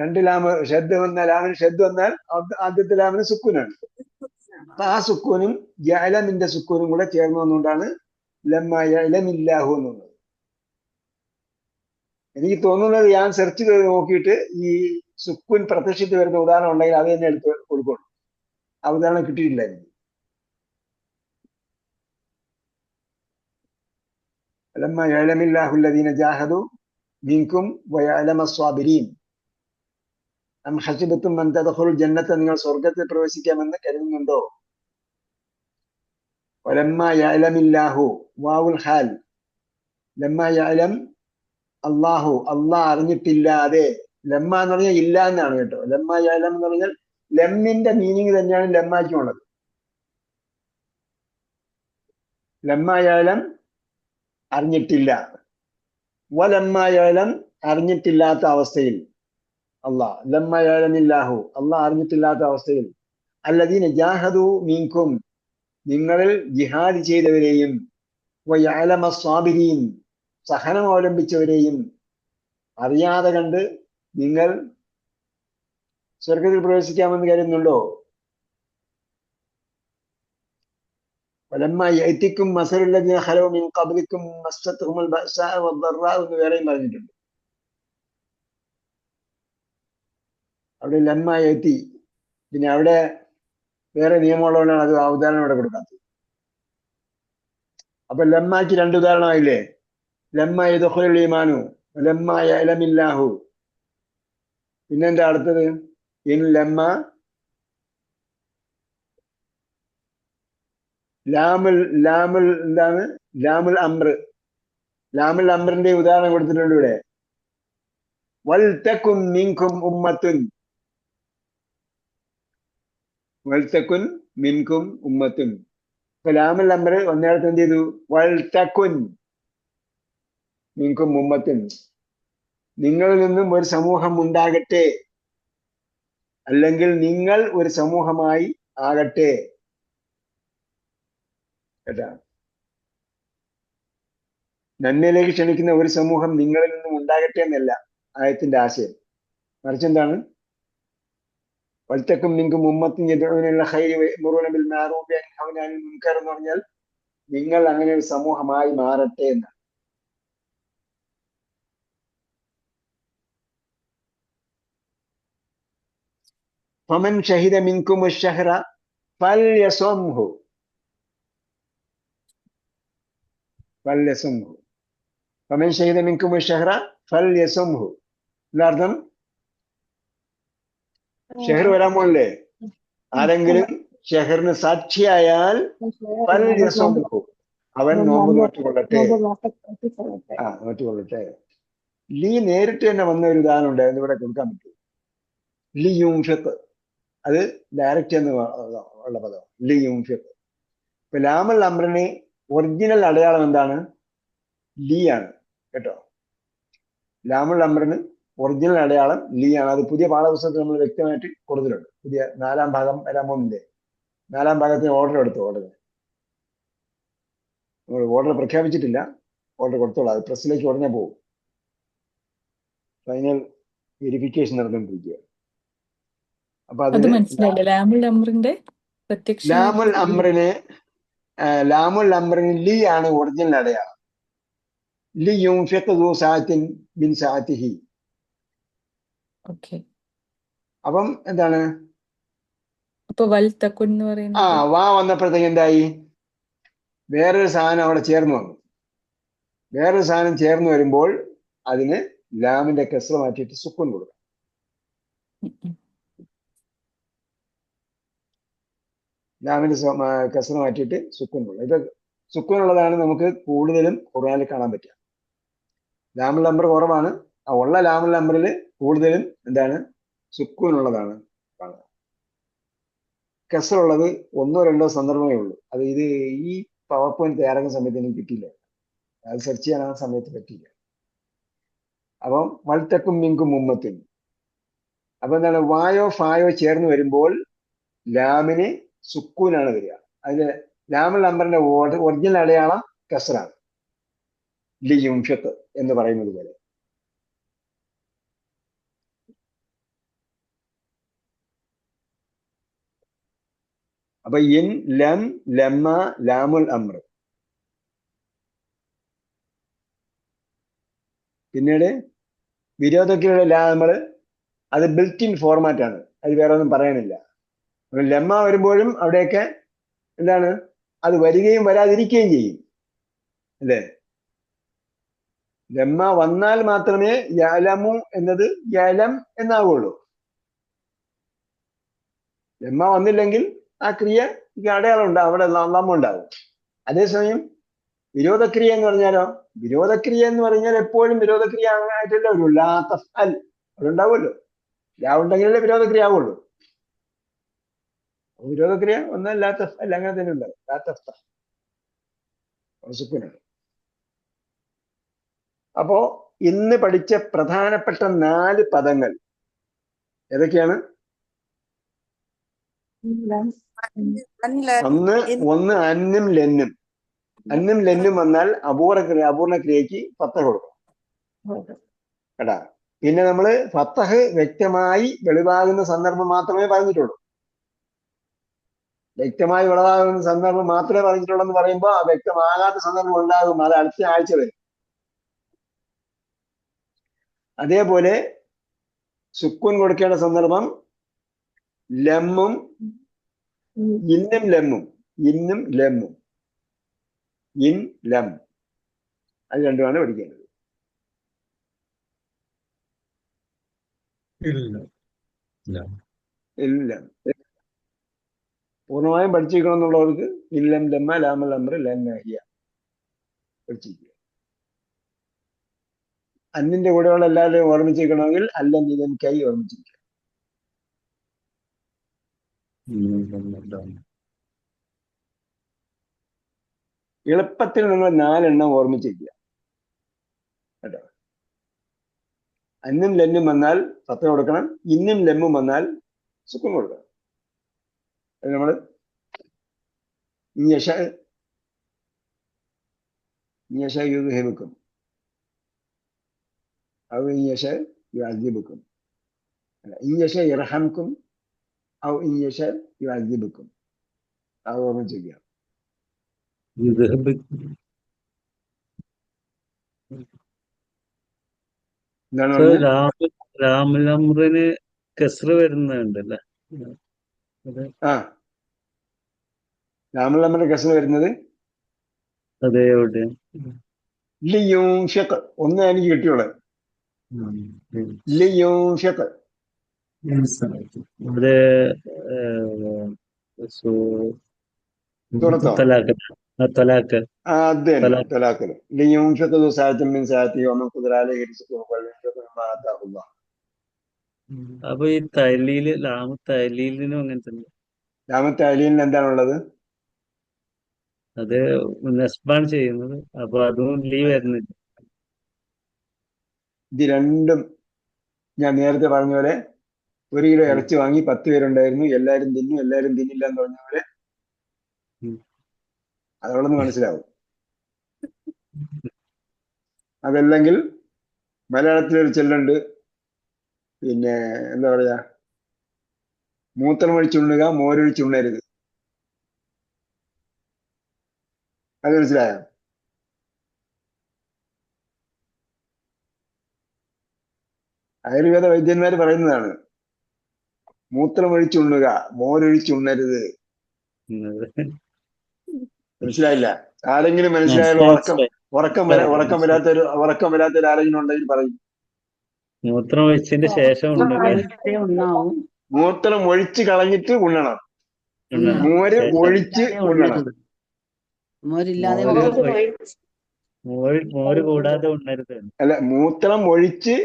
രണ്ട് ലാമ് ഷദ് വന്ന ലാമിന് ഷദ് വന്നാൽ ആദ്യത്തെ ലാമിന് സുക്കൂനാണ്. അപ്പൊ ആ സുക്കൂനും യഅലമിന്റെ സുക്കൂനും കൂടെ ചേർന്ന് വന്നുകൊണ്ടാണ് ലമ്മ യഅലമില്ലാഹു എന്നുള്ളത്. എനിക്ക് തോന്നുന്നത് ഞാൻ സെർച്ച് ചെയ്ത് നോക്കിയിട്ട് ഈ സുക്കൂൻ പ്രത്യക്ഷത്തിൽ വരുന്ന ഉദാഹരണം ഉണ്ടെങ്കിൽ അത് തന്നെ എടുത്ത് കൊടുക്കണം. ആ ഉദാഹരണം കിട്ടിയിട്ടില്ല എനിക്ക്. ലമ്മ യഅലമില്ലാഹു അല്ലദീന ജാഹദു മിൻകും വയഅലമ സ്വാബിരീൻ. അം ഹസിബത്തും അൻ തദ്ഖുലുൽ ജന്നത, നിങ്ങൾ സ്വർഗത്തിൽ പ്രവേശിക്കാമെന്ന് കരുതുന്നുണ്ടോ? വലമ്മ യഅലമില്ലാഹു വാവുൽ ഹാൽ, ലമ്മ യഅലം അല്ലാഹു, അല്ലാഹ് അറിഞ്ഞിട്ടില്ലാതെ. ലമ്മ എന്ന് പറഞ്ഞാൽ ഇല്ല എന്നാണ് കേട്ടോ. ലമ്മ യഅലം എന്ന് പറഞ്ഞാൽ ലമ്മിന്റെ മീനിങ് തന്നെയാണ് ലമ്മാക്കുള്ളത്. ലമ്മ യഅലം അറിഞ്ഞിട്ടില്ല, വലമ്മ യഅലം അറിഞ്ഞിട്ടില്ലാത്ത അവസ്ഥയിൽ അല്ലാഹ്, ലമ്മ യഅലമില്ലാഹു അല്ലാഹ് അറിഞ്ഞിട്ടില്ലാത്ത അവസ്ഥയിൽ, അല്ലദീന ജാഹദു മീൻകും നിങ്ങളിൽ ജിഹാദ് ചെയ്തവരെയും, വയഅലമ സ്വാബിരീൻ സഹനം അവലംബിച്ചവരെയും അറിയാതെ കണ്ട് നിങ്ങൾ സ്വർഗത്തിൽ പ്രവേശിക്കാമെന്ന് കരുതുന്നുണ്ടോ? വലമ്മ യഅതികും മസലുല്ലദീന ഖലൂ മിൻ ഖബ്ലികും മസ്സത്തുഹുമുൽ ബഅസാ വദ്ദറാ എന്ന് വേറെയും പറഞ്ഞിട്ടുണ്ട്. അവിടെ ലമ്മ യഅതി, പിന്നെ അവിടെ വേറെ നിയമമുള്ളതുകൊണ്ടാണ് അത് ആ ഉദാഹരണം ഇവിടെ കൊടുക്കാത്തത്. അപ്പൊ ലമ്മക്ക് രണ്ട് ഉദാഹരണമായില്ലേ? ലമ്മ യദ്ഖുലുൽ ഈമാനു, ലമ്മ യഅലമില്ലാഹു. പിന്നെന്താ അടുത്തത്? ഇൻ ലമ്മ ലാമുൽ എന്താണ്? ലാമുൽ അംർ. ലാമുൽ അംറിന്റെ ഉദാഹരണം കൊടുത്തിട്ടുണ്ട് ഇവിടെ. വൽതകുൻ മിൻകും ഉമ്മത്തുൻ, വൽതകുൻ മിൻകും ഉമ്മത്തുൻ. ഇപ്പൊ ലാമുൽ അംർ ഒന്നേടത്ത് എന്ത് ചെയ്തു? വൽതകുൻ മിൻകും ഉമ്മത്തുൻ, നിങ്ങളിൽ നിന്നും ഒരു സമൂഹം ഉണ്ടാകട്ടെ, അല്ലെങ്കിൽ നിങ്ങൾ ഒരു സമൂഹമായി ആകട്ടെ. കേട്ടാ, നന്മയിലേക്ക് ക്ഷണിക്കുന്ന ഒരു സമൂഹം നിങ്ങളിൽ നിന്നും ഉണ്ടാകട്ടെ എന്നല്ല ആയത്തിന്റെ ആശയം. മറിച്ച് എന്താണ്? വൽതകും മിൻകും ഉമ്മത്തുൻ യദ്ഊന ഇലൽ ഖൈരി വയഅ്മുറൂന ബിൽ മഅറൂഫി വയൻഹൗന അനിൽ മുൻകർ എന്ന് പറഞ്ഞാൽ നിങ്ങൾ അങ്ങനെ ഒരു സമൂഹമായി മാറട്ടെ എന്നാണ്. ഫമൻ ഷഹിദ മിൻകും അശ്ശഹ്റ ഫൽയസുംഹു, ഫൽയസുംഹു. ഫമൻ ഷഹിദ മിൻകും അശ്ശഹ്റ ഫൽയസുംഹു. എന്നർത്ഥം ഷെഹർ വരാൻ പോലല്ലേ, ആരെങ്കിലും ഷെഹറിന് സാക്ഷിയായാൽ ഫൽയസുംഹു, അവൻ നോമ്പ് നോറ്റുകൊള്ളട്ടെ. നോറ്റുകൊള്ളട്ടെ. ലീ നേരിട്ട് തന്നെ വന്ന ഒരു ഉദാഹരണം ഉണ്ട്, അതിവിടെ കൊടുക്കാൻ പറ്റും. ലി യുൻഫിഖ്, അത് ഡയറക്റ്റ് എന്ന് ഉള്ള പദം ലി യുൻഫിഖ്. ഇപ്പൊ ലാമുൽ അംറിന് ഒറിജിനൽ അടയാളം എന്താണ്? ലീ ആണ് കേട്ടോ. ലാമുൽ അംറിന് ഒറിജിനൽ അടയാളം ലീ ആണ്. അത് പുതിയ പാഠപുസ്തകത്തിൽ നമ്മൾ വ്യക്തമായിട്ട് കൊടുത്തിട്ടുണ്ട്. പുതിയ 4-ാം ഭാഗം വരാൻ പോകുന്നില്ലേ? 4-ാം ഭാഗത്തിന് ഓർഡർ എടുത്തു. ഓർഡർ പ്രഖ്യാപിച്ചിട്ടില്ല, ഓർഡർ കൊടുത്തോളാം. അത് പ്രസ്സിലേക്ക് ഉടനെ പോകും. ഫൈനൽ വെരിഫിക്കേഷൻ നടന്നുകൊണ്ടിരിക്കുക. അപ്പൊ അത് മനസ്സിലായില്ല. ലാമുൽ അംറിന്റെ പ്രത്യക്ഷ ലാമുൽ അംറിന് ലീ ആണ് ഒറിജിനൽ അടയാളം. ലി യുൻഫിഖ് ദു സഅത്തിൻ മിൻ സഅതിഹി. ഓക്കേ. അപ്പം എന്താണ്? അപ്പൊ വൽതകുൻ എന്ന് പറയുന്നത് വാ വന്നപ്പോഴത്തേക്ക് എന്തായി? വേറൊരു സാധനം അവിടെ ചേർന്ന് വന്നു. വേറൊരു സാധനം ചേർന്ന് വരുമ്പോൾ അതിന് ലാമിന്റെ കെസ്ര മാറ്റിയിട്ട് സുക്കൂൻ കൊടുക്കണം. ലാമിന്റെ കെസ്ര മാറ്റിയിട്ട് സുക്കൂൻ കൊടുക്കണം. ഇത് സുക്കൂൻ ഉള്ളതാണ് നമുക്ക് കൂടുതലും ഖുർആനിൽ കാണാൻ പറ്റുക. ലാമുൽ അംർ കുറവാണ്, ആ ഉള്ള ലാമുൽ അംറിൽ കൂടുതലും എന്താണ് സുക്കൂൻ ഉള്ളതാണ് കാണുക. കെസ്റുള്ളത് 1-2 സന്ദർഭമേ ഉള്ളൂ. അത് ഈ പവർ പോയിന്റ് തയ്യാറാക്കുന്ന സമയത്ത് എനിക്ക് കിട്ടിയില്ല, അത് സെർച്ച് ചെയ്യാൻ ആ സമയത്ത് പറ്റിയില്ല. അപ്പം വൽതക്കും മിൻകും ഉമ്മത്തുൻ, അപ്പൊ എന്താണ് വായോ ഫായോ ചേർന്ന് വരുമ്പോൾ ലാമിന് സുക്കൂനാണ് വരിക. അതിന് ലാമുൽ അംറിന്റെ ഒറിജിനൽ അടയാളം കസ്റാണ്, ലിയുൻഫിഖ് എന്ന് പറയുന്നത് പോലെ. അപ്പൊ ഇൻ, ലം, ലമ്മ, ലാമുൽ അംർ. പിന്നീട് വിരോധത്തിലുള്ള ലാമ് അത് ബിൽറ്റ് ഇൻ ഫോർമാറ്റ് ആണ്, അത് വേറെ ഒന്നും പറയാനില്ല. ലമ്മ വരുമ്പോഴും അവിടെയൊക്കെ എന്താണ് അത് വരികയും വരാതിരിക്കുകയും ചെയ്യും അല്ലേ. ലമ്മ വന്നാൽ മാത്രമേ യലമു എന്നത് യലം എന്നാവുള്ളൂ. ലമ്മ വന്നില്ലെങ്കിൽ ആ ക്രിയ അടയാളം ഉണ്ടാവും, അവിടെ നമ്മ ഉണ്ടാവും. അതേസമയം വിരോധക്രിയ എന്ന് പറഞ്ഞാലോ, വിരോധക്രിയ എന്ന് പറഞ്ഞാൽ എപ്പോഴും വിരോധക്രിയ ആയിട്ടല്ലേ ഒരു ലാ തഫ്അൽ അവിടെ ഉണ്ടാവുമല്ലോ. ലാ ഉണ്ടെങ്കിലല്ലേ വിരോധക്രിയ ആവുള്ളൂ. വിരോധക്രിയ ഒന്നല്ല ലാ തഫ്അൽ അങ്ങനെ തന്നെ ഉണ്ടാവും. ലാ തഫ്തഹ് സുക്കൂനാണ്. അപ്പോ ഇന്ന് പഠിച്ച പ്രധാനപ്പെട്ട 4 പദങ്ങൾ ഏതൊക്കെയാണ്? ഒന്ന് അന്നും ലെന്നും. അന്നും ലെന്നും വന്നാൽ അപൂർണ ക്രിയക്ക് ഫത്തഹ് കൊടുക്കണം കേട്ടാ. പിന്നെ നമ്മള് ഫത്തഹ് വ്യക്തമായി വെളിവാകുന്ന സന്ദർഭം മാത്രമേ പറഞ്ഞിട്ടുള്ളൂ. വ്യക്തമായി വെളിവാകുന്ന സന്ദർഭം മാത്രമേ പറഞ്ഞിട്ടുള്ളൂ എന്ന് പറയുമ്പോൾ ആ വ്യക്തമാകാത്ത സന്ദർഭം ഉണ്ടാകും, അത് അടുത്ത ആഴ്ച വരും. അതേപോലെ സുക്കൂൻ കൊടുക്കേണ്ട സന്ദർഭം ലമ്മും ഇന്നും ലമ്മും. ഇന്നും ലമ്മും, ഇൻ ലം, അത് രണ്ടുമാണ് പഠിക്കേണ്ടത്. ഇല്ലം പൂർണ്ണമായും പഠിച്ചിരിക്കണം എന്നുള്ളവർക്ക് ഇല്ലം ലമ്മ ലാമൽ അംർ ലന്നഹിയ പഠിച്ചിരിക്കുക. അന്നിന്റെ കൂടെയുള്ള എല്ലാവരെയും ഓർമ്മിച്ചിരിക്കണമെങ്കിൽ അല്ലം ഇതൻ കൈ ഓർമ്മിച്ചിരിക്കുക. എളുപ്പത്തിൽ നിങ്ങൾ 4 എണ്ണം ഓർമ്മിച്ചിരിക്കുക കേട്ടോ. അന്നും ലെന്നും വന്നാൽ ഫത്തഹ് കൊടുക്കണം, ഇന്നും ലെമ്മും വന്നാൽ സുക്കൂൻ കൊടുക്കണം. അത് നമ്മള് യുദ്ഹിബുക്കും ഔ യുഅദ്ദിബുക്കും, അല്ല ഇർഹംകും ഔ യുഅദ്ദിബുക്കും. അത് ഓർമ്മിച്ചിരിക്കുക. ലാമുൽ അംറിന് കസ്റ് വരുന്നുണ്ടല്ലേ? ആ, ലാമുൽ അംറിന്റെ കസ്റ് വരുന്നത് അതെ, എവിടെ? ലിയുൻഫിഖ്. ഒന്ന് എനിക്ക് കിട്ടിയുള്ളത് ലിയുൻഫിഖ്. അത് തുറത്തോ? തലാഖ്. അത് തന്നെ, തലാഖില് ലിയുൻഫിഖ് ദു സഅത്തിൻ മിൻ സഅതിഹി വമൻ ഖുദിറ അലൈഹി റിസ്ഖുഹു ഫൽയൻഫിഖ് മിമ്മാ ആതാഹു അല്ലാഹ്. അപ്പൊ ഈ തഹ്ലീല്, ലാമു തഹ്ലീലിനും അങ്ങനെ തന്നെ. ലാമു തഹ്ലീലിന് എന്താണുള്ളത്? അത് നസ്ബാണ് ചെയ്യുന്നത്, അപ്പൊ അതും ലീ വരുന്നില്ല. ഇത് രണ്ടും ഞാൻ നേരത്തെ പറഞ്ഞ പോലെ 1 കിലോ ഇറച്ചി വാങ്ങി 10 പേരുണ്ടായിരുന്നു, എല്ലാരും തിന്നു എല്ലാരും തിന്നില്ല എന്ന് പറഞ്ഞ പോലെ അതോടൊന്ന് മനസ്സിലാവും. അതല്ലെങ്കിൽ മലയാളത്തിലൊരു ചൊല്ലുണ്ട്, പിന്നെ എന്താ പറയാ, മൂത്രമൊഴിച്ചുണ്ണുക മോരൊഴിച്ചുണ്ണരുത്. അത് മനസ്സിലായോ? ആയുർവേദ വൈദ്യന്മാര് പറയുന്നതാണ്, മൂത്രമൊഴിച്ചുണ്ണുക മോരൊഴിച്ചുണ്ണരുത്. മനസ്സിലായില്ല? ആരെങ്കിലും മനസ്സിലായാലും ഉറക്കം വരാത്തൊരു ആരെങ്കിലും ഉണ്ടെങ്കിൽ പറയും. മൂത്രം ഒഴിച്ചതിന്റെ ആ. ശേഷം ഉണ്ണുക. കഴിഞ്ഞിട്ടേ ഉണ്ടാവും. മൂത്രം ഒഴിച്ച് കളഞ്ഞിട്ട് ഉണ്ണണം. ഉണ്ണണം. മോര് ശേഷം ഒഴിച്ച് ഇല്ലാതെ ഉണ്ണണം. ഉണ്ണരുത്. മോരില്ലാതെ മോര് ഉണ്ണരുത്. മോര് കൂടാതെ ഉണ്ണരുത്. അല്ല, മൂത്രം ഒഴിച്ച്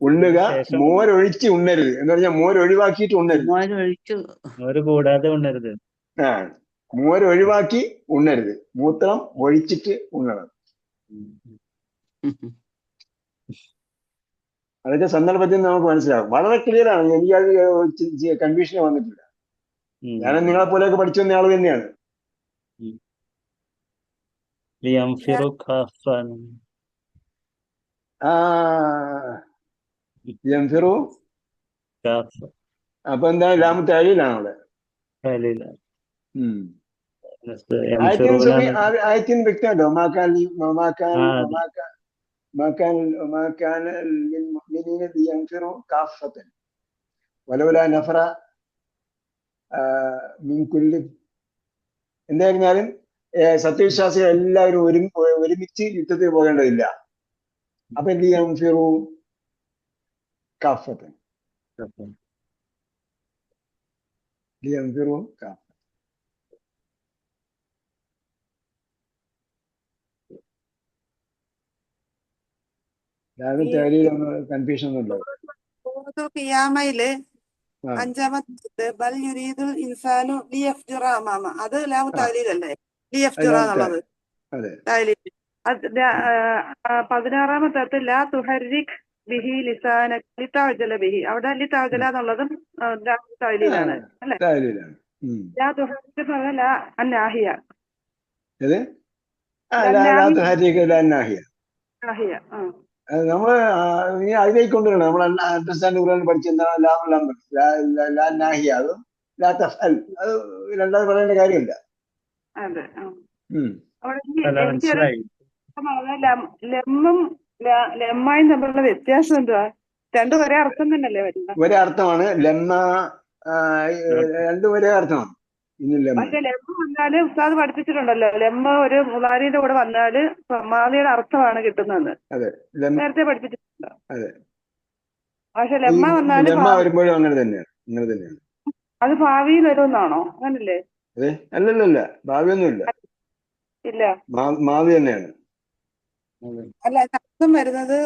ഉണ്ണുക, ശേഷം മോരൊഴിച്ച് ഉണ്ണരുത് എന്ന് പറഞ്ഞാൽ മോര് ഒഴിവാക്കിയിട്ട് ഉണ്ണരുത്. മോരൊഴിച്ച് മോര് കൂടാതെ ഉണ്ണരുത്. ആ, മോര് ഒഴിവാക്കി ഉണ്ണരുത്, മൂത്രം ഒഴിച്ചിട്ട് ഉണ്ണണം. അതൊക്കെ സന്ദർഭത്തിൽ നമുക്ക് മനസ്സിലാവും. വളരെ ക്ലിയർ ആണ്. എനിക്കത് കൺഫ്യൂഷൻ വന്നിട്ടില്ല. ഞാനും നിങ്ങളെ പോലെയൊക്കെ പഠിച്ചു വന്ന ആള് തന്നെയാണ്. ലിയംഫിറു കാഫൻ. ആ, യംഫിറു. കാഫ. അപ്പൊ എന്താ ലാമു താലീലാണ് അവിടെ. ഖലീല. ആയത്തിന് സുമി യംഫിറൂനാണ്. ആയത്തിന് വ്യക്തമല്ലോ. അതെ. ما كان للمؤمنين لينفروا كافة ولولا نفر من كل. എന്തായിരുന്നാലും സത്യവിശ്വാസികൾ എല്ലാവരും ഒരുമിച്ച് യുദ്ധത്തിൽ പോകേണ്ടതില്ല. അപ്പൊ ലിയൻഫിറു കാഫത്തൻ, ലിയൻഫിറു കാഫ. കൺഫ്യൂഷൻ ഒന്നുമില്ല. ഖിയാമയില് ആ, അഞ്ചാമത്തെ ബൽ യുരീദുൽ ഇൻസാനു ലിയഫ്ജുറ അമാമ, അത് ലാമു ആ, താലീലല്ലേ? ലിയഫ്ജുറ എന്നുള്ളത് അതെ. താലീൽ. 16-ാമത്തെ ലാ തുഹർരിക് ബിഹി ലിസാനക ലിതഅജല ബിഹി, അവിടെ ലിതഅജല എന്നുള്ളതും താലീലാണ് അല്ലെ? താലീലാണ്. ലാ തുഹർരിക് എന്ന് പറഞ്ഞാൽ ലാ അന്നാഹിയ. ഏത്? നാഹിയ. നാഹിയ. നമ്മള് അതിലേക്ക് കൊണ്ടുവരണം. നമ്മൾ അണ്ടർസ്റ്റാൻഡ് ഖുർആൻ പഠിച്ച എന്താണ് ലാ നാഹിയ, അതും ലാ തഫ്അൽ, അത് രണ്ടാമത് പറയേണ്ട കാര്യമില്ല. അതെ. അവിടെ അല്ല, മനസ്സിലായി. ലെമ്മും ലെമ്മായും തമ്മിലുള്ള വ്യത്യാസം എന്തുവാ? രണ്ടും ഒരേ അർത്ഥം തന്നെയല്ലേ വരുന്നത്? ഒരേ അർത്ഥമാണ്. ലെമ്മ രണ്ടും ഒരേ അർത്ഥമാണ്. പക്ഷെ ലെമ്മ വന്നാല് ഉസ്താദ് പഠിപ്പിച്ചിട്ടുണ്ടല്ലോ, ലെമ്മ ഒരു മുതാരിയുടെ കൂടെ വന്നാല് മാതിയുടെ അർത്ഥമാണ് കിട്ടുന്നത്. നേരത്തെ പഠിപ്പിച്ചിട്ടുണ്ടോ? അതെ. പക്ഷെ ലെമ്മ വന്നാല് വരുമ്പോഴും അങ്ങനെ തന്നെയാണ്. അത് ഭാവിയിൽ വരുമെന്നാണോ? അങ്ങനല്ലേ? അതെ. അല്ലല്ല, ഭാവിയൊന്നുമില്ല. ഇല്ല, മാവി തന്നെയാണ്. അല്ല, അർത്ഥം വരുന്നത്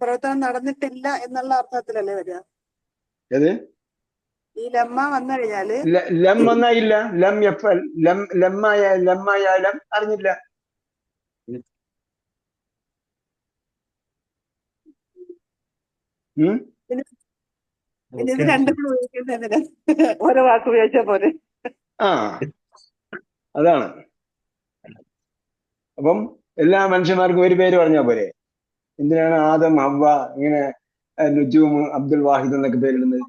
പ്രവർത്തനം നടന്നിട്ടില്ല എന്നുള്ള അർത്ഥത്തിലല്ലേ വരിക? ഏത്? ഈ ലമ്മ വന്നു കഴിഞ്ഞാല് ലം വന്നായില്ല. ലം യഫൽ, ലമ്മായാലും അറിഞ്ഞില്ല. ഇത് രണ്ടും ഉപയോഗിക്കുന്നതിന് ഓരോ വാക്ക് ഉപയോഗിച്ച പോലെ. ആ, അതാണ്. അപ്പം എല്ലാ മനുഷ്യന്മാർക്കും ഒരു പേര് പറഞ്ഞാൽ പോരെ? എന്തിനാണ് ആദം, ഹവ്വ, ഇങ്ങനെ നുജൂം, അബ്ദുൽ വാഹിദ് എന്നൊക്കെ പേരിടുന്നത്?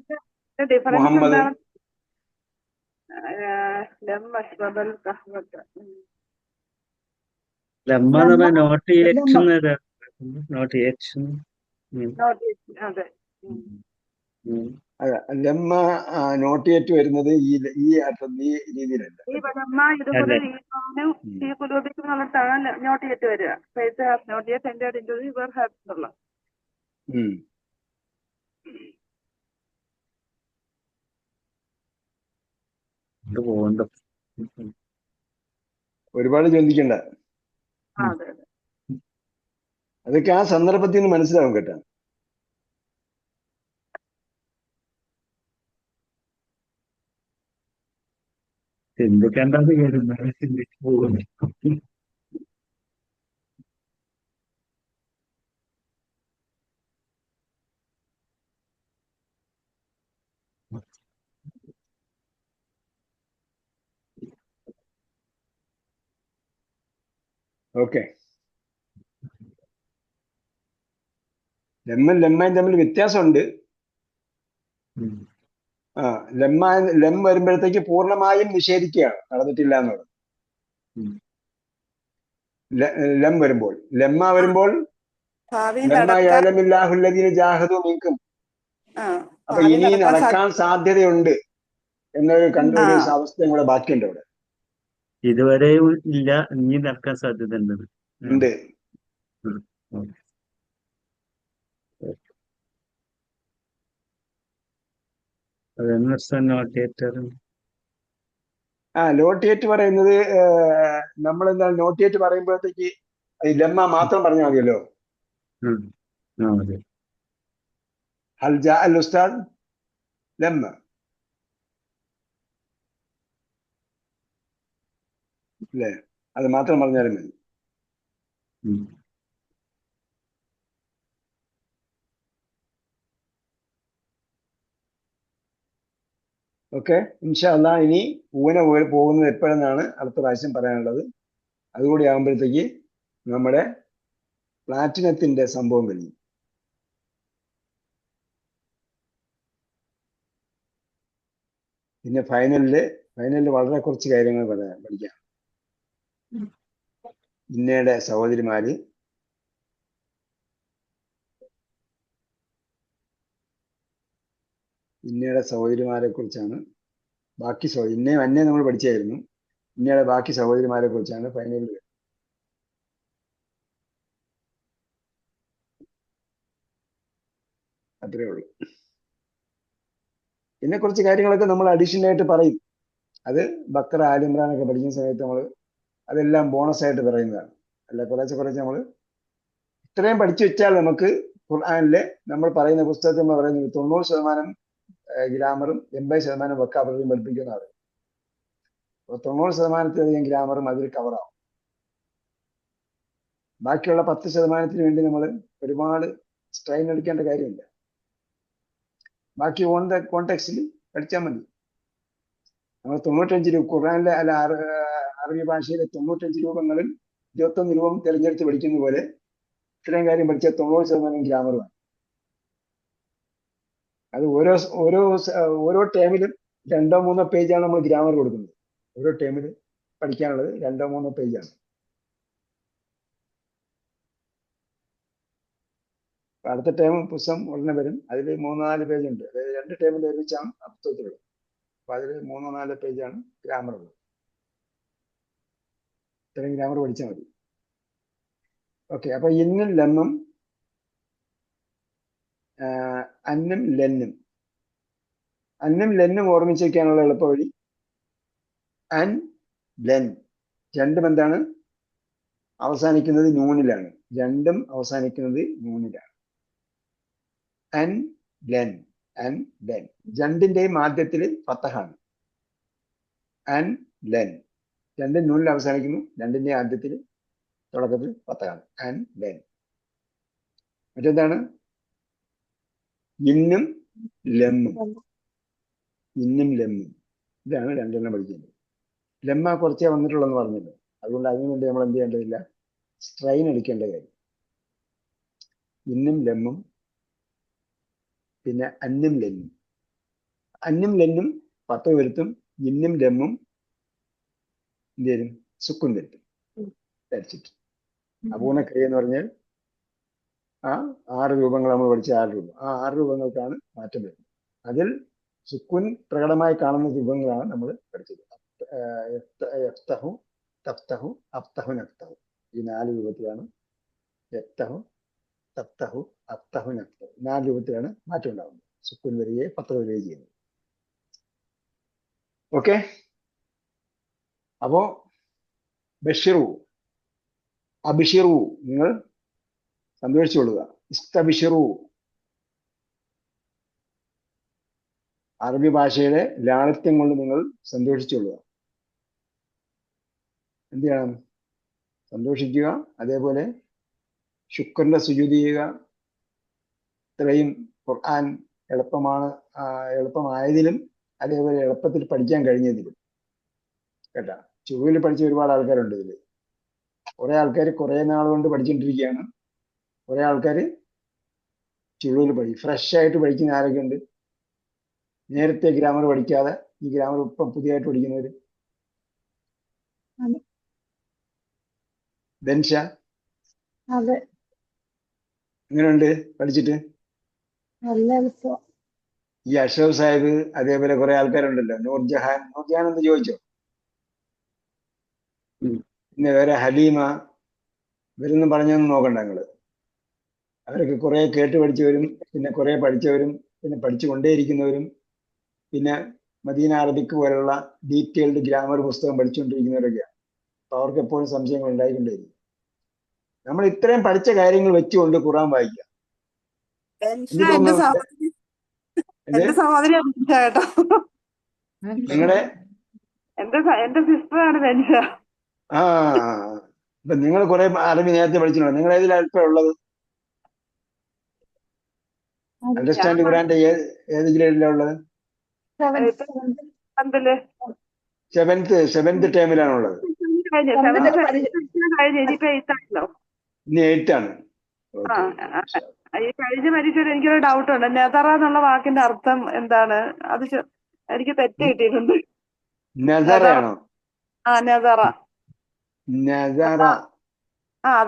മുഹമ്മദ്. ലമ്മ എന്ന് പറഞ്ഞാൽ നോട്ട് യെറ്റ്. അതെ. അതെ, ലമ്മ നോട്ടിയേറ്റ് വരുന്നത് ഈ രീതിയിലല്ല. ഇതുപോലെ ഈ കുലൂബിക്കുന്നിടത്താണ് നോട്ടിയേറ്റ് വരിക. നോട്ടിയേറ്റ് എൻ്റെഡ് ഇൻടു ദി വെർ ഹാവ് എന്നുള്ള. ഒരുപാട് ചിന്തിക്കണ്ട. അതെ. അതൊക്കെ ആ സന്ദർഭത്തിൽ നിന്ന് മനസ്സിലാവും കേട്ടോ. ചിന്തിക്കേണ്ടത് വരുന്നത് ചിന്തിച്ചു പോകുന്നു. ഓക്കെ. ലെമ്മായും തമ്മിൽ വ്യത്യാസമുണ്ട്. ലം വരുമ്പോഴത്തേക്ക് പൂർണ്ണമായും നിഷേധിക്കുകയാണ്, നടന്നിട്ടില്ല എന്നുള്ളത്. ലം വരുമ്പോൾ, ലെമ്മ വരുമ്പോൾ ജാഹദു. അപ്പൊ ഇനി നടക്കാൻ സാധ്യതയുണ്ട് എന്നൊരു ഒരു അവസ്ഥയും കൂടെ ബാക്കിയുണ്ട് അവിടെ. ഇതുവരെയും ഇല്ല, ഇനി നടക്കാൻ സാധ്യത ഉണ്ട്. അതെന്ന് നോട്ടേറ്റർ. നോട്ടിയേറ്റ് പറയുന്നത് നമ്മളെന്താ നോട്ടിയേറ്റ് പറയുമ്പോഴത്തേക്ക് ലെമ്മ മാത്രം പറഞ്ഞാൽ മതിയല്ലോ. അതെ. ഹൽ ജാ അൽ ഉസ്താദ് ലെമ്മ. അല്ലേ? അത് മാത്രം പറഞ്ഞാലും മതി. ഓക്കെ, ഇൻഷാ അല്ലാ. ഇനി പൂനെ പോകുന്നത് എപ്പോഴെന്നാണ് അടുത്ത പ്രാവശ്യം പറയാനുള്ളത്. അതുകൂടി ആകുമ്പോഴത്തേക്ക് നമ്മുടെ പ്ലാറ്റിനത്തിന്റെ സംഭവം കഴിഞ്ഞു. പിന്നെ ഫൈനലില് വളരെ കുറച്ച് കാര്യങ്ങൾ പഠിക്കാം. ഇന്നയുടെ സഹോദരിമാര്, ഇന്നയുടെ സഹോദരിമാരെ കുറിച്ചാണ് ബാക്കി ഇന്നയും അന്നേ നമ്മൾ പഠിച്ചായിരുന്നു. ഇന്നയുടെ ബാക്കി സഹോദരിമാരെ കുറിച്ചാണ് ഫൈനലിൽ. അത്രേ ഉള്ളൂ. പിന്നെ കുറച്ച് കാര്യങ്ങളൊക്കെ നമ്മൾ അഡീഷണൽ ആയിട്ട് പറയും. അത് ബക്കറ, ആൽ ഇമ്രാനൊക്കെ പഠിക്കുന്ന സമയത്ത് നമ്മൾ അതെല്ലാം ബോണസ് ആയിട്ട് പറയുന്നതാണ്. അല്ല, കുറച്ച് നമ്മൾ ഇത്രയും പഠിച്ചു വെച്ചാൽ നമുക്ക് ഖുർആനിലെ നമ്മൾ പറയുന്ന പുസ്തകത്തിൽ നമ്മൾ പറയുന്നത് 90% ഗ്രാമറും 80% വൊക്കാബുലറിയും പഠിപ്പിക്കുന്നതാണ്. അപ്പോൾ 90%-ലധികം ഗ്രാമറും അതിൽ കവറാവും. ബാക്കിയുള്ള 10% വേണ്ടി നമ്മൾ ഒരുപാട് സ്ട്രെയിൻ എടുക്കേണ്ട കാര്യമില്ല. ബാക്കി ഓൺ ദ കോണ്ടെക്സ്റ്റിൽ പഠിച്ചാൽ മതി. നമ്മൾ 95 രൂപ ഖുർആനിലെ അല്ല അറബി ഭാഷയിലെ 95 രൂപങ്ങളിൽ 21 രൂപം തിരഞ്ഞെടുത്ത് പഠിക്കുന്ന പോലെ ഇത്രയും കാര്യം പഠിച്ചാൽ 90% ഗ്രാമറുമാണ്. അത് ഓരോ ടേമിലും 2-3 പേജാണ് നമ്മൾ ഗ്രാമർ കൊടുക്കുന്നത്. ഓരോ ടേമിൽ പഠിക്കാനുള്ളത് 2-3 പേജാണ്. അടുത്ത ടേം പുസ്തകം ഉടനെ വരും. അതിൽ 3-4 പേജുണ്ട്. അതായത് 2 ടേമിൽ ഒരുമിച്ചാണ് പുസ്തകത്തിലുള്ളത്. അപ്പൊ അതിൽ 3-4 പേജാണ് ഗ്രാമർ ഉള്ളത്. ഇത്രയും ഗ്രാമർ പഠിച്ചാൽ മതി. ഓക്കെ, അപ്പൊ ഇന്നും ലെമ്മും അന്നും ലെന്നും ഓർമ്മിച്ച് വയ്ക്കാനുള്ള എളുപ്പ വഴി അൻ ലെൻ രണ്ടും എന്താണ്? അവസാനിക്കുന്നത് നൂനിലാണ്. രണ്ടും അവസാനിക്കുന്നത് നൂനിലാണ്. അൻ ലെൻ രണ്ടിന്റെയും ആദ്യത്തിൽ ഫത്തഹാണ്. അൻ ലെൻ രണ്ടും നൂനിൽ അവസാനിക്കുന്നു. രണ്ടിന്റെ ആദ്യത്തിൽ തുടക്കത്തിൽ ഫത്തഹാണ്. അൻ ലെൻ. മറ്റെന്താണ്? ഇന്നും ലെമ്മും. ഇതാണ് രണ്ടെണ്ണം പഠിക്കുന്നത്. ലെമ്മ കുറച്ചേ വന്നിട്ടുള്ളെന്ന് പറഞ്ഞല്ലോ. അതുകൊണ്ട് അതിനു വേണ്ടി നമ്മൾ എന്ത് ചെയ്യേണ്ടതില്ല, സ്ട്രെയിൻ അടിക്കേണ്ട കാര്യം. ഇന്നും ലെമ്മും പിന്നെ അന്നും ലെന്നും 10 വരുത്തും. ഇന്നും ലെമ്മും എന്ത് ചെയ്യും? സുക്കുൻ വരുത്തും. ധരിച്ചിട്ട് അപൂർണക്രിയ എന്ന് പറഞ്ഞാൽ ആ 6 രൂപങ്ങൾ നമ്മൾ പഠിച്ച 6 രൂപം. ആ 6 രൂപങ്ങൾക്കാണ് മാറ്റം വരുന്നത്. അതിൽ സുക്കുൻ പ്രകടമായി കാണുന്ന രൂപങ്ങളാണ് നമ്മൾ പഠിച്ചത്. യഫ്തഹു, തഫ്തഹു, അഫ്തഹു, നഫ്തഹു. ഈ 4 രൂപത്തിലാണ് യഫ്തഹു, തഫ്തഹു, അഫ്തഹു, നഫ്തഹു. 4 രൂപത്തിലാണ് മാറ്റം ഉണ്ടാകുന്നത്. സുക്കുൻ വരികയെ 10 വരികയും ചെയ്യുന്നത്. ഓക്കെ, അപ്പോ ബഷിറു, അബിഷിറു, നിങ്ങൾ സന്തോഷിച്ചുകൊള്ളുക. ഇസ്തബിഷിറു, അറബി ഭാഷയുടെ ലാളിത്യം കൊണ്ട് നിങ്ങൾ സന്തോഷിച്ചുകൊള്ളുക. എന്ത് ചെയ്യണം? സന്തോഷിക്കുക. അതേപോലെ ശുക്രിന്റെ സുജൂദ് ചെയ്യുക. ഇത്രയും ഖുർആൻ എളുപ്പമായതിലും അതേപോലെ എളുപ്പത്തിൽ പഠിക്കാൻ കഴിഞ്ഞതിലും കേട്ടാ. ചുവയിൽ പഠിച്ച ഒരുപാട് ആൾക്കാരുണ്ട് ഇതിൽ. കുറെ ആൾക്കാർ കുറെ നാൾ കൊണ്ട് പഠിച്ചുകൊണ്ടിരിക്കുകയാണ്. കുറെ ആൾക്കാർ ചുവയിൽ ഫ്രഷ് ആയിട്ട് പഠിക്കുന്ന ആരൊക്കെ ഉണ്ട്? നേരത്തെ ഗ്രാമർ പഠിക്കാതെ ഈ ഗ്രാമർ ഇപ്പം പുതിയതായിട്ട് പഠിക്കുന്നവര്. ബെൻഷ അതെ, എങ്ങനെയുണ്ട് പഠിച്ചിട്ട്? നല്ല എളുപ്പം. ഈ അഷ്റഫ് സാഹിബ് അതേപോലെ കുറെ ആൾക്കാരുണ്ടല്ലോ. നൂർജഹാൻ എന്ന് ചോദിച്ചോ? പിന്നെ വേറെ ഹലീമ, ഇവരൊന്നും പറഞ്ഞൊന്നും നോക്കണ്ട നിങ്ങള്. അവരൊക്കെ കുറെ കേട്ട് പഠിച്ചവരും പിന്നെ കുറെ പഠിച്ചവരും പിന്നെ പഠിച്ചുകൊണ്ടേയിരിക്കുന്നവരും പിന്നെ മദീന അറബിക്ക് പോലുള്ള ഡീറ്റെയിൽഡ് ഗ്രാമർ പുസ്തകം പഠിച്ചുകൊണ്ടിരിക്കുന്നവരൊക്കെയാണ്. അപ്പൊ അവർക്ക് എപ്പോഴും സംശയങ്ങൾ ഉണ്ടായിക്കൊണ്ടിരിക്കും. നമ്മൾ ഇത്രയും പഠിച്ച കാര്യങ്ങൾ വെച്ചുകൊണ്ട് ഖുർആൻ വായിക്കുക. ബെൻഷ എനിക്ക് എന്റെ തോന്നുന്നു സഹോദരി ഇത് എന്റെ സഹോദരിയാണ് ബെൻഷ കേട്ടോ. നിങ്ങളുടെ എന്റെ സിസ്റ്ററാണ് ബെൻഷ. ആ ഇപ്പൊ നിങ്ങൾ കുറെ അറബി നേരത്തെ പഠിച്ചിട്ടുണ്ടോ? നിങ്ങൾ ഏതിൽ അല്പം ഉള്ളത്? ഞാൻ അണ്ടർസ്റ്റാൻഡ് ഖുറാന്റെ ഏത് ഗ്രേഡിലാണ് ഉള്ളത്? പന്തില് സെവൻത് ടേമിലാണുള്ളത്. കഴിഞ്ഞു, സെവൻത് കഴിഞ്ഞു, ഇനിയിപ്പോ എയ്ത്താണല്ലോ. ഇനി 8 ആണ്. ഈ കഴിഞ്ഞ പരീക്ഷയിൽ എനിക്കൊരു ഡൗട്ട് ഉണ്ട്. നെതറ എന്നുള്ള വാക്കിന്റെ അർത്ഥം എന്താണ്? അത് എനിക്ക് തെറ്റ് കിട്ടിയിട്ടുണ്ട്. നസറയാണോ? നെതറ. നസറ.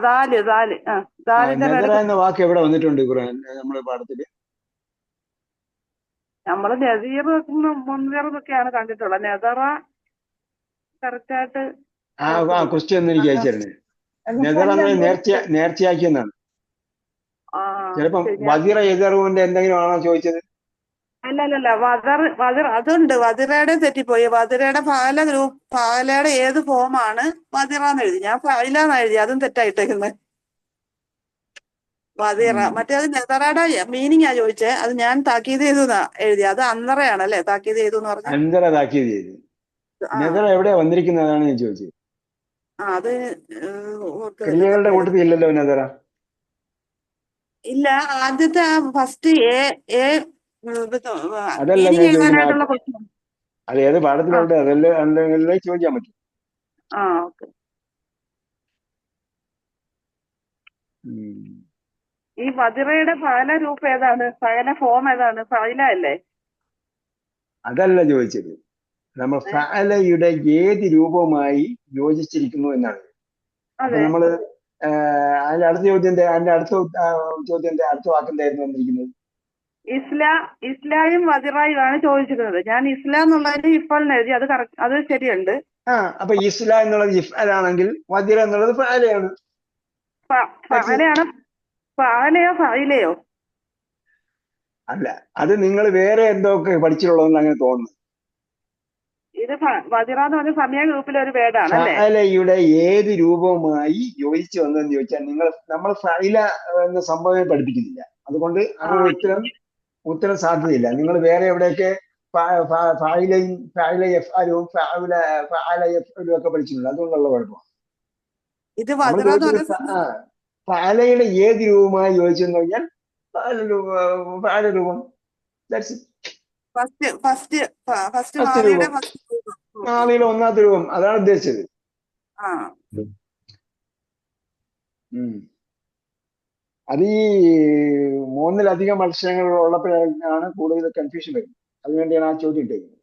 ദാലിന്റെ നസറ എന്ന വാക്ക് എവിടെ വന്നിട്ടുണ്ട് ഖുറാൻ നമ്മുടെ പാഠത്തില്? നമ്മള് നസീർ മുൻകർ എന്നൊക്കെയാണ് കണ്ടിട്ടുള്ളത്. നെതറ കറക്റ്റ് ആയിട്ട് ക്വസ്റ്റ്യൻ ഒന്ന് എനിക്ക് അയച്ചു തരണേ. നസറ നേർച്ചയാക്കിയെന്നാണ്. ചിലപ്പം വദിറ യദറുവിന്റെ എന്തെങ്കിലും ആണോ ചോദിച്ചത്? അല്ലല്ല, വദിർ അതുണ്ട്. വദിറയുടെ തെറ്റിപ്പോയി. വദിറയുടെ പാലയുടെ ഏത് ഫോമാണ് വദിറാന്ന് എഴുതി. ഞാൻ ഫൈലാന്ന് എഴുതി, അതും തെറ്റായിട്ടേക്കുന്നത്. വദിറ മറ്റേത് നെതറയുടെ മീനിങ് ആ ചോദിച്ചേ. അത് ഞാൻ താക്കീത് ചെയ്തു എഴുതി. അത് അന്നറയാണ് അല്ലേ താക്കീത് ചെയ്തു എന്ന് പറഞ്ഞത്? അന്തറ താക്കീത് ചെയ്തു. നെതറ എവിടെയാ വന്നിരിക്കുന്നതാണ് ഞാൻ ചോദിച്ചത്. അത് ക്രിയകളുടെ കൂട്ടത്തിൽ ഇല്ലല്ലോ നെതറ. ഇല്ല, ആദ്യത്തെ ഫസ്റ്റ് അതല്ല ഞാൻ എഴുതാനായിട്ടുള്ള ക്വസ്റ്റ്യൻ. അത് ഏത് പാഠത്തിലുണ്ട് അതല്ലേ ചോദിക്കാൻ പറ്റും. ഓക്കെ. ഉം. ഈ വദിറയുടെ ഫഅല രൂപം ഏതാണ്? ഫഅല ഫോം ഏതാണ്? ഫഅല അല്ലേ? അതല്ല ചോദിച്ചത്. നമ്മൾ ഫഅലയുടെ ഏത് രൂപവുമായി യോജിച്ചിരിക്കുന്നു എന്നാണ്. അപ്പൊ നമ്മള് അതിന്റെ അടുത്ത ചോദ്യത്തിന്റെ അടുത്ത വാക്കെന്തായിരുന്നു വന്നിരിക്കുന്നത്? ഇസ്ലായും വദിറായും ആണ് ചോദിച്ചിരുന്നത്. ഞാൻ ഇസ്ലാം എന്നുള്ളതിന് ഇഫ്അൽ എഴുതി. അത് കറക്റ്റ്, അത് ശരിയുണ്ട്. അപ്പൊ ഇസ്ല എന്നുള്ളത് ഇഫ്അലാണെങ്കിൽ വദിറ എന്നുള്ളത് ഫഅലയാണ്. ഫഅലയോ ഫഅലയോ? അല്ല, അത് നിങ്ങൾ വേറെ എന്തൊക്കെ പഠിച്ചിട്ടുള്ളതെന്ന് അങ്ങനെ തോന്നുന്നു. ഇത് വദിറ എന്ന് പറഞ്ഞ സമയ ഗ്രൂപ്പിലെ ഒരു വേർഡാണ് അല്ലേ? ഫഅലയുടെ ഏത് രൂപവുമായി യോജിച്ചു വന്നതെന്ന് ചോദിച്ചാൽ നമ്മൾ ഫഅല എന്ന സംഭവം പഠിപ്പിക്കുന്നില്ല. അതുകൊണ്ട് അങ്ങനെ ഉത്തരം സാധ്യതയില്ല. നിങ്ങൾ വേറെ എവിടെയൊക്കെ ഫഅല യഫ്അലും ഫഅല യഫ്അലും ഒക്കെ പഠിച്ചിട്ടുണ്ട്. അതുകൊണ്ടുള്ള കുഴപ്പം. ഇത് വദിറ എന്ന് പറഞ്ഞ ഫഅലയുടെ ഏത് രൂപമായി യോജിച്ചെന്ന് പറഞ്ഞാൽ ഫഅല രൂപം. ഫസ്റ്റ് മാവിയുടെ ഒന്നാമത്തെ രൂപം, അതാണ് ഉദ്ദേശിച്ചത്. അത് ഈ 3-ലധികം അക്ഷരങ്ങൾ ഉള്ളപ്പോഴാണ് കൂടുതൽ കൺഫ്യൂഷൻ വരുന്നത്. അതുവേണ്ടിയാണ് ആ ചോദ്യം ഇട്ടേക്കുന്നത്.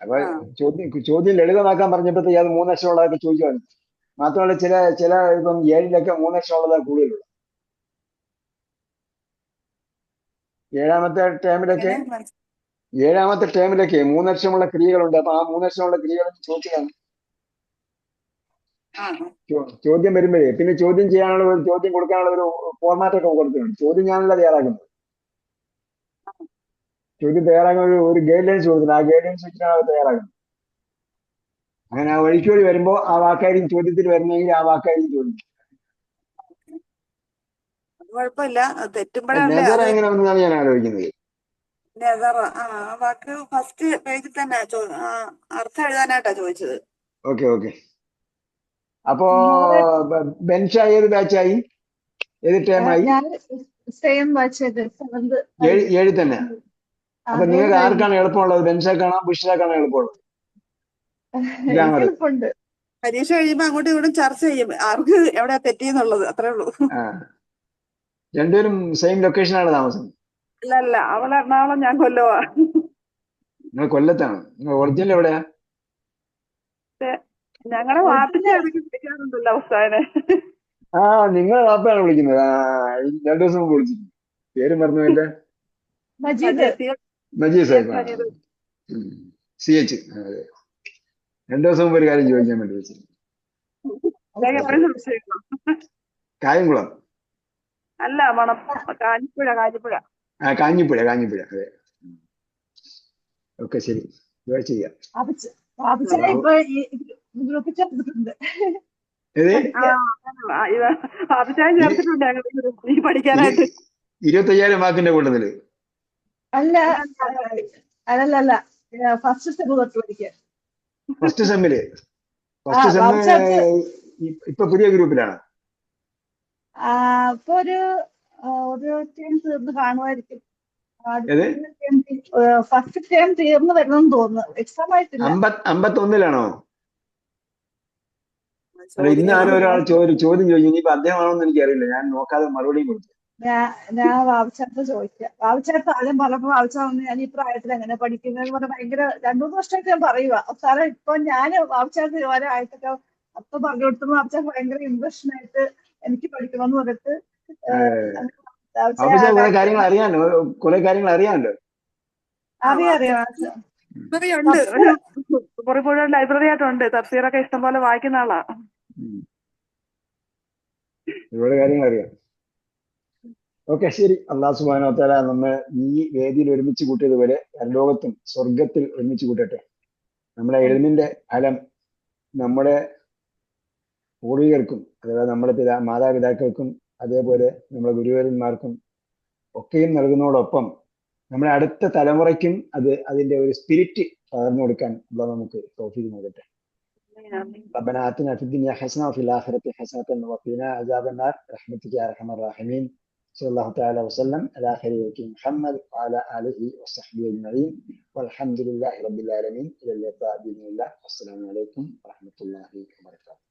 അപ്പൊ ചോദ്യം ലളിതമാക്കാൻ പറഞ്ഞപ്പോഴത്തേക്ക് അത് 3 അക്ഷരമുള്ളതൊക്കെ ചോദിച്ചു. മാത്രമല്ല ചില ഇപ്പം 7-ലൊക്കെ 3 അക്ഷരമുള്ളതാണ് കൂടുതലുള്ളത്. 7-ാമത്തെ ടേമിലൊക്കെ 3 അക്ഷരമുള്ള ക്രിയകളുണ്ട്. അപ്പൊ ആ 3 അക്ഷരമുള്ള ക്രിയകളൊക്കെ ചോദിച്ചതാണ്. ചോദ്യം വരുമ്പോഴേ പിന്നെ ചോദ്യം കൊടുക്കാനുള്ള ഒരു ഫോർമാറ്റ് ഒക്കെ കൊടുത്തിട്ടുണ്ട്. ചോദ്യം ഞാനല്ല തയ്യാറാക്കുന്നത്. ചോദ്യം തയ്യാറാക്കുന്ന ഒരു ഗൈഡ് ലൈൻസ് കൊടുത്തിട്ടുണ്ട്. ആ ഗൈഡ് ലൈൻസ് വെച്ചിട്ടാണ് അത് തയ്യാറാക്കുന്നത്. അങ്ങനെ ആ വഴിക്ക് വരുമ്പോ ആ വാക്കായിരിക്കും ചോദ്യത്തിൽ വരുന്നെങ്കിൽ ആ വാക്കായിരിക്കും ചോദിക്കും. കുഴപ്പമില്ല, തെറ്റുമ്പോഴല്ലേ എങ്ങനെയാണെന്നാണ് ഞാൻ ആലോചിക്കുന്നത്. വാക്ക് ഫസ്റ്റ് പേജിൽ തന്നെ അർത്ഥം എഴുതാനായിട്ടാ ചോദിച്ചത്. ഓക്കെ. അപ്പോ ബെൻഷ ഏത് ബാച്ചായി? ഏത് ടേമായി? 7 തന്നെ. അപ്പൊ നിങ്ങൾക്ക് ആർക്കാണ് എളുപ്പമുള്ളത്? ബെൻഷക്കാണോ ബുഷ്രക്കാണോ എളുപ്പമുള്ളത്? പരീക്ഷ കഴിയുമ്പോ അങ്ങോട്ടും ഇങ്ങോട്ടും ചർച്ച ചെയ്യും ആർക്ക് എവിടെ തെറ്റിയെന്നുള്ളത്. അത്രേ ഉള്ളൂ. രണ്ടുപേരും സെയിം ലൊക്കേഷനാണ് താമസം? അല്ല, അവൾ എറണാകുളം, ഞാൻ കൊല്ലവാ. നിങ്ങൾ കൊല്ലത്താണ്? നിങ്ങൾ ഒറിജിനൽ എവിടെയാ? ഞങ്ങളുടെ വാപ്പിന്റെ ഇടയ്ക്ക് വിളിക്കാറുണ്ടല്ലോ ഉസ്താദിനെ. നിങ്ങളെ വാപ്പയാണ് വിളിക്കുന്നത്. 2 ദിവസം മുമ്പ് വിളിച്ചിട്ടുണ്ട്. പേര് മറന്നുപോയില്ലേ? മജീദ് സാഹിബ്. CH. 2 ദിവസം മുമ്പ് ഒരു കാര്യം ചോദിക്കാൻ വേണ്ടി വിളിച്ചിട്ടുണ്ട്. കായംകുളം അല്ല, കാഞ്ഞിപ്പുഴ. കാഞ്ഞിപ്പുഴ. അതെ. ഓക്കെ ശരി, ദുആ ചെയ്യാം. ബാബുച്ചായ ഇപ്പൊ ഈ ഗ്രൂപ്പിൽ ചേർത്തിട്ടുണ്ട്. ഏത് അഭിപ്രായം ചേർത്തിട്ടുണ്ട് ഞങ്ങൾ ഈ പഠിക്കാനായിട്ട്. 25,000 വാക്കിന്റെ കൂട്ടത്തില് അല്ല അല്ലല്ല ഫസ്റ്റ് സ്റ്റെപ്പ് തൊട്ട് പഠിക്കാൻ. ഫസ്റ്റ് സെമ്മില് ബാബുച്ചാക്ക് ഇപ്പൊ പുതിയ ഗ്രൂപ്പിലാണ്. ഇപ്പൊ ഒരു ടൈം തീർന്ന് കാണുമായിരിക്കും. ഏത് ഫസ്റ്റ് ടൈം തീർന്ന് വരണമെന്ന് തോന്നുന്നു. എക്സാം ആയിട്ടില്ല. 51-ലാണോ? അല്ല, ഇന്ന് ആരോ ഒരാൾ ചോദ്യം ചോദിച്ചു. ഇനിയിപ്പോ അദ്ദേഹമാണോന്ന് എനിക്കറിയില്ല, ഞാൻ നോക്കാതെ മറുപടിയും കൊടുത്തു. ഞാൻ ബാബുച്ചാട്ട് ചോദിക്കാം. ബാബുച്ചാട്ട് ആദ്യം പറഞ്ഞപ്പോ ബാബുച്ചാ ഞാൻ ഈ പ്രായത്തിൽ എങ്ങനെ പഠിക്കുന്നത് പറഞ്ഞ ഭയങ്കര 2-3 വർഷമായിട്ട് ഞാൻ പറയുക. സാറേ ഇപ്പൊ ഞാൻ ബാബുച്ചാട്ട് ആയിട്ടൊക്കെ അപ്പൊ പറഞ്ഞു കൊടുത്തപ്പോ ബാബുച്ചാ ഭയങ്കര ഇൻട്രസ്റ്റ് ആയിട്ട് എനിക്ക് പഠിക്കണമെന്ന് പറഞ്ഞിട്ട് കുറെ കാര്യങ്ങൾ അറിയാമല്ലോ, അറിയാമല്ലോ. അറിയാം. ലൈബ്രറി ഉണ്ട്, കുറെ ലൈബ്രറി ആയിട്ടുണ്ട്. തഫ്സീറൊക്കെ ഇഷ്ടം പോലെ വായിക്കുന്ന ആളാ. ഒരുപാട് കാര്യങ്ങൾ അറിയാം. ഓക്കെ ശരി. അല്ലാഹു സുബ്ഹാനഹു വ തആല നമ്മെ ഈ വേദിയിൽ ഒരുമിച്ച് കൂട്ടിയതുപോലെ പരലോകത്തും സ്വർഗത്തിൽ ഒരുമിച്ച് കൂട്ടട്ടെ. നമ്മുടെ എഴുതിന്റെ ഫലം നമ്മുടെ പൂർവികർക്കും അഥവാ നമ്മുടെ മാതാപിതാക്കൾക്കും അതേപോലെ നമ്മുടെ ഗുരുവരന്മാർക്കും ഒക്കെയും നൽകുന്നതോടൊപ്പം നമ്മുടെ അടുത്ത തലമുറയ്ക്കും അതിന്റെ ഒരു സ്പിരിറ്റ് പകർന്നു കൊടുക്കാൻ അല്ലാഹു നമുക്ക് തൗഫീഖ് നൽകട്ടെ. ربنا آتنا في الدنيا حسنة وفي الآخرة حسنة وقنا عذاب النار برحمتك يا أرحم الراحمين. صلى الله تعالى وسلم على خير محمد وعلى آله وصحبه أجمعين والحمد لله رب العالمين. إلى اللقاء بإذن الله. والسلام عليكم ورحمة الله وبركاته.